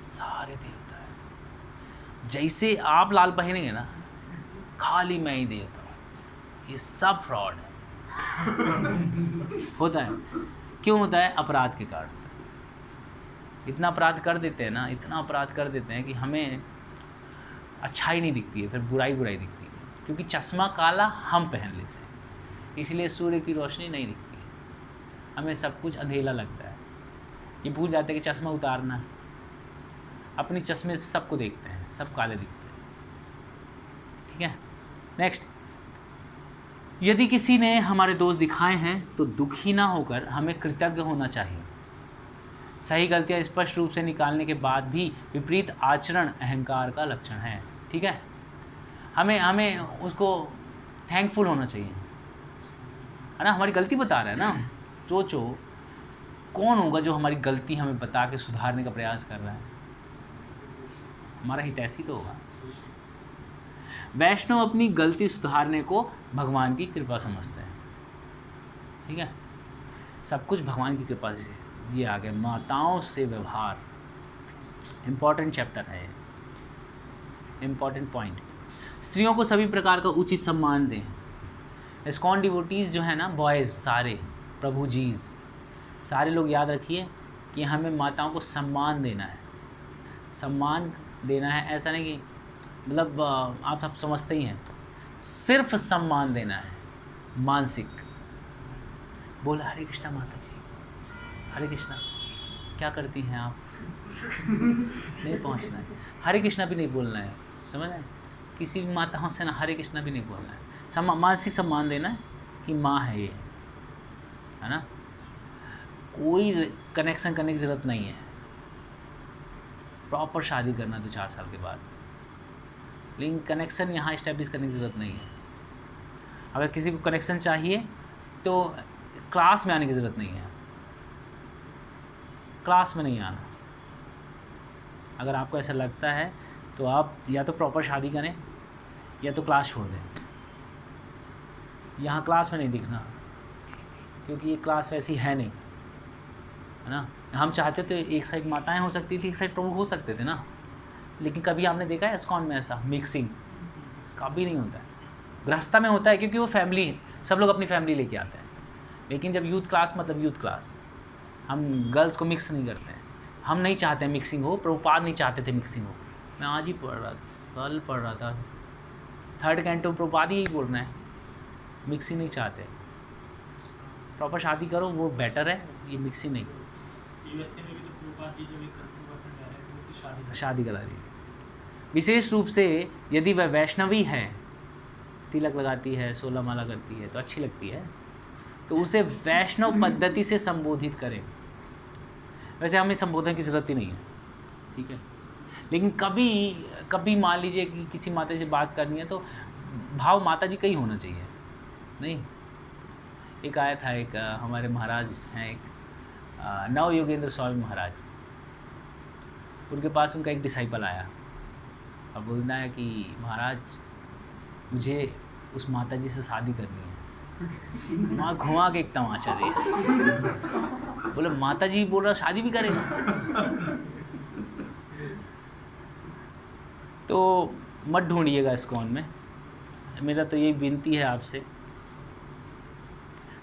सारे देवता है। जैसे आप लाल पहनेंगे ना, खाली मैं ही देवता हूँ, ये सब फ्रॉड है। होता है। क्यों होता है? अपराध के कारण। इतना अपराध कर देते हैं ना, इतना अपराध कर देते हैं कि हमें अच्छाई नहीं दिखती है, फिर बुराई दिखती है। क्योंकि चश्मा काला हम पहन लेते हैं, इसलिए सूर्य की रोशनी नहीं दिखती है, हमें सब कुछ अंधेला लगता है। ये भूल जाते हैं कि चश्मा उतारना है। अपनी चश्मे से सबको देखते हैं, सब काले दिखते हैं, ठीक है। नेक्स्ट, यदि किसी ने हमारे दोष दिखाए हैं तो दुखी ना होकर हमें कृतज्ञ होना चाहिए। सही गलतियाँ स्पष्ट रूप से निकालने के बाद भी विपरीत आचरण अहंकार का लक्षण है, ठीक है। हमें उसको थैंकफुल होना चाहिए, है ना। हमारी गलती बता रहा है ना, सोचो कौन होगा जो हमारी गलती हमें बता के सुधारने का प्रयास कर रहा है? हमारा हितैषी तो होगा। वैष्णव अपनी गलती सुधारने को भगवान की कृपा समझते हैं, ठीक है। सब कुछ भगवान की कृपा से। ये आ गया माताओं से व्यवहार, इम्पॉर्टेंट चैप्टर है ये, इम्पॉर्टेंट पॉइंट। स्त्रियों को सभी प्रकार का उचित सम्मान दें। इस्कॉन डिवोटीज़ जो है ना, बॉयज़ सारे, प्रभु जीज़ सारे लोग याद रखिए कि हमें माताओं को सम्मान देना है। सम्मान देना है, ऐसा नहीं कि मतलब आप सब समझते ही हैं, सिर्फ सम्मान देना है, मानसिक। बोला हरे कृष्णा माता जी, हरे कृष्णा। क्या करती हैं आप? नहीं पहुंचना है, हरे कृष्णा भी नहीं बोलना है, समझ रहे? किसी भी माताओं से ना हरे कृष्णा भी नहीं बोलना है। मानसिक सम्मान देना है कि माँ है ये, है ना। कोई कनेक्शन करने की ज़रूरत नहीं है। प्रॉपर शादी करना 2-4 साल के बाद, लेकिन कनेक्शन यहाँ इस्टेब्लिश करने की ज़रूरत नहीं है। अगर किसी को कनेक्शन चाहिए तो क्लास में आने की ज़रूरत नहीं है, क्लास में नहीं आना। अगर आपको ऐसा लगता है तो आप या तो प्रॉपर शादी करें या तो क्लास छोड़ दें। यहाँ क्लास में नहीं दिखना, क्योंकि ये क्लास वैसी है नहीं, है ना। हम चाहते तो एक साइड माताएं हो सकती थी, एक साइड प्रभु हो सकते थे ना, लेकिन कभी आपने देखा है इस्कॉन में ऐसा मिक्सिंग? कभी नहीं होता है। गृहस्था में होता है क्योंकि वो फैमिली है, सब लोग अपनी फैमिली लेके आते हैं। लेकिन जब यूथ क्लास, मतलब यूथ क्लास, हम गर्ल्स को मिक्स नहीं करते हैं। हम नहीं चाहते हैं मिक्सिंग हो, प्रभुपाद नहीं चाहते थे मिक्सिंग हो। मैं आज ही पढ़ रहा था, कल पढ़ रहा था, 3rd कैंटो प्रभुपाद ही बोल रहे हैं, मिक्सिंग नहीं चाहते। प्रॉपर शादी करो, वो बेटर है, ये मिक्सिंग नहीं। यूएसए में भी तो प्रभुपाद जी जो एक गर्लफ्रेंड है वो शादी करा रही है। विशेष रूप से यदि वह वैष्णवी है, तिलक लगाती है, 16 माला करती है तो अच्छी लगती है, तो उसे वैष्णव पद्धति से संबोधित करें। वैसे हमें संबोधन की ज़रूरत ही नहीं है, ठीक है। लेकिन कभी मान लीजिए कि किसी माता जी से बात करनी है तो भाव माता जी का ही होना चाहिए। नहीं, एक आया था, एक हमारे महाराज हैं, एक नव योगेंद्र स्वामी महाराज, उनके पास उनका एक डिसाइपल आया और बोलना है कि महाराज मुझे उस माता जी से शादी करनी है। वहाँ घुमा के एक तमाचा दे, बोले माता जी बोल रहा शादी भी करेगा। तो मत ढूंढिएगा इस्कॉन में, मेरा तो यही विनती है आपसे।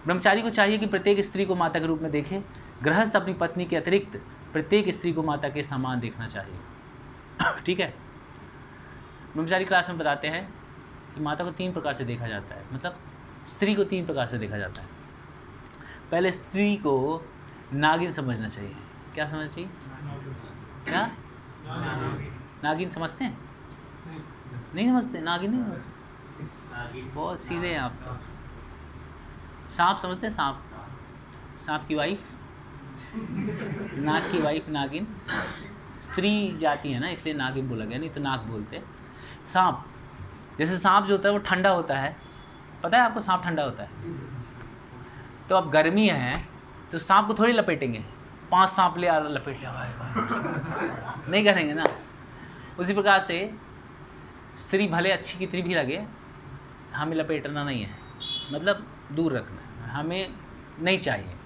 ब्रह्मचारी को चाहिए कि प्रत्येक स्त्री को माता के रूप में देखे। गृहस्थ अपनी पत्नी के अतिरिक्त प्रत्येक स्त्री को माता के समान देखना चाहिए। ठीक है। ब्रह्मचारी क्लास में बताते हैं कि माता को 3 प्रकार से देखा जाता है, मतलब स्त्री को 3 प्रकार से देखा जाता है। पहले स्त्री को नागिन समझना चाहिए। क्या समझना चाहिए? क्या नागिन समझते हैं? नहीं समझते? नागिन नहीं समझते? बहुत सीधे हैं आप तो। सांप समझते हैं? सांप की वाइफ, नाग की वाइफ नागिन। स्त्री जाती है ना, इसलिए नागिन बोला गया, नहीं तो नाग बोलते। सांप, जैसे सांप जो होता है वो ठंडा होता है, पता है आपको सांप ठंडा होता है। तो अब गर्मी है तो सांप को थोड़ी लपेटेंगे, 5 सांप ले आ लपेट लिया भाई नहीं करेंगे ना। उसी प्रकार से स्त्री भले अच्छी कितनी भी लगे, हमें लपेटना नहीं है, मतलब दूर रखना है, हमें नहीं चाहिए।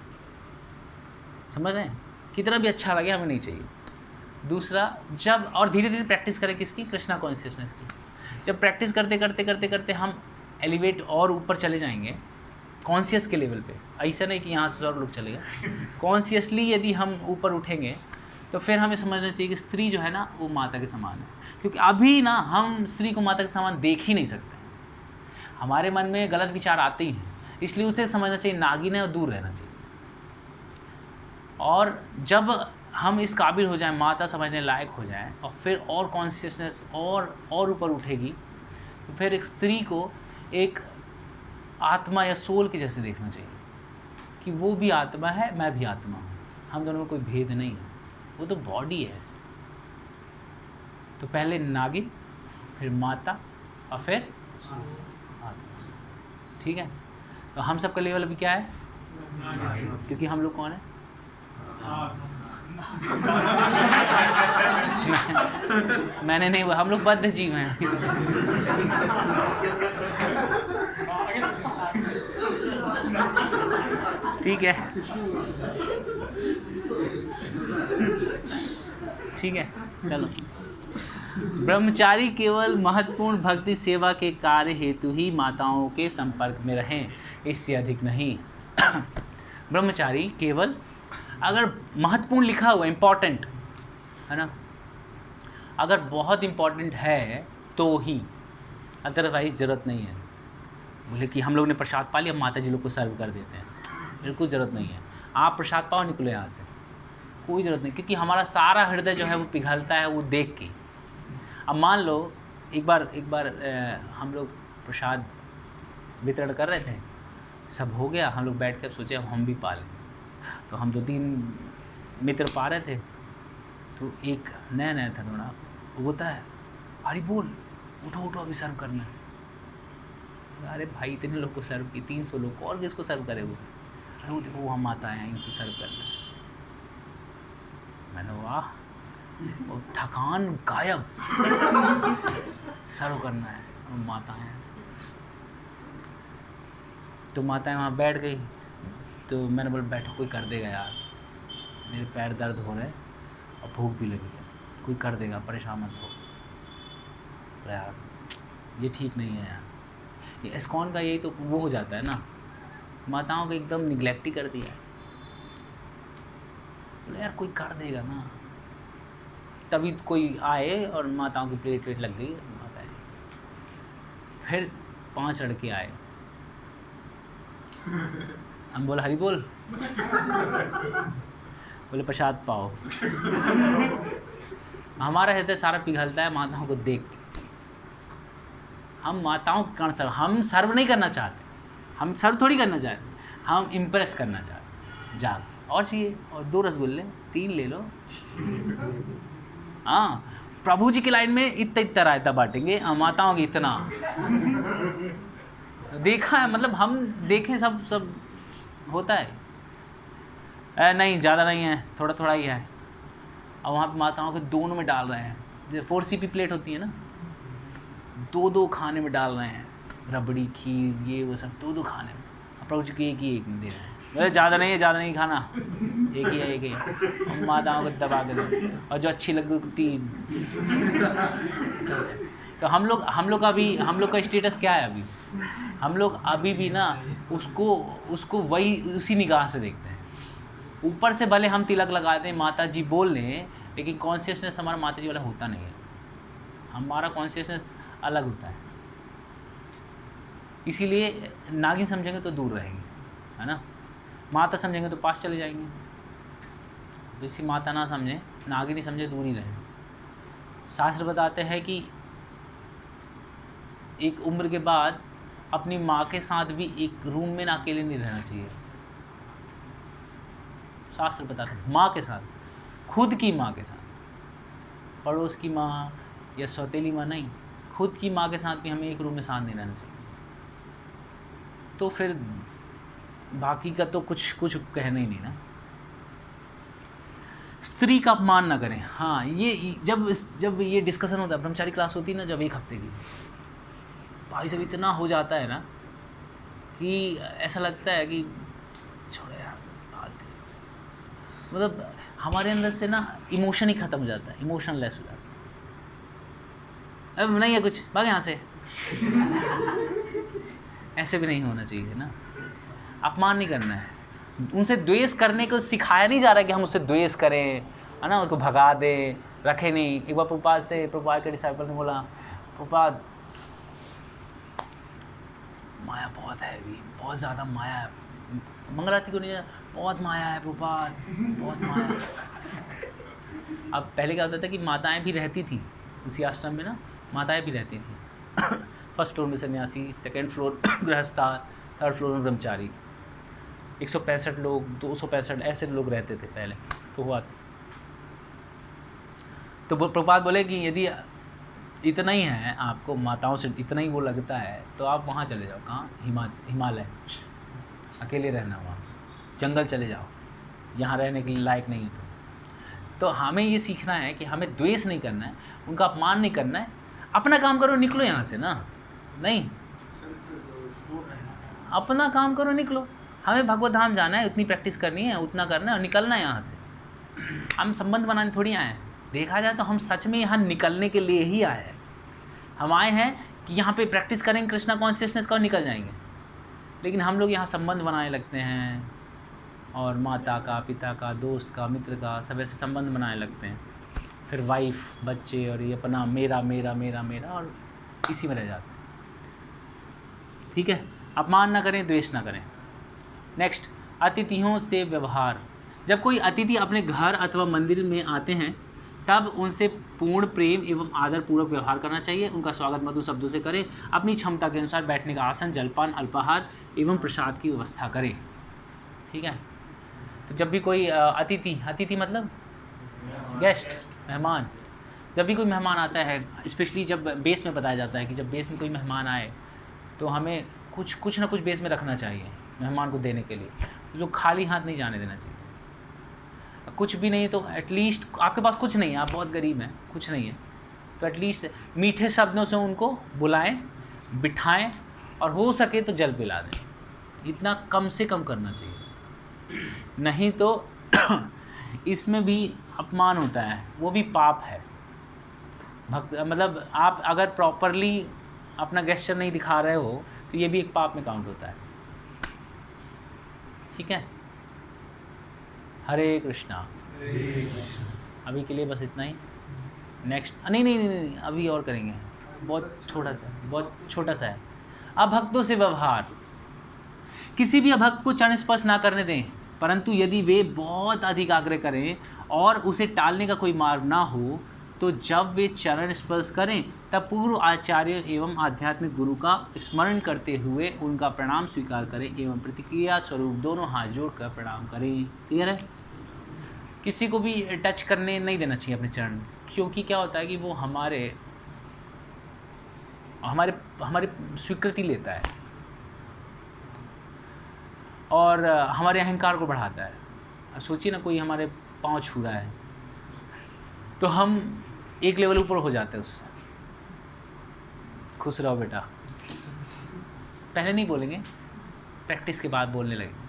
समझ रहे हैं? कितना भी अच्छा लगे हमें नहीं चाहिए। दूसरा, जब और धीरे धीरे प्रैक्टिस करें किसकी? कृष्णा कॉन्शियसनेस की। जब प्रैक्टिस करते करते करते करते हम एलिवेट और ऊपर चले जाएंगे कॉन्शियस के लेवल पे, ऐसा नहीं कि यहाँ से और लोग चलेगा, कॉन्शियसली यदि हम ऊपर उठेंगे तो फिर हमें समझना चाहिए कि स्त्री जो है ना वो माता के समान है। क्योंकि अभी ना हम स्त्री को माता के समान देख ही नहीं सकते, हमारे मन में गलत विचार आते ही हैं, इसलिए उसे समझना चाहिए नागिन है और दूर रहना चाहिए। और जब हम इस काबिल हो जाएं, माता समझने लायक हो जाएं, और फिर और कॉन्शियसनेस और ऊपर उठेगी, तो फिर एक स्त्री को एक आत्मा या सोल के जैसे देखना चाहिए कि वो भी आत्मा है, मैं भी आत्मा हूँ, हम दोनों में कोई भेद नहीं है, वो तो बॉडी है ऐसे। तो पहले नागिन, फिर माता और फिर आत्मा। ठीक है। तो हम सबका लेवल अभी क्या है? क्योंकि हम लोग कौन है? मैंने नहीं, हम लोग बद्ध जीव हैं। ठीक है, ठीक है, चलो। ब्रह्मचारी केवल महत्वपूर्ण भक्ति सेवा के कार्य हेतु ही माताओं के संपर्क में रहें, इससे अधिक नहीं। ब्रह्मचारी केवल, अगर महत्वपूर्ण लिखा हुआ इम्पॉर्टेंट है ना, अगर बहुत इम्पॉर्टेंट है तो ही, अदरवाइज ज़रूरत नहीं है। बोले कि हम लोग ने प्रसाद पा लिया, माता जी लोग को सर्व कर देते हैं, बिल्कुल ज़रूरत नहीं है। आप प्रसाद पाओ, निकलो यहाँ से, कोई ज़रूरत नहीं, क्योंकि हमारा सारा हृदय जो है वो पिघलता है वो देख के। अब मान लो एक बार हम लोग प्रसाद वितरण कर रहे थे, सब हो गया, हम लोग बैठ कर सोचे अब हम भी पा लें। तो हम 2-3 मित्र पा रहे थे, तो एक नया था थोड़ा, वो बोलता है अरे बोल उठो अभी सर्व करना है। अरे भाई इतने लोग को सर्व की, 300 लोग को, और किसको सर्व करे वो? अरे वो देखो वो हम माता हैं, इनको सर्व करना है। मैंने वाह, वो थकान गायब, सर्व करना है, वो माता हैं। तो माताएं वहाँ बैठ गई, तो मैंने बोला बैठो, कोई कर देगा यार, मेरे पैर दर्द हो रहे हैं और भूख भी लगी है, कोई कर देगा, परेशान मत हो। तो यार ये ठीक नहीं है यार, ये इस्कॉन का यही तो वो हो जाता है ना, माताओं को एकदम निगलेक्ट ही कर दिया है। बोले यार कोई कर देगा ना, तभी कोई आए और माताओं की प्लेट लग गई, माता है। फिर 5 लड़के आए, हम बोला हरी बोल, बोले प्रसाद पाओ। हमारा हृदय सारा पिघलता है माताओं को देख के। हम माताओं के कारण सर्व, हम सर्व नहीं करना चाहते, हम सर्व थोड़ी करना चाहते, हम इम्प्रेस करना चाहते। जा और चाहिए, और 2 रसगुल्ले 3 ले लो। हाँ, प्रभु जी की लाइन में इतना रायता बांटेंगे, माताओं की इतना। देखा है, मतलब हम देखें, सब होता है। नहीं ज़्यादा नहीं है, थोड़ा ही है। और वहाँ पे माताओं के दोनों में डाल रहे हैं, जैसे 4CP प्लेट होती है ना, 2-2 खाने में डाल रहे हैं, रबड़ी खीर ये वो सब 2-2 खाने में। प्रभु जी को एक में दे रहे हैं, बोले ज़्यादा नहीं खाना, एक ही है। माताओं को दबा के दे, और जो अच्छी लगी उसको 3। तो हम लोग का स्टेटस क्या है अभी? हम लोग अभी भी ना उसको वही उसी निगाह से देखते हैं। ऊपर से भले हम तिलक लगाते हैं, माता जी बोल लें, लेकिन कॉन्शियसनेस हमारा माता जी वाला होता नहीं है। हमारा कॉन्शियसनेस अलग होता है। इसीलिए नागिन समझेंगे तो दूर रहेंगे, है ना। माता समझेंगे तो पास चले जाएंगे। जैसी माता ना समझे, नागिन समझे, दूर ही रहें। शास्त्र बताते हैं कि एक उम्र के बाद अपनी माँ के साथ भी एक रूम में ना अकेले नहीं रहना चाहिए। शास्त्र बताते हैं माँ के साथ, खुद की माँ के साथ, पड़ोस की माँ या सौतेली माँ नहीं, खुद की माँ के साथ भी हमें एक रूम में साथ नहीं रहना चाहिए। तो फिर बाकी का तो कुछ कहना ही नहीं ना। स्त्री का अपमान ना करें। हाँ, ये जब ये डिस्कशन होता है, ब्रह्मचारी क्लास होती है ना, जब 1 हफ्ते की, भाई सब इतना हो जाता है ना कि ऐसा लगता है कि छोड़ो यार, फालतू। मतलब हमारे अंदर से ना इमोशन ही ख़त्म हो जाता है, इमोशन लेस हो जाता है। अब नहीं है कुछ, भाग यहाँ से। ऐसे भी नहीं होना चाहिए ना। अपमान नहीं करना है, उनसे द्वेष करने को सिखाया नहीं जा रहा है कि हम उससे द्वेष करें, है ना, उसको भगा दें, रखे नहीं। एक बार प्रभुपाद के डिसाइपल ने बोला, प्रभुपाद माया बहुत है, भी बहुत ज़्यादा माया है, मंगलाती को नहीं जाना, बहुत माया है प्रभुपाद, बहुत माया। अब पहले क्या होता था कि माताएं भी रहती थी उसी आश्रम में ना, माताएं भी रहती थी। फर्स्ट फ्लोर में सन्यासी, सेकेंड फ्लोर गृहस्था, थर्ड फ्लोर में ब्रह्मचारी। 165 लोग, 265 ऐसे लोग रहते थे पहले प्रभुपाद। तो प्रभुपाद बोले कि यदि इतना ही है, आपको माताओं से इतना ही वो लगता है, तो आप वहाँ चले जाओ। कहाँ? हिमालय, अकेले रहना, वहाँ जंगल चले जाओ, यहाँ रहने के लिए लायक नहीं हो। तो हमें ये सीखना है कि हमें द्वेष नहीं करना है, उनका अपमान नहीं करना है, अपना काम करो, निकलो यहाँ से ना। नहीं, अपना काम करो, निकलो। हमें भगवत धाम जाना है, उतनी प्रैक्टिस करनी है, उतना करना है और निकलना है यहाँ से। हम संबंध बनाने थोड़ी आए हैं। देखा जाए तो हम सच में यहाँ निकलने के लिए ही आए हैं। हम आए हैं कि यहाँ पे प्रैक्टिस करेंगे कृष्णा कॉन्शियसनेस का और निकल जाएंगे। लेकिन हम लोग यहाँ संबंध बनाने लगते हैं, और माता का, पिता का, दोस्त का, मित्र का, सब ऐसे संबंध बनाने लगते हैं। फिर वाइफ, बच्चे, और ये अपना मेरा मेरा मेरा मेरा, और इसी में रह जाते हैं। ठीक है, अपमान ना करें, द्वेष ना करें। नेक्स्ट, अतिथियों से व्यवहार। जब कोई अतिथि अपने घर अथवा मंदिर में आते हैं, तब उनसे पूर्ण प्रेम एवं आदर पूर्वक व्यवहार करना चाहिए। उनका स्वागत मधुर शब्दों से करें। अपनी क्षमता के अनुसार बैठने का आसन, जलपान, अल्पाहार एवं प्रसाद की व्यवस्था करें। ठीक है। तो जब भी कोई अतिथि मतलब गेस्ट, मेहमान, जब भी कोई मेहमान आता है, स्पेशली जब बेस में बताया जाता है कि जब बेस में कोई मेहमान आए तो हमें कुछ ना कुछ बेस में रखना चाहिए मेहमान को देने के लिए। जो खाली हाथ नहीं जाने देना चाहिए। कुछ भी नहीं तो एटलीस्ट, आपके पास कुछ नहीं है, आप बहुत गरीब हैं, कुछ नहीं है, तो एटलीस्ट मीठे शब्दों से उनको बुलाएं, बिठाएं, और हो सके तो जल पिला दें। इतना कम से कम करना चाहिए, नहीं तो इसमें भी अपमान होता है, वो भी पाप है। मतलब आप अगर प्रॉपरली अपना गेस्चर नहीं दिखा रहे हो तो ये भी एक पाप में काउंट होता है। ठीक है। हरे कृष्णा। अभी के लिए बस इतना ही। नेक्स्ट, नहीं, अभी और करेंगे, बहुत छोटा सा है। अभक्तों से व्यवहार। किसी भी अभक्त को चरण स्पर्श ना करने दें, परंतु यदि वे बहुत अधिक आग्रह करें और उसे टालने का कोई मार्ग ना हो, तो जब वे चरण स्पर्श करें तब पूर्व आचार्य एवं आध्यात्मिक गुरु का स्मरण करते हुए उनका प्रणाम स्वीकार करें एवं प्रतिक्रिया स्वरूप दोनों हाथ जोड़कर प्रणाम करें। क्लियर है। किसी को भी टच करने नहीं देना चाहिए अपने चरण, क्योंकि क्या होता है कि वो हमारे स्वीकृति लेता है और हमारे अहंकार को बढ़ाता है। अब सोचिए ना, कोई हमारे पाँव छू रहा है तो हम एक लेवल ऊपर हो जाते हैं उससे। खुश रहो बेटा, पहले नहीं बोलेंगे, प्रैक्टिस के बाद बोलने लगेंगे।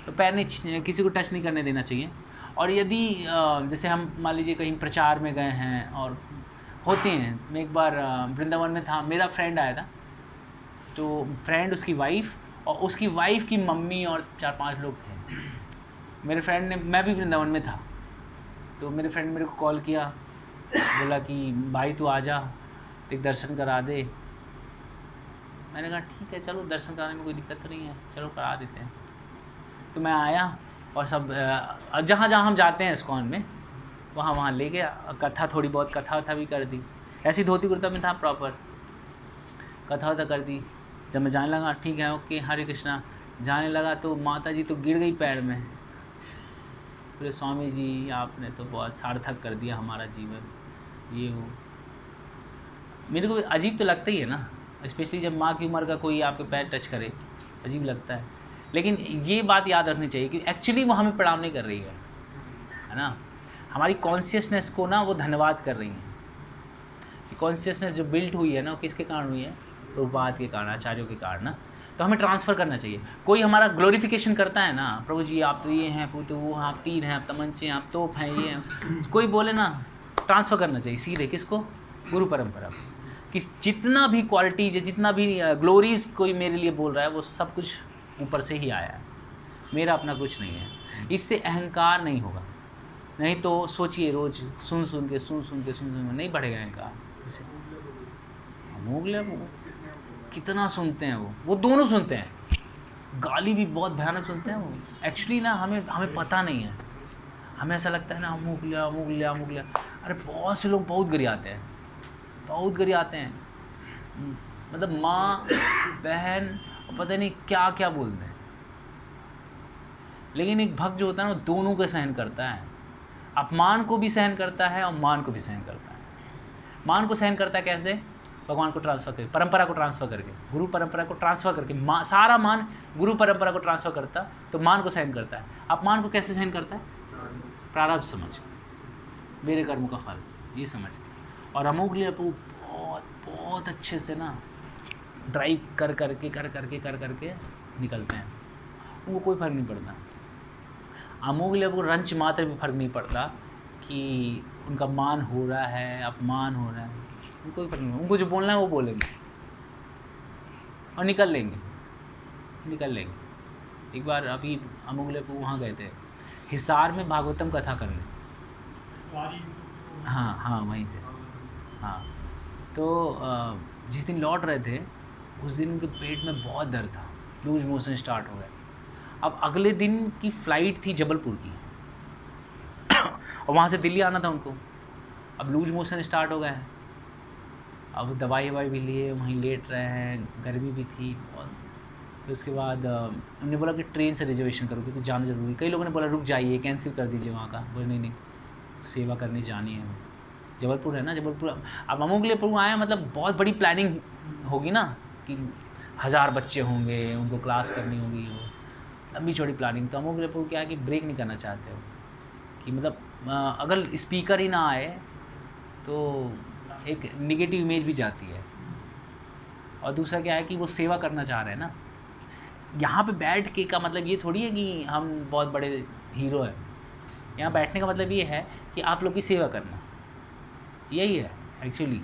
तो पैर नहीं, किसी को टच नहीं करने देना चाहिए। और यदि जैसे हम मान लीजिए कहीं प्रचार में गए हैं और होते हैं, मैं एक बार वृंदावन में था, मेरा फ्रेंड आया था, तो फ्रेंड, उसकी वाइफ और उसकी वाइफ की मम्मी और 4-5 लोग थे। मेरे फ्रेंड ने, मैं भी वृंदावन में था, तो मेरे फ्रेंड ने मेरे को कॉल किया, बोला कि भाई तू आ जा, एक दर्शन करा दे। मैंने कहा ठीक है चलो, दर्शन कराने में कोई दिक्कत तो नहीं है, चलो करा देते हैं। तो मैं आया और सब जहाँ जहाँ हम जाते हैं इस्कॉन में, वहाँ ले गया, कथा थोड़ी बहुत कथा वथा भी कर दी। ऐसी धोती कुर्ता में था प्रॉपर, कथा वथा कर दी। जब मैं जाने लगा, ठीक है ओके हरे कृष्णा, जाने लगा तो माता जी तो गिर गई पैर में। बोले स्वामी जी आपने तो बहुत सार्थक कर दिया हमारा जीवन, ये वो। मेरे को अजीब तो लगता ही है ना, स्पेशली जब माँ की उम्र का कोई आपके पैर टच करे, अजीब लगता है। लेकिन ये बात याद रखनी चाहिए कि एक्चुअली वो हमें प्रणाम नहीं कर रही है ना, हमारी कॉन्शियसनेस को ना वो धन्यवाद कर रही हैं। कि कॉन्शियसनेस जो बिल्ट हुई है ना, वो किसके कारण हुई है? प्रभुपाद के कारण, आचार्यों के कारण ना। तो हमें ट्रांसफ़र करना चाहिए। कोई हमारा ग्लोरिफिकेशन करता है ना, प्रभु जी आप तो ये हैं, प्रभु तो वो, आप तीर हैं, आप तमंचे हैं, आप तोप हैं, ये हैं, कोई बोले ना, ट्रांसफ़र करना चाहिए सीधे किसको? गुरु परंपरा कि जितना भी क्वालिटीज है, जितना भी ग्लोरीज कोई मेरे लिए बोल रहा है, वो सब कुछ ऊपर से ही आया है, मेरा अपना कुछ नहीं है। इससे अहंकार नहीं होगा। नहीं तो सोचिए रोज़ सुन सुन के नहीं बढ़ेगा अहंकार। इससे मोगले वो कितना सुनते हैं, वो दोनों सुनते हैं, गाली भी बहुत भयानक सुनते हैं वो। एक्चुअली ना हमें पता नहीं है, हमें ऐसा लगता है ना अमुक लिया। अरे बहुत से लोग बहुत गरियाते हैं, मतलब माँ बहन पता नहीं क्या क्या बोलते हैं। लेकिन एक भक्त जो होता है ना, वो दोनों को सहन करता है, अपमान को भी सहन करता है और मान को भी सहन करता है। मान को सहन करता है कैसे? भगवान को ट्रांसफ़र करके, परंपरा को ट्रांसफ़र करके, गुरु परंपरा को ट्रांसफ़र करके, सारा मान गुरु परंपरा को ट्रांसफ़र करता, तो मान को सहन करता है। अपमान को कैसे सहन करता है? प्रारब्ध समझ, मेरे कर्म का फल, ये समझ। और अमोघ लिए बहुत अच्छे से ना ड्राइव कर करके निकलते हैं, उनको कोई फ़र्क नहीं पड़ता। अमोघ लिए को रंच मात्र भी फ़र्क नहीं पड़ता कि उनका मान हो रहा है, अपमान हो रहा है, उनको कोई फ़र्क नहीं। उनको जो बोलना है वो बोलेंगे और निकल लेंगे। एक बार अभी अमोघ लिए वहाँ गए थे, हिसार में भागवतम कथा करने। हाँ वहीं से। हाँ तो जिस दिन लौट रहे थे, उस दिन उनके पेट में बहुत दर्द था, लूज मोशन स्टार्ट हो गया। अब अगले दिन की फ़्लाइट थी जबलपुर की और वहाँ से दिल्ली आना था उनको। अब लूज मोशन स्टार्ट हो गया है, अब दवाई भी लिए, वहीं लेट रहे हैं, गर्मी भी थी बहुत। फिर उसके बाद उन्होंने बोला कि ट्रेन से रिजर्वेशन करो क्योंकि जाना ज़रूरी। कई लोगों ने बोला रुक जाइए, कैंसिल कर दीजिए वहाँ का। बोले नहीं सेवा करने जानी है, जबलपुर है ना, जबलपुर। अब अमोघपुर आए, मतलब बहुत बड़ी प्लानिंग होगी ना कि 1000 बच्चे होंगे, उनको क्लास करनी होगी, लंबी चौड़ी प्लानिंग। तो अमोघपुर क्या है कि ब्रेक नहीं करना चाहते हो कि मतलब अगर स्पीकर ही ना आए तो एक निगेटिव इमेज भी जाती है। और दूसरा क्या है कि वो सेवा करना चाह रहे हैं ना। यहाँ पे बैठ के का मतलब ये थोड़ी है कि हम बहुत बड़े हीरो हैं। यहाँ बैठने का मतलब ये है कि आप लोग की सेवा करना, यही है एक्चुअली।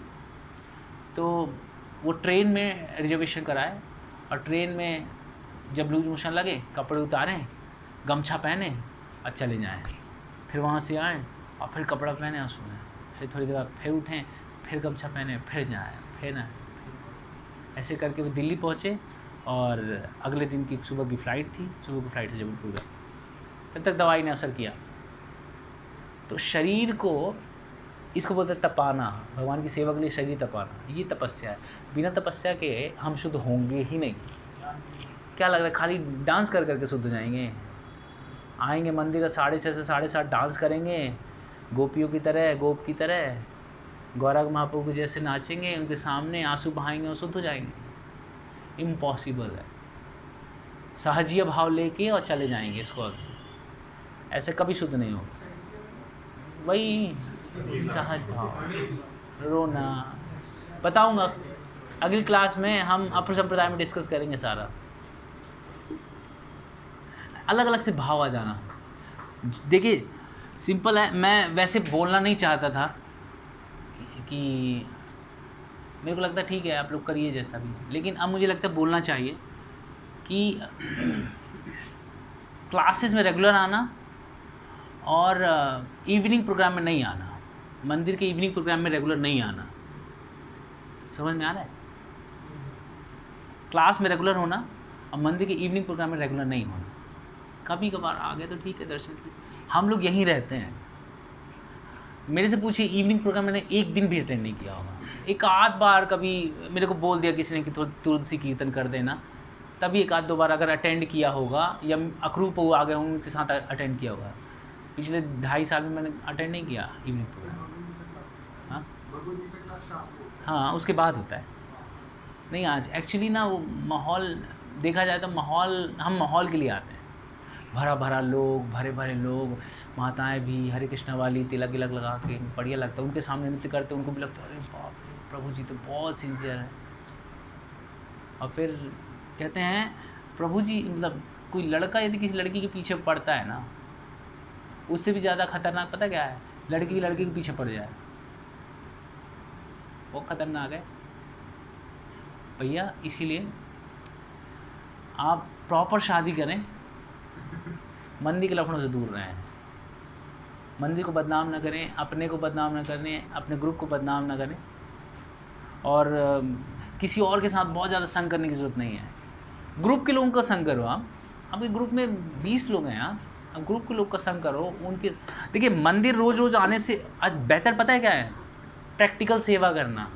तो वो ट्रेन में रिजर्वेशन कराए और ट्रेन में जब लूज मोशन लगे, कपड़े उतारें, गमछा पहने और चले जाएं। फिर वहाँ से आएँ और फिर कपड़ा पहने और सोएं। फिर थोड़ी देर बाद फिर उठें, फिर गमछा पहने, फिर जाएँ, फिर ना। ऐसे करके वो दिल्ली पहुँचे और अगले दिन की सुबह की फ़्लाइट थी, सुबह की फ़्लाइट से जबलपुर गए। तब तक दवाई ने असर किया। तो शरीर को, इसको बोलते हैं तपाना, भगवान की सेवा के लिए शरीर तपाना, ये तपस्या है। बिना तपस्या के हम शुद्ध होंगे ही नहीं। क्या लग रहा है खाली डांस कर करके शुद्ध हो जाएंगे? आएंगे मंदिर 6:30 से 7:30 डांस करेंगे, गोपियों की तरह, गोप की तरह, गौरव महाप्रभु के जैसे नाचेंगे, उनके सामने आंसू बहाएंगे और शुद्ध हो जाएंगे? इम्पॉसिबल है। सहजीय भाव लेके और चले जाएंगे इसको से, ऐसे कभी शुद्ध नहीं होगा। वही सहज भाव, रोना, बताऊंगा अगली क्लास में, हम अपर संप्रदाय में डिस्कस करेंगे सारा। अलग अलग से भाव आ जाना। देखिए सिंपल है, मैं वैसे बोलना नहीं चाहता था कि मेरे को लगता है ठीक है आप लोग करिए जैसा भी, लेकिन अब मुझे लगता है बोलना चाहिए कि क्लासेस में रेगुलर आना और इवनिंग प्रोग्राम में नहीं आना, मंदिर के इवनिंग प्रोग्राम में रेगुलर नहीं आना। समझ में आ रहा है? क्लास में रेगुलर होना और मंदिर के इवनिंग प्रोग्राम में रेगुलर नहीं होना। कभी कभार आ गए तो ठीक है, दर्शन की। हम लोग यहीं रहते हैं। मेरे से पूछिए इवनिंग प्रोग्राम मैंने एक दिन भी अटेंड नहीं किया होगा। एक आध बार कभी मेरे को बोल दिया किसी ने कि थोड़ा तुलसी कीर्तन कर देना, तभी एक आध दो बार अगर अटेंड किया होगा, या अखरूप आ गए होंगे उनके साथ अटेंड किया होगा। पिछले 2.5 साल में मैंने अटेंड नहीं किया इवनिंग प्रोग्राम। हाँ उसके बाद होता है। नहीं आज एक्चुअली ना वो माहौल देखा जाए तो माहौल, हम माहौल के लिए आते हैं। भरा भरा लोग, भरे भरे लोग, माताएं भी हरे कृष्णा वाली तिलक विलक लगा के बढ़िया लगता है। उनके सामने नृत्य करते उनको भी लगता है अरे बाप रे, प्रभु जी तो बहुत सिंसियर है। और फिर कहते हैं प्रभु जी, मतलब कोई लड़का यदि किसी लड़की के पीछे पड़ता है ना, उससे भी ज़्यादा खतरनाक पता क्या है? लड़की के पीछे पड़ जाए, वो खतरनाक है भैया। इसीलिए आप प्रॉपर शादी करें, मंदिर के लफड़ों से दूर रहें, मंदिर को बदनाम ना करें, अपने को बदनाम ना करें, अपने ग्रुप को बदनाम ना करें, और किसी और के साथ बहुत ज़्यादा संग करने की ज़रूरत नहीं है। ग्रुप के लोगों का संग करो। आप आपके ग्रुप में 20 लोग हैं, आप ग्रुप के लोग का संग करो। उनके देखिए मंदिर रोज़ रोज़ आने से आज बेहतर पता है क्या है? प्रैक्टिकल सेवा करना।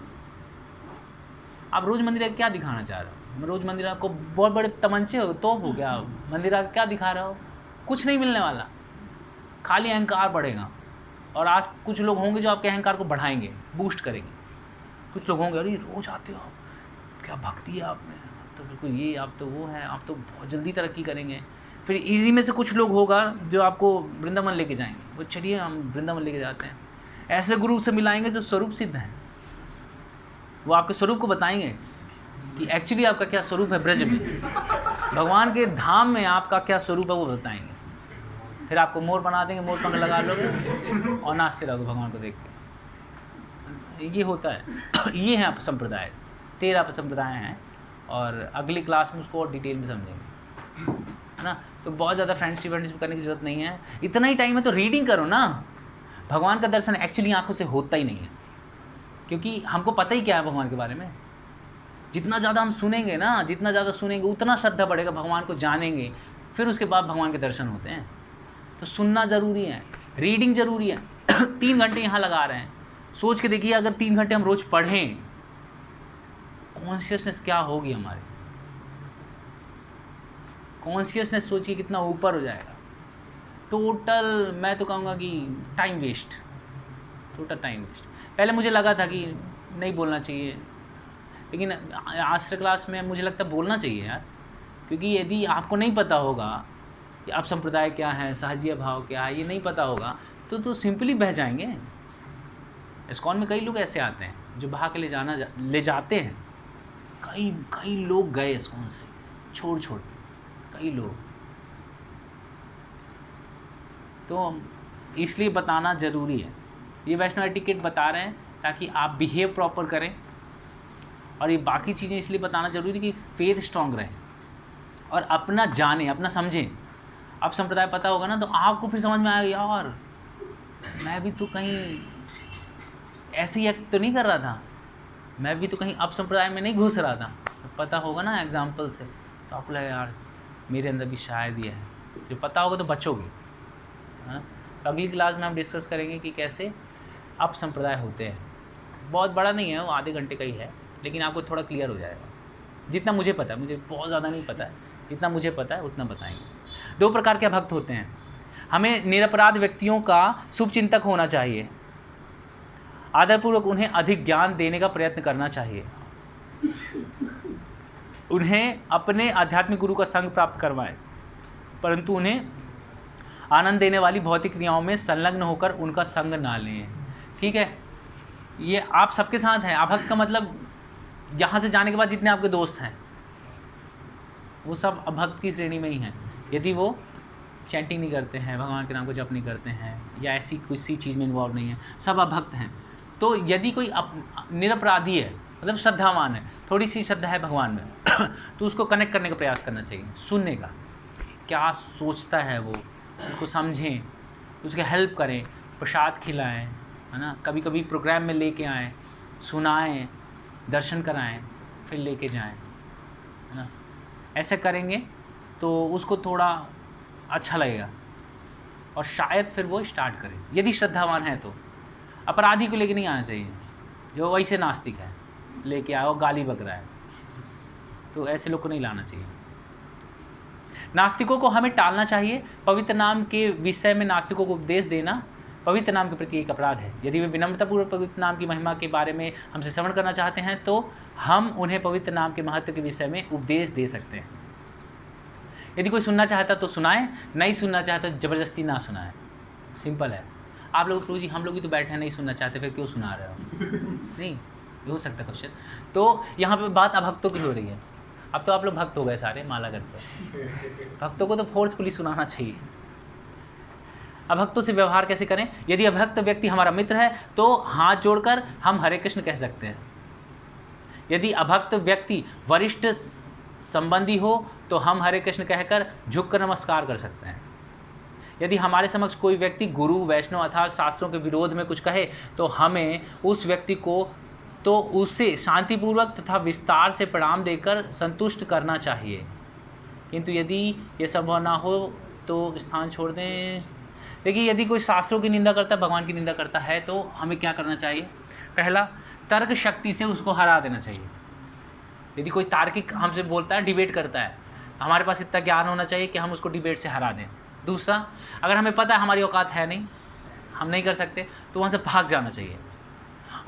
आप रोज़ मंदिर आके क्या दिखाना चाह रहे हो? रोज़ मंदिर आपको बहुत बड़े तमंचे हो, तोप हो गया, मंदिर आके क्या दिखा रहे हो? कुछ नहीं मिलने वाला, खाली अहंकार बढ़ेगा। और आज कुछ लोग होंगे जो आपके अहंकार को बढ़ाएंगे, बूस्ट करेंगे। कुछ लोग होंगे अरे रोज़ आते हो आप, क्या भक्ति है आप में, तो बिल्कुल ये, आप तो वो हैं, आप तो बहुत जल्दी तरक्की करेंगे। फिर इसी में से कुछ लोग होगा जो आपको वृंदावन लेके जाएंगे, वो चलिए हम वृंदावन लेके जाते हैं। ऐसे गुरु से मिलाएंगे जो स्वरूप सिद्ध हैं, वो आपके स्वरूप को बताएंगे कि एक्चुअली आपका क्या स्वरूप है ब्रज में, भगवान के धाम में आपका क्या स्वरूप है वो बताएंगे। फिर आपको मोर बना देंगे, मोर पंख लगा लोगे और नाचते रहोगे भगवान को देख के। ये होता है। ये हैं संप्रदाय, 13 संप्रदाय हैं, और अगली क्लास में उसको और डिटेल में समझेंगे, है ना। तो बहुत ज़्यादा फ्रेंडशिप करने की ज़रूरत नहीं है। इतना ही टाइम है तो रीडिंग करो ना। भगवान का दर्शन एक्चुअली आंखों से होता ही नहीं है, क्योंकि हमको पता ही क्या है भगवान के बारे में। जितना ज़्यादा हम सुनेंगे ना, जितना ज़्यादा सुनेंगे उतना श्रद्धा बढ़ेगा, भगवान को जानेंगे, फिर उसके बाद भगवान के दर्शन होते हैं। तो सुनना ज़रूरी है, रीडिंग ज़रूरी है। 3 घंटे यहाँ लगा रहे हैं, सोच के देखिए अगर 3 घंटे हम रोज़ पढ़ें, कॉन्शियसनेस क्या होगी हमारी। कॉन्शियसनेस सोचिए कितना ऊपर हो जाएगा। टोटल मैं तो कहूँगा कि time waste, total time waste. पहले मुझे लगा था कि नहीं बोलना चाहिए, लेकिन आश्रय क्लास में मुझे लगता है बोलना चाहिए यार, क्योंकि यदि आपको नहीं पता होगा कि आप संप्रदाय क्या है, सहजीय भाव क्या है, ये नहीं पता होगा तो सिंपली बह जाएंगे। इस्कॉन में कई लोग ऐसे आते हैं जो बहा के ले जाते हैं। कई लोग गए इस्कॉन से छोड़ के, कई लोग। तो इसलिए बताना ज़रूरी है। ये वैष्णव एटिकेट बता रहे हैं ताकि आप बिहेव प्रॉपर करें, और ये बाकी चीज़ें इसलिए बताना ज़रूरी है कि फेथ स्ट्रॉन्ग रहे और अपना जाने, अपना समझें। अब संप्रदाय पता होगा ना तो आपको फिर समझ में आएगा यार मैं भी तो कहीं ऐसे ही एक्ट तो नहीं कर रहा था, मैं भी तो कहीं अब संप्रदाय में नहीं घुस रहा था। पता होगा ना एग्जाम्पल से, तो आपको लगेगा यार मेरे अंदर भी शायद ये है। जो पता होगा तो बचोगे, है ना। तो अगली क्लास में हम डिस्कस करेंगे कि कैसे अब संप्रदाय होते हैं। बहुत बड़ा नहीं है वो, आधे घंटे का ही है, लेकिन आपको थोड़ा क्लियर हो जाएगा। जितना मुझे पता है, मुझे बहुत ज़्यादा नहीं पता है, जितना मुझे पता है उतना बताएंगे। 2 प्रकार के भक्त होते हैं। हमें निरपराध व्यक्तियों का शुभचिंतक होना चाहिए, आदरपूर्वक उन्हें अधिक ज्ञान देने का प्रयत्न करना चाहिए, उन्हें अपने आध्यात्मिक गुरु का संग प्राप्त करवाएं, परंतु उन्हें आनंद देने वाली भौतिक क्रियाओं में संलग्न होकर उनका संग ना लें। ठीक है, ये आप सबके साथ हैं। अभक्त का मतलब यहाँ से जाने के बाद जितने आपके दोस्त हैं वो सब अभक्त की श्रेणी में ही हैं, यदि वो चैंटिंग नहीं करते हैं, भगवान के नाम को जप नहीं करते हैं, या ऐसी किसी चीज़ में इन्वॉल्व नहीं है, सब अभक्त हैं। तो यदि कोई निरपराधी है, मतलब श्रद्धावान है, थोड़ी सी श्रद्धा है भगवान में तो उसको कनेक्ट करने का प्रयास करना चाहिए, सुनने का, क्या सोचता है वो, उसको समझें, उसके हेल्प करें, प्रसाद खिलाएं, है ना, कभी कभी प्रोग्राम में लेके आएँ, सुनाएं, दर्शन कराएं, फिर लेके जाएं, है ना। ऐसे करेंगे तो उसको थोड़ा अच्छा लगेगा और शायद फिर वो स्टार्ट करे, यदि श्रद्धावान है तो। अपराधी को लेके नहीं आना चाहिए जो वैसे नास्तिक है, लेके आओ गाली बक रहा है, तो ऐसे लोग को नहीं लाना चाहिए। नास्तिकों को हमें टालना चाहिए। पवित्र नाम के विषय में नास्तिकों को उपदेश देना पवित्र नाम के प्रति एक अपराध है। यदि वे विनम्रतापूर्वक पवित्र नाम की महिमा के बारे में हमसे श्रवण करना चाहते हैं तो हम उन्हें पवित्र नाम के महत्व के विषय में उपदेश दे सकते हैं। यदि कोई सुनना चाहता तो सुनाएं, नहीं सुनना चाहता ज़बरदस्ती ना सुनाएं। सिंपल है। आप लोग प्रभु जी हम लोग भी तो बैठे हैं, नहीं सुनना चाहते, फिर क्यों सुना रहे हो? नहीं हो सकता क्वेश्चन। तो यहाँ पे बात अभक्तों की हो रही है। अब तो आप लोग भक्त हो गए सारे, माला करते, भक्तों को तो फोर्सफुली सुनाना चाहिए। अभक्तों से व्यवहार कैसे करें? यदि अभक्त व्यक्ति हमारा मित्र है तो हाथ जोड़कर हम हरे कृष्ण कह सकते हैं। यदि अभक्त व्यक्ति वरिष्ठ संबंधी हो तो हम हरे कृष्ण कहकर झुककर नमस्कार कर सकते हैं। यदि हमारे समक्ष कोई व्यक्ति गुरु वैष्णव अर्थात शास्त्रों के विरोध में कुछ कहे तो हमें उस व्यक्ति को तो उसे शांतिपूर्वक तथा विस्तार से प्रणाम देकर संतुष्ट करना चाहिए, किंतु यदि ये संभव ना हो तो स्थान छोड़ दें। देखिए, यदि कोई शास्त्रों की निंदा करता है, भगवान की निंदा करता है, तो हमें क्या करना चाहिए? पहला, तर्क शक्ति से उसको हरा देना चाहिए। यदि कोई तार्किक हमसे बोलता है, डिबेट करता है, हमारे पास इतना ज्ञान होना चाहिए कि हम उसको डिबेट से हरा दें। दूसरा, अगर हमें पता है हमारी औकात है नहीं, हम नहीं कर सकते, तो वहाँ से भाग जाना चाहिए।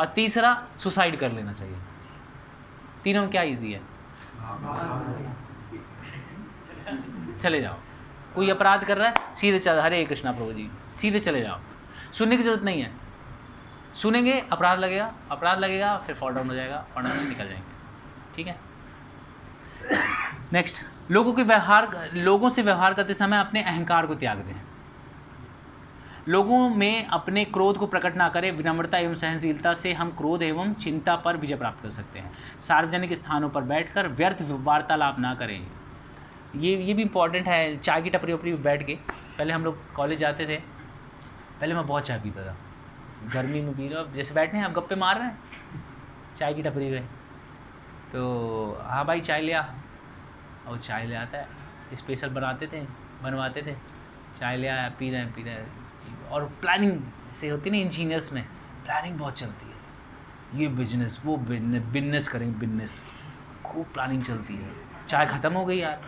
और तीसरा, सुसाइड कर लेना चाहिए। तीनों में क्या ईजी है? चले जाओ। कोई अपराध कर रहा है, सीधे चल, हरे कृष्णा प्रभु जी, सीधे चले जाओ, सुनने की जरूरत नहीं है। सुनेंगे अपराध लगेगा, फिर फॉल डाउन हो जाएगा, फॉल डाउन निकल जाएंगे। ठीक है। नेक्स्ट, लोगों से व्यवहार करते समय अपने अहंकार को त्याग दें। लोगों में अपने क्रोध को प्रकट ना करें। विनम्रता एवं सहनशीलता से हम क्रोध एवं चिंता पर विजय प्राप्त कर सकते हैं। सार्वजनिक स्थानों पर बैठकर व्यर्थ वार्तालाप ना करें। ये भी इम्पॉर्टेंट है। चाय की टपरी वपरी बैठ के, पहले हम लोग कॉलेज जाते थे, पहले मैं बहुत चाय पीता था, गर्मी में पी रहा हूँ, जैसे बैठे हैं आप गप्पे मार रहे हैं चाय की टपरी पे, तो हाँ भाई चाय ले आ, और चाय ले आता है, स्पेशल बनवाते थे, चाय ले आया, पी रहे हैं। और प्लानिंग से होती ना, इंजीनियर्स में प्लानिंग बहुत चलती है, ये बिजनेस वो बिजनेस करेंगे, बिजनेस खूब प्लानिंग चलती है। चाय ख़त्म हो गई यार,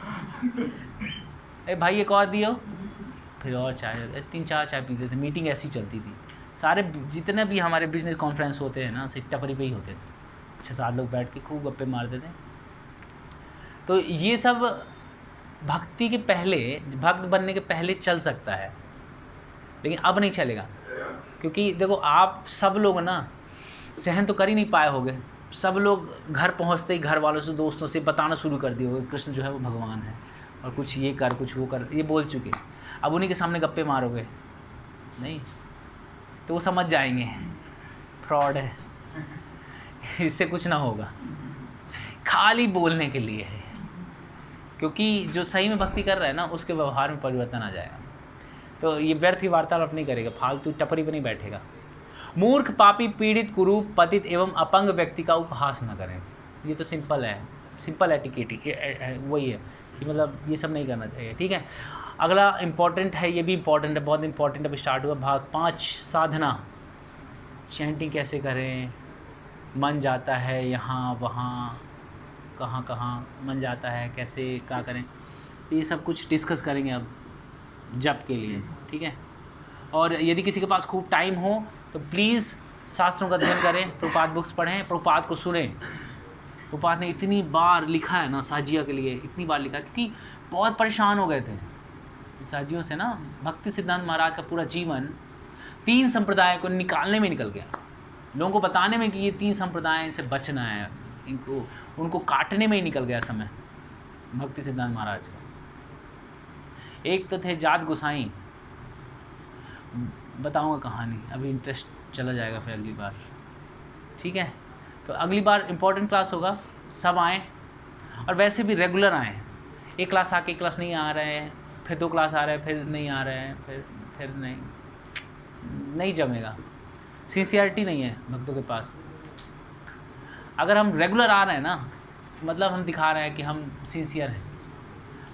अरे भाई एक और दियो, फिर और चाय, 3-4 चाय पीते थे। मीटिंग ऐसी चलती थी। सारे जितने भी हमारे बिजनेस कॉन्फ्रेंस होते हैं ना, सिर्फ टपरी पे ही होते थे। 6-7 लोग बैठ के खूब गप्पे मारते थे। तो ये सब भक्ति के पहले, भक्त बनने के पहले चल सकता है, लेकिन अब नहीं चलेगा। क्योंकि देखो, आप सब लोग ना सहन तो कर ही नहीं पाए होगे। सब लोग घर पहुंचते ही घर वालों से, दोस्तों से बताना शुरू कर दिए होगे कृष्ण जो है वो भगवान है, और कुछ ये कर, कुछ वो कर, ये बोल चुके। अब उन्हीं के सामने गप्पे मारोगे नहीं तो वो समझ जाएंगे फ्रॉड है, इससे कुछ ना होगा, खाली बोलने के लिए है। क्योंकि जो सही में भक्ति कर रहा है ना, उसके व्यवहार में परिवर्तन आ जाएगा। तो ये व्यर्थ की वार्तालाप नहीं करेगा, फालतू टपरी पर नहीं बैठेगा। मूर्ख, पापी, पीड़ित, कुरूप, पतित एवं अपंग व्यक्ति का उपहास न करें। ये तो सिंपल है, सिंपल एटिकेट वही है कि मतलब ये सब नहीं करना चाहिए। ठीक है। अगला इम्पॉर्टेंट है, ये भी इम्पॉर्टेंट है, बहुत इम्पॉर्टेंट। अभी स्टार्ट हुआ भाग 5, साधना। चैंटिंग कैसे करें? मन जाता है यहाँ वहाँ, कहाँ कहाँ मन जाता है, कैसे क्या करें, तो ये सब कुछ डिस्कस करेंगे अब जप के लिए। ठीक है। और यदि किसी के पास खूब टाइम हो तो प्लीज़ शास्त्रों का अध्ययन करें, प्रभुपाद बुक्स पढ़ें, प्रभुपाद को सुनें। प्रभुपाद ने इतनी बार लिखा है ना साजिया के लिए, इतनी बार लिखा, क्योंकि बहुत परेशान हो गए थे साजियों से ना। भक्ति सिद्धांत महाराज का पूरा जीवन 3 संप्रदाय को निकालने में निकल गया, लोगों को बताने में कि ये 3 संप्रदाय से बचना है, इनको उनको काटने में ही निकल गया समय भक्ति सिद्धांत महाराज का। एक तो थे जात गोसाई, बताऊंगा कहानी, अभी इंटरेस्ट चला जाएगा फिर अगली बार, ठीक है। तो अगली बार इम्पोर्टेंट क्लास होगा, सब आएँ और वैसे भी रेगुलर आएँ। एक क्लास आके एक क्लास नहीं आ रहे हैं, फिर 2 क्लास आ रहे हैं, फिर नहीं आ रहे हैं, फिर नहीं जमेगा। सिंसियरिटी नहीं है भक्तों के पास। अगर हम रेगुलर आ रहे हैं ना, मतलब हम दिखा रहे हैं कि हम सिंसियर हैं।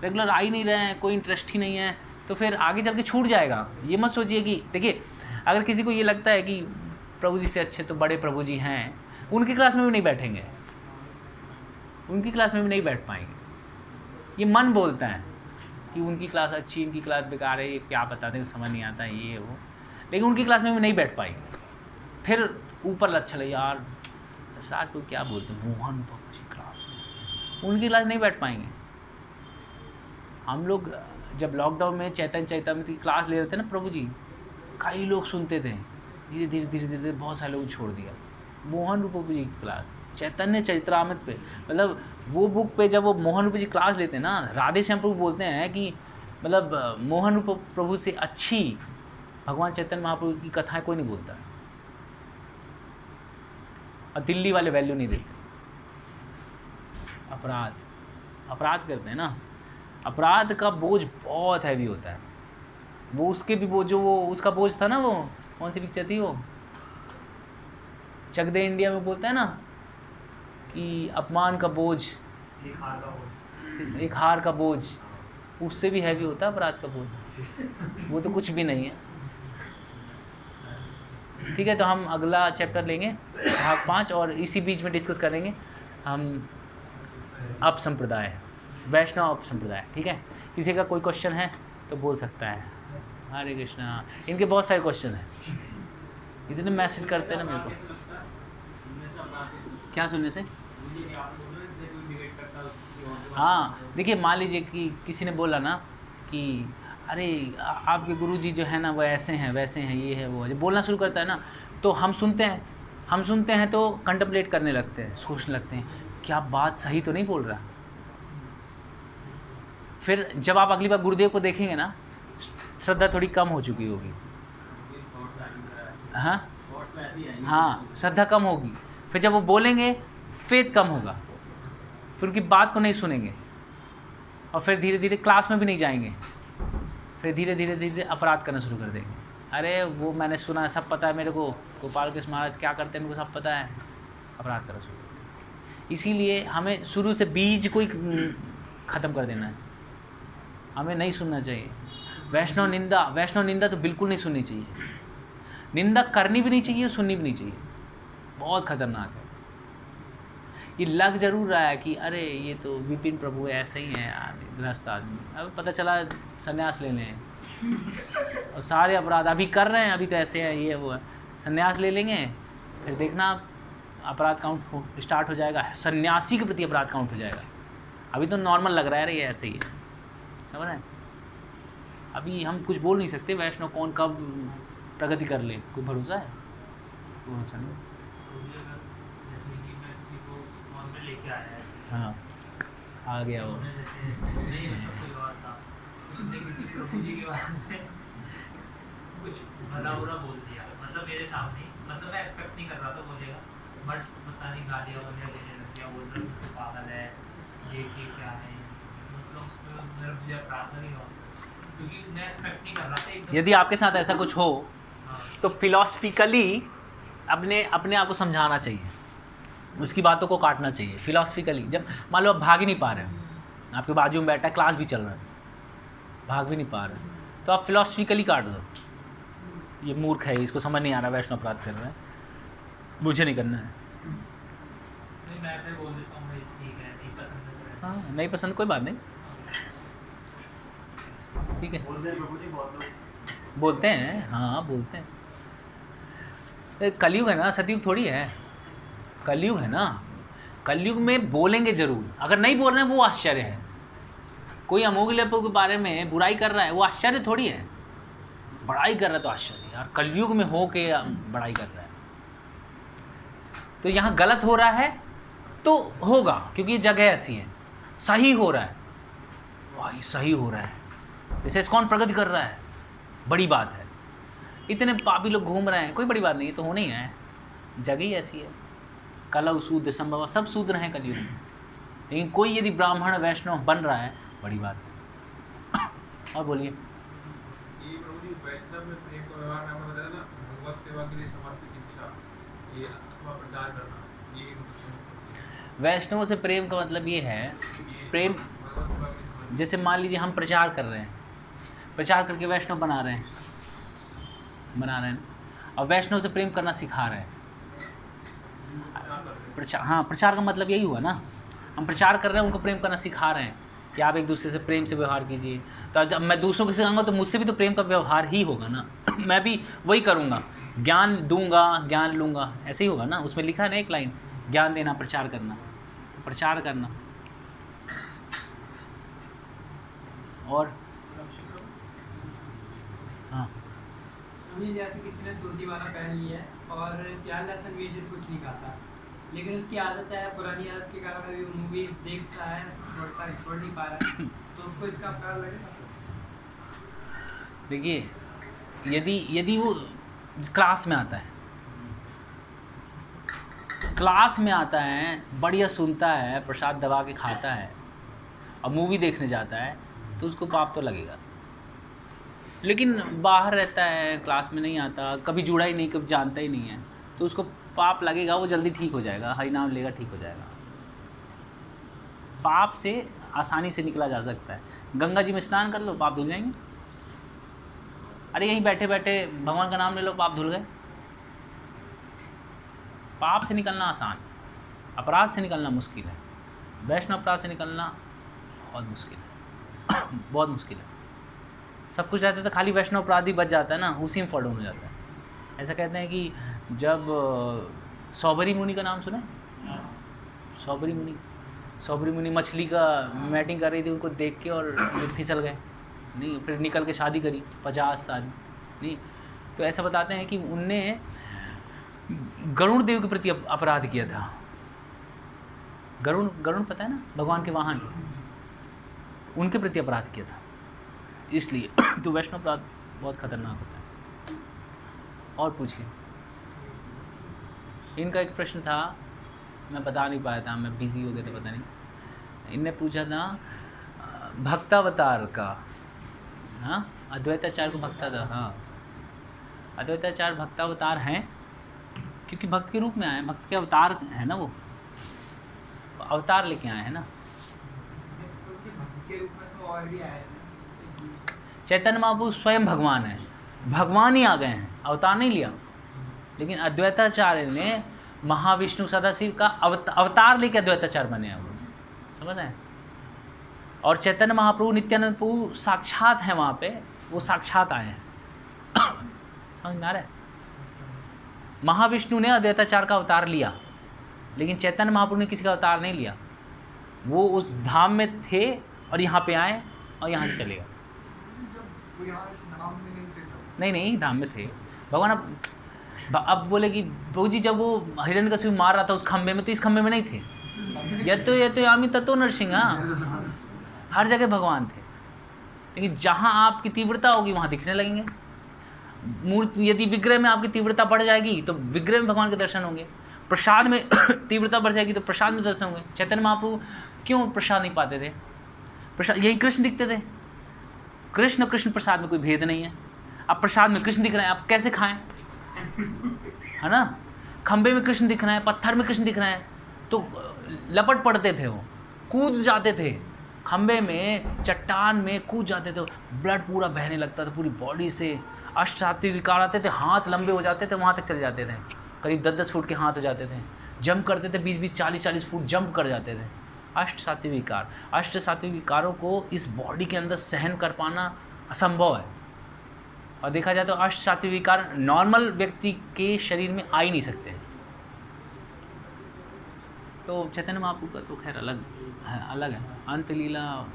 रेगुलर आ ही नहीं रहे हैं, कोई इंटरेस्ट ही नहीं है, तो फिर आगे चल के छूट जाएगा। ये मत सोचिए कि देखिए, अगर किसी को ये लगता है कि प्रभु जी से अच्छे तो बड़े प्रभु जी हैं, उनकी क्लास में भी नहीं बैठेंगे, उनकी क्लास में भी नहीं बैठ पाएंगे। ये मन बोलता है कि उनकी क्लास अच्छी, इनकी क्लास बेकार है, ये क्या बताते हैं, समझ नहीं आता, ये वो, लेकिन उनकी क्लास में भी नहीं बैठ पाएंगे। फिर ऊपर अच्छा लगे यार साथ को क्या बोलते हैं, मोहन बाबू जी क्लास में, उनकी क्लास नहीं बैठ पाएंगे। हम लोग जब लॉकडाउन में चैतन्य चैतन्य की क्लास ले रहे थे ना प्रभु जी, कई लोग सुनते थे, धीरे धीरे बहुत सारे लोग छोड़ दिया। मोहन रूप प्रभु जी की क्लास, चैतन्य चरित्रामृत पे, मतलब वो बुक पे जब वो मोहन रूप जी क्लास लेते हैं ना, राधे श्याम प्रभु बोलते हैं कि मतलब मोहन रूप प्रभु से अच्छी भगवान चैतन्य महाप्रभु की कथाएं कोई नहीं बोलता, और दिल्ली वाले वैल्यू नहीं देते। अपराध करते हैं ना, अपराध का बोझ बहुत हैवी होता है। वो उसके भी बोझ, जो वो उसका बोझ था ना, वो कौन सी पिक्चर थी वो, चक दे इंडिया में बोलता है ना कि अपमान का बोझ, एक हार का बोझ, उससे भी हैवी होता है अपराध का बोझ। वो तो कुछ भी नहीं है। ठीक है, तो हम अगला चैप्टर लेंगे भाग 5, और इसी बीच में डिस्कस करेंगे हम अप संप्रदाय, वैष्णव अप संप्रदाय। ठीक है, किसी का कोई क्वेश्चन है तो बोल सकता है। हरे कृष्णा। इनके बहुत सारे क्वेश्चन हैं, इतने मैसेज करते हैं ना मेरे को। क्या सुनने से? हाँ, देखिए मान लीजिए कि किसी ने बोला ना कि अरे आपके गुरुजी जो है ना वो ऐसे हैं वैसे हैं, ये है वो है, जब बोलना शुरू करता है ना तो हम सुनते हैं तो कंtemplate करने लगते हैं, सोचने लगते हैं क्या बात सही तो नहीं बोल रहा। फिर जब आप अगली बार गुरुदेव को देखेंगे ना, श्रद्धा थोड़ी कम हो चुकी होगी। हाँ, श्रद्धा कम होगी। फिर जब वो बोलेंगे फेथ कम होगा, फिर उनकी बात को नहीं सुनेंगे, और फिर धीरे धीरे क्लास में भी नहीं जाएंगे, फिर धीरे धीरे अपराध करना शुरू कर देंगे। अरे वो मैंने सुना, सब पता है मेरे को, गोपाल कृष्ण महाराज क्या करते हैं मेरे को सब पता है, अपराध करना शुरू। इसीलिए हमें शुरू से बीज को ही ख़त्म कर देना है, हमें नहीं सुनना चाहिए। वैष्णव निंदा तो बिल्कुल नहीं सुननी चाहिए, निंदा करनी भी नहीं चाहिए, सुननी भी नहीं चाहिए, बहुत खतरनाक है। ये लग जरूर रहा है कि अरे ये तो विपिन प्रभु ऐसे ही हैं यार, गृहस्थ आदमी, अब पता चला संन्यास ले लें और सारे अपराध अभी कर रहे हैं, अभी तो ऐसे हैं, ये वो है, संन्यास ले लेंगे, फिर देखना अपराध काउंट स्टार्ट हो जाएगा, सन्यासी के प्रति अपराध काउंट हो जाएगा। अभी तो नॉर्मल लग रहा है, अरे ये ऐसे ही है, समझ रहे हैं। अभी हम कुछ बोल नहीं सकते, वैष्णव कौन कब प्रगति कर ले, कोई भरोसा है? भरोसा नहीं। हाँ, आ गया वो। उसने किसी प्रभु जी के बारे में कुछ भला बुरा बोल दिया, मतलब मेरे सामने, मतलब मैं एक्सपेक्ट नहीं कर रहा था बोलेगा, बट पता नहीं गालियाँ वगैरह देने लग गया, बोल रहा पागल है, ये क्या है, मतलब उसमें मेरा मुझे अपराध नहीं हुआ, क्योंकि मैं एक्सपेक्ट नहीं कर रहा था। यदि आपके साथ ऐसा कुछ हो तो फिलॉसफिकली अपने आप को समझाना चाहिए, उसकी बातों को काटना चाहिए फिलॉसफिकली। जब मान लो आप भाग ही नहीं पा रहे हो, आपके बाजू में बैठा है, क्लास भी चल रहा है, भाग भी नहीं पा रहे, तो आप फिलॉसफिकली काट दो, ये मूर्ख है, इसको समझ नहीं आ रहा, वैष्णव अपराध कर रहा है, मुझे नहीं करना है। मैं बोल देता हूँ ठीक है, नहीं पसंद है, हाँ नहीं पसंद कोई बात नहीं, ठीक है, बोलते हैं, हाँ बोलते हैं। कलयुग है ना, सतयुग थोड़ी है, कलयुग है ना, कलयुग में बोलेंगे जरूर, अगर नहीं बोल रहे हैं वो आश्चर्य है। कोई अमोघ लेपों के बारे में बुराई कर रहा है, वो आश्चर्य थोड़ी है, बड़ाई कर रहा है तो आश्चर्य यार, कलयुग में हो के बड़ाई कर रहा है। तो यहाँ गलत हो रहा है तो होगा, क्योंकि जगह ऐसी है। सही हो रहा है, भाई सही हो रहा है, जैसे इस्कॉन प्रगति कर रहा है, बड़ी बात है। इतने पापी लोग घूम रहे हैं, कोई बड़ी बात नहीं है, तो होना ही है, जगह ही ऐसी है। कलौ शूद्र संभव, सब शूद्र हैं कलयुग में, लेकिन कोई यदि ब्राह्मण वैष्णव बन रहा है, बड़ी बात है। और बोलिए। ये प्रभु जी वैष्णव में प्रेम का व्यवहार आपने बताया ना, भगवत सेवा के लिए समर्पित इच्छा, ये अथवा प्रचार करना, ये वैष्णवों से प्रेम का मतलब ये है, प्रेम जैसे मान लीजिए हम प्रचार कर रहे हैं, प्रचार करके वैष्णव बना रहे हैं और वैष्णव से प्रेम करना सिखा रहे हैं। हाँ, प्रचार का मतलब यही हुआ ना, हम प्रचार कर रहे हैं, उनको प्रेम करना सिखा रहे हैं कि आप एक दूसरे से प्रेम से व्यवहार कीजिए। तो जब मैं दूसरों को सिखाऊंगा तो मुझसे भी तो प्रेम का व्यवहार ही होगा ना। मैं भी वही करूँगा, ज्ञान दूंगा, ज्ञान लूँगा, ऐसे ही होगा ना। उसमें लिखा है ना एक लाइन, ज्ञान देना, प्रचार करना, तो प्रचार करना। और हाँ, अभी जैसे किसी ने धोती वाला पहन लिया है और प्याज लहसुन मिर्च कुछ नहीं खाता, लेकिन उसकी आदत है, पुरानी आदत के कारण अभी मूवी देखता है, छोड़ नहीं पा रहा है, तो उसको इसका अपराध लगेगा? देखिए, यदि वो क्लास में आता है, बढ़िया सुनता है, प्रसाद दबा के खाता है और मूवी देखने जाता है, तो उसको पाप तो लगेगा। लेकिन बाहर रहता है, क्लास में नहीं आता, कभी जुड़ा ही नहीं, कभी जानता ही नहीं है, तो उसको पाप लगेगा। वो जल्दी ठीक हो जाएगा, हरि नाम लेगा, ठीक हो जाएगा। पाप से आसानी से निकला जा सकता है। गंगा जी में स्नान कर लो, पाप धुल जाएंगे। अरे यहीं बैठे बैठे भगवान का नाम ले लो, पाप धुल गए। पाप से निकलना आसान, अपराध से निकलना मुश्किल है। वैष्णव अपराध से निकलना बहुत मुश्किल है, बहुत मुश्किल है। सब कुछ रहता है तो खाली वैष्णव अपराध ही बच जाता है ना, उसी में फॉलो हो जाता है। ऐसा कहते हैं कि जब सौबरी मुनि का नाम सुना है? सौबरी मुनि मछली का मैटिंग कर रही थी, उनको देख के और फिसल गए, नहीं, फिर निकल के शादी करी 50 साल, नहीं। तो ऐसा बताते हैं कि उनने गरुड़ देव के प्रति अपराध किया था। गरुड़ पता है ना, भगवान के वाहन, उनके प्रति अपराध किया था, इसलिए। तो वैष्णव अपराध बहुत खतरनाक होता है। और पूछिए। इनका एक प्रश्न था, मैं बता नहीं पाया था, मैं बिजी हो गया था, पता नहीं। इनने पूछा था भक्तावतार का, हाँ, अद्वैताचार्य को भक्ता था। हाँ, अद्वैताचार्य भक्तावतार हैं, क्योंकि भक्त के रूप में आए, भक्त के अवतार है ना, वो अवतार लेके आए हैं ना। भक्त के रूप में तो और भी आए हैं। चैतन्य महाप्रभु स्वयं भगवान है, भगवान ही आ गए हैं, अवतार नहीं लिया। लेकिन अद्वैताचार्य ने महाविष्णु सदाशिव का अवतार लेके अद्वैताचार्य बने हैं, वो समझ रहे हैं। और चैतन्य महाप्रभु, नित्यानंद प्रभु साक्षात हैं वहाँ पे, वो साक्षात आए हैं। समझ में आ रहा है? महाविष्णु ने अद्वैताचार्य का अवतार लिया, लेकिन चैतन्य महाप्रभु ने किसी का अवतार नहीं लिया। वो उस धाम में थे और यहाँ पे आए और यहाँ से चले गए। नहीं, धाम में थे भगवान। अब बोले कि प्रभु जी, जब वो हिरण्यकशिपु मार रहा था उस खंबे में, तो इस खंबे में नहीं थे। ये तो यामी तत्व नरसिंह, हर जगह भगवान थे। लेकिन जहाँ आपकी तीव्रता होगी वहाँ दिखने लगेंगे मूर्ति। यदि विग्रह में आपकी तीव्रता बढ़ जाएगी तो विग्रह में भगवान के दर्शन होंगे। प्रसाद में तीव्रता बढ़ जाएगी तो प्रसाद में दर्शन होंगे। चैतन्य महाप्रभु क्यों प्रसाद नहीं पाते थे? प्रसाद यही कृष्ण दिखते थे। कृष्ण प्रसाद में कोई भेद नहीं है। अब प्रसाद में कृष्ण दिख रहे हैं, आप कैसे खाएं? है ना, खंबे में कृष्ण दिख रहे हैं, पत्थर में कृष्ण दिख रहे हैं, तो लपट पड़ते थे, वो कूद जाते थे खंबे में, चट्टान में कूद जाते थे, ब्लड पूरा बहने लगता था पूरी बॉडी से। अष्ट सात्विक विकार आते थे, हाथ लंबे हो जाते थे, वहाँ तक चले जाते थे, करीब 10-10 फुट के हाथ हो जाते थे। जंप करते थे 20-20, 40-40 फुट जंप कर जाते थे। अष्ट सात्विक विकार, अष्ट सात्विक विकारों को इस बॉडी के अंदर सहन कर पाना असंभव है। और देखा जाए तो अष्ट सात्विक विकार नॉर्मल व्यक्ति के शरीर में आ ही नहीं सकते। तो चैतन्य महाप्रभु का तो खैर अलग है। अंत लीला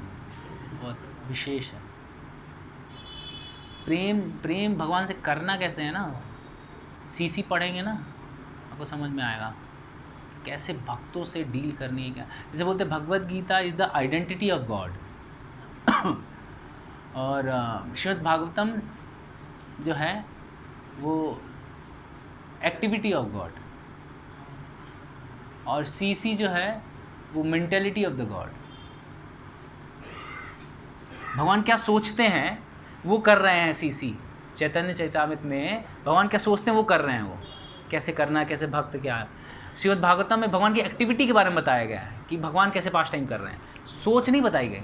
बहुत विशेष है। प्रेम प्रेम भगवान से करना कैसे है ना, सीसी पढ़ेंगे ना आपको समझ में आएगा कैसे भक्तों से डील करनी है। क्या जैसे बोलते हैं Bhagavad Gita is the identity of God और श्रीमद् भागवतम जो है वो एक्टिविटी ऑफ गॉड और सीसी जो है वो मेंटेलिटी ऑफ द गॉड। भगवान क्या सोचते हैं वो कर रहे हैं। सीसी चैतन्य चैतामृत में भगवान क्या सोचते हैं वो कर रहे हैं, वो कैसे करना है, कैसे भक्त क्या है। श्रीमद् भागवतम में भगवान की एक्टिविटी के बारे में बताया गया है कि भगवान कैसे पास टाइम कर रहे हैं, सोच नहीं बताई गई।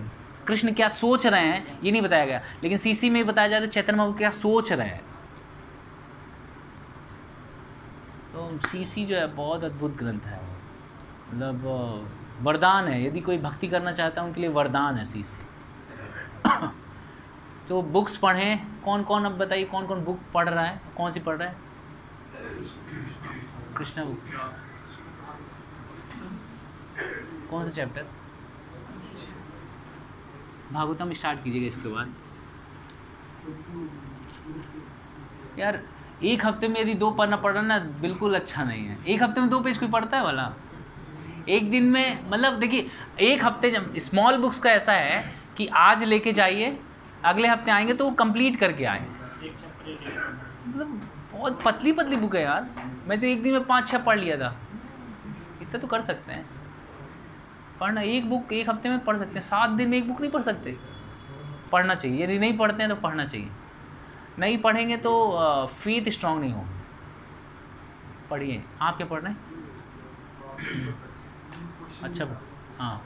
कृष्ण क्या सोच रहे हैं ये नहीं बताया गया, लेकिन सीसी में बताया जाता है चैतन्य महाप्रभु क्या सोच रहे हैं। तो सीसी जो है बहुत अद्भुत ग्रंथ है, मतलब वरदान है। यदि कोई भक्ति करना चाहता है उनके लिए वरदान है सीसी। तो बुक्स पढ़ें, कौन कौन अब बताइए कौन कौन बुक पढ़ रहा है, कौन सी पढ़ रहा है? कृष्णा बुक कौन सा चैप्टर? भागवतम स्टार्ट कीजिएगा इसके बाद। यार एक हफ्ते में यदि 2 पन्ना पढ़ना ना बिल्कुल अच्छा नहीं है। एक हफ्ते में 2 पेज कोई पढ़ता है वाला? एक दिन में मतलब देखिए एक हफ्ते जब स्मॉल बुक्स का ऐसा है कि आज लेके जाइए, अगले हफ्ते आएंगे तो वो कंप्लीट करके आए। मतलब बहुत पतली पतली बुक है यार, मैं तो एक दिन में 5-6 पढ़ लिया था। इतना तो कर सकते हैं पढ़ना, एक बुक एक हफ्ते में पढ़ सकते हैं, 7 दिन में एक बुक नहीं पढ़ सकते। पढ़ना चाहिए, यदि नहीं पढ़ते हैं तो पढ़ना चाहिए। नहीं पढ़ेंगे तो फेथ स्ट्रांग नहीं होगा। पढ़िए। आप क्या पढ़ रहे हैं? अच्छा हाँ,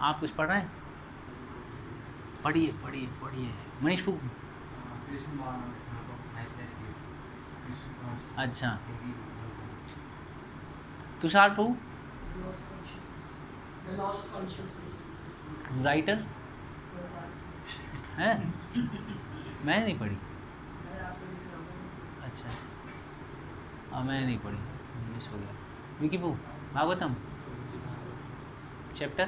आप कुछ पढ़ रहे हैं? पढ़िए पढ़िए पढ़िए। मनीष बुक अच्छा, तुषार प्रभु राइटर है? मैंने नहीं पढ़ी। अच्छा हाँ मैंने नहीं पढ़ी, मिस हो गया। विकी प्रभु भागवतम चैप्टर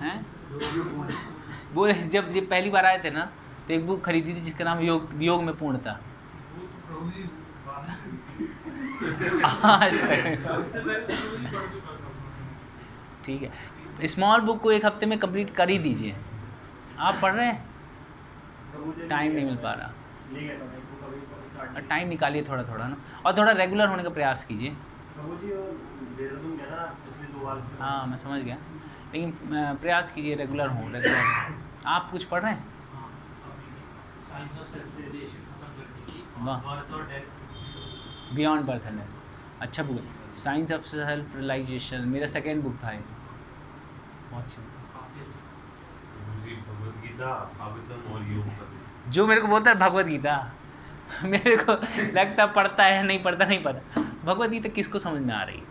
हैं? वो जब पहली बार आए थे ना तो एक बुक खरीदी थी जिसका नाम योग में पूर्णता। ठीक है, स्मॉल बुक को एक हफ्ते में कंप्लीट कर ही दीजिए। आप पढ़ रहे हैं? टाइम नहीं मिल पा रहा, टाइम निकालिए थोड़ा थोड़ा ना, और थोड़ा रेगुलर होने का प्रयास कीजिए। हाँ मैं समझ गया, लेकिन प्रयास कीजिए रेगुलर हो। आप कुछ पढ़ रहे हैं? बियॉन्ड बर्थ एंड डेथ अच्छा बुक है। साइंस ऑफ सेल्फ रियलाइजेशन मेरा सेकेंड बुक था। बहुत अच्छी भगवद गीता, भागवतम और योग। जो मेरे को बोलता है भगवद गीता मेरे को लगता पढ़ता है नहीं पढ़ता नहीं पता। भगवद गीता किसको समझ में आ रही है?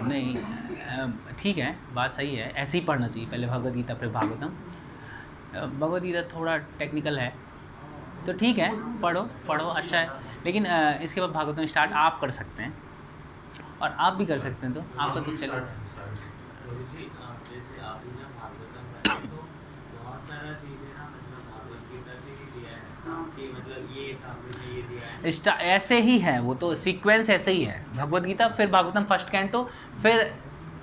नहीं ठीक है, बात सही है, ऐसे ही पढ़ना चाहिए। पहले भगवद गीता फिर भागवतम। भगवद गीता थोड़ा टेक्निकल है तो ठीक है, पढ़ो अच्छा है, लेकिन इसके बाद भागवतम स्टार्ट आप कर सकते हैं और आप भी कर सकते हैं। तो आपका तो चलो जैसे आप भागवतम तो बहुत सारा चीज़ें ना मतलब भागवत गीता से ही दिया है कि मतलब ये दिया है ऐसे ही है, वो तो सीक्वेंस ऐसे ही है। भगवद गीता फिर भागवतम फर्स्ट कैंटो, फिर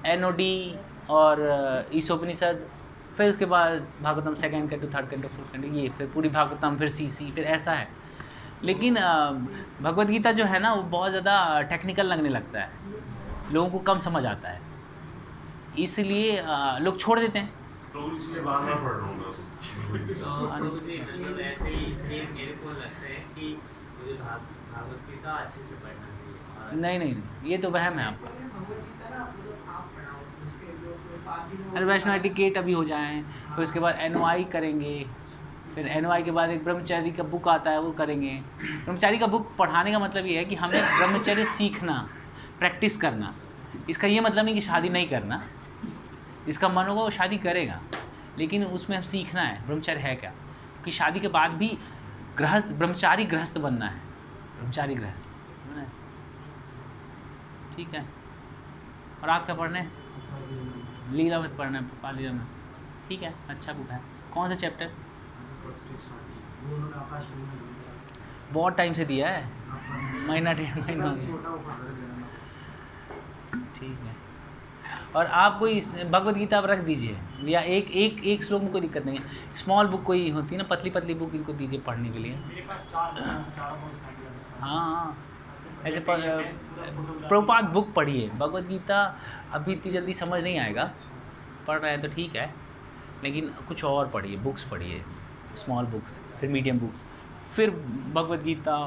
एनओडी और ईशोपनिषद, फिर उसके बाद Bhagavatam second canto, third canto, fourth canto, ये फिर पूरी भागवतम, फिर सीसी, फिर ऐसा है। लेकिन भगवद गीता जो है ना वो बहुत ज़्यादा टेक्निकल लगने लगता है, लोगों को कम समझ आता है, इसलिए लोग छोड़ देते हैं। तो इसलिए बार-बार पढ़ रहा हूँ तो मुझे मतलब ऐसे ही मेरे को लगता है कि मुझे भागवत गीता अच्छे से पढ़ना चाहिए। नहीं, ये तो वहम है आपका। अरे वैष्णव टिकेट अभी हो जाए, फिर उसके बाद एनवाई करेंगे, फिर एनवाई के बाद एक ब्रह्मचारी का बुक आता है वो करेंगे। ब्रह्मचारी का बुक पढ़ाने का मतलब ये है कि हमें ब्रह्मचर्य सीखना, प्रैक्टिस करना। इसका ये मतलब नहीं कि शादी नहीं करना, जिसका मन होगा वो शादी करेगा, लेकिन उसमें हम सीखना है ब्रह्मचर्य है क्या। क्योंकि शादी के बाद भी गृहस्थ, ब्रह्मचारी गृहस्थ बनना है, ब्रह्मचारी गृहस्थ, ठीक है। और आप क्या पढ़ रहे हैं? लीलामृत पढ़ना है, प्रपात लीलामृत। ठीक है, अच्छा बुक है। कौन सा चैप्टर? वो उन्होंने आकाशवाणी में दिया। बहुत टाइम से दिया है, महीना डेढ़ महीना। छोटा वो पढ़ रहे थे। ठीक है। और आप कोई भगवत गीता आप रख दीजिए, या एक श्लोक में कोई दिक्कत नहीं है। स्मॉल बुक कोई होती है ना, पतली पतली बुक, इनको दीजिए पढ़ने के लिए। मेरे पास चार बहुत सारी है। हाँ, ऐसे प्रभुपाद बुक पढ़िए। भगवत गीता अभी इतनी जल्दी समझ नहीं आएगा, पढ़ रहे हैं तो ठीक है, लेकिन कुछ और पढ़िए, बुक्स पढ़िए, स्मॉल बुक्स, फिर मीडियम बुक्स, फिर भगवत गीता,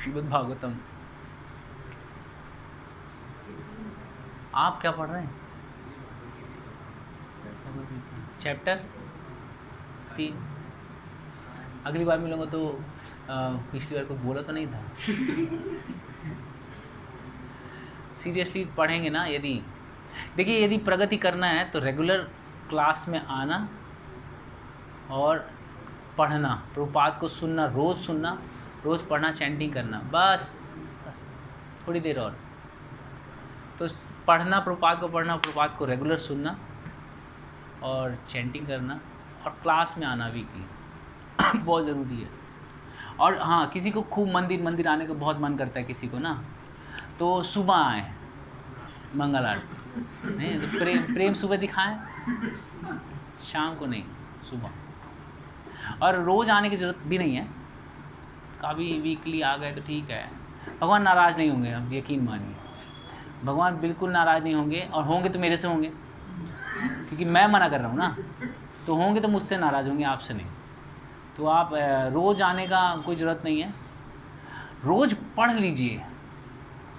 श्रीमद् भागवतम। आप क्या पढ़ रहे हैं? चैप्टर 3। अगली बार मिलूंगा तो पिछली बार कुछ बोला तो नहीं था। सीरियसली पढ़ेंगे ना। देखिए यदि प्रगति करना है तो रेगुलर क्लास में आना और पढ़ना, प्रभुपाद को सुनना, रोज़ पढ़ना, चैंटिंग करना, बस थोड़ी देर और। तो पढ़ना, प्रभुपाद को पढ़ना, प्रभुपाद को रेगुलर सुनना और चैंटिंग करना और क्लास में आना वीकली बहुत ज़रूरी है। और हाँ, किसी को खूब मंदिर आने का बहुत मन करता है किसी को ना, तो सुबह आए मंगल आरती, नहीं तो प्रेम सुबह दिखाएं, शाम को नहीं, सुबह। और रोज़ आने की ज़रूरत भी नहीं है, कभी वीकली आ गए तो ठीक है। भगवान नाराज़ नहीं होंगे, आप यकीन मानिए, भगवान बिल्कुल नाराज़ नहीं होंगे। और होंगे तो मेरे से होंगे, क्योंकि मैं मना कर रहा हूँ ना, तो होंगे तो मुझसे नाराज़ होंगे, आपसे नहीं। तो आप रोज़ आने का कोई ज़रूरत नहीं है, रोज़ पढ़ लीजिए।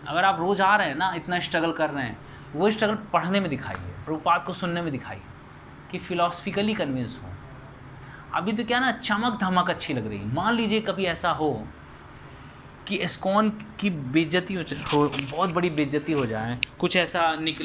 अगर आप रोज़ आ रहे हैं ना, इतना स्ट्रगल कर रहे हैं, वो स्ट्रगल पढ़ने में दिखाइए, प्रभुपाद को सुनने में दिखाइए, कि फिलॉसफिकली कन्विंस हो। अभी तो क्या ना, चमक धमक अच्छी लग रही है। मान लीजिए कभी ऐसा हो कि इस्कॉन की बेइज्जती हो, बहुत बड़ी बेइज्जती हो जाए, कुछ ऐसा निकले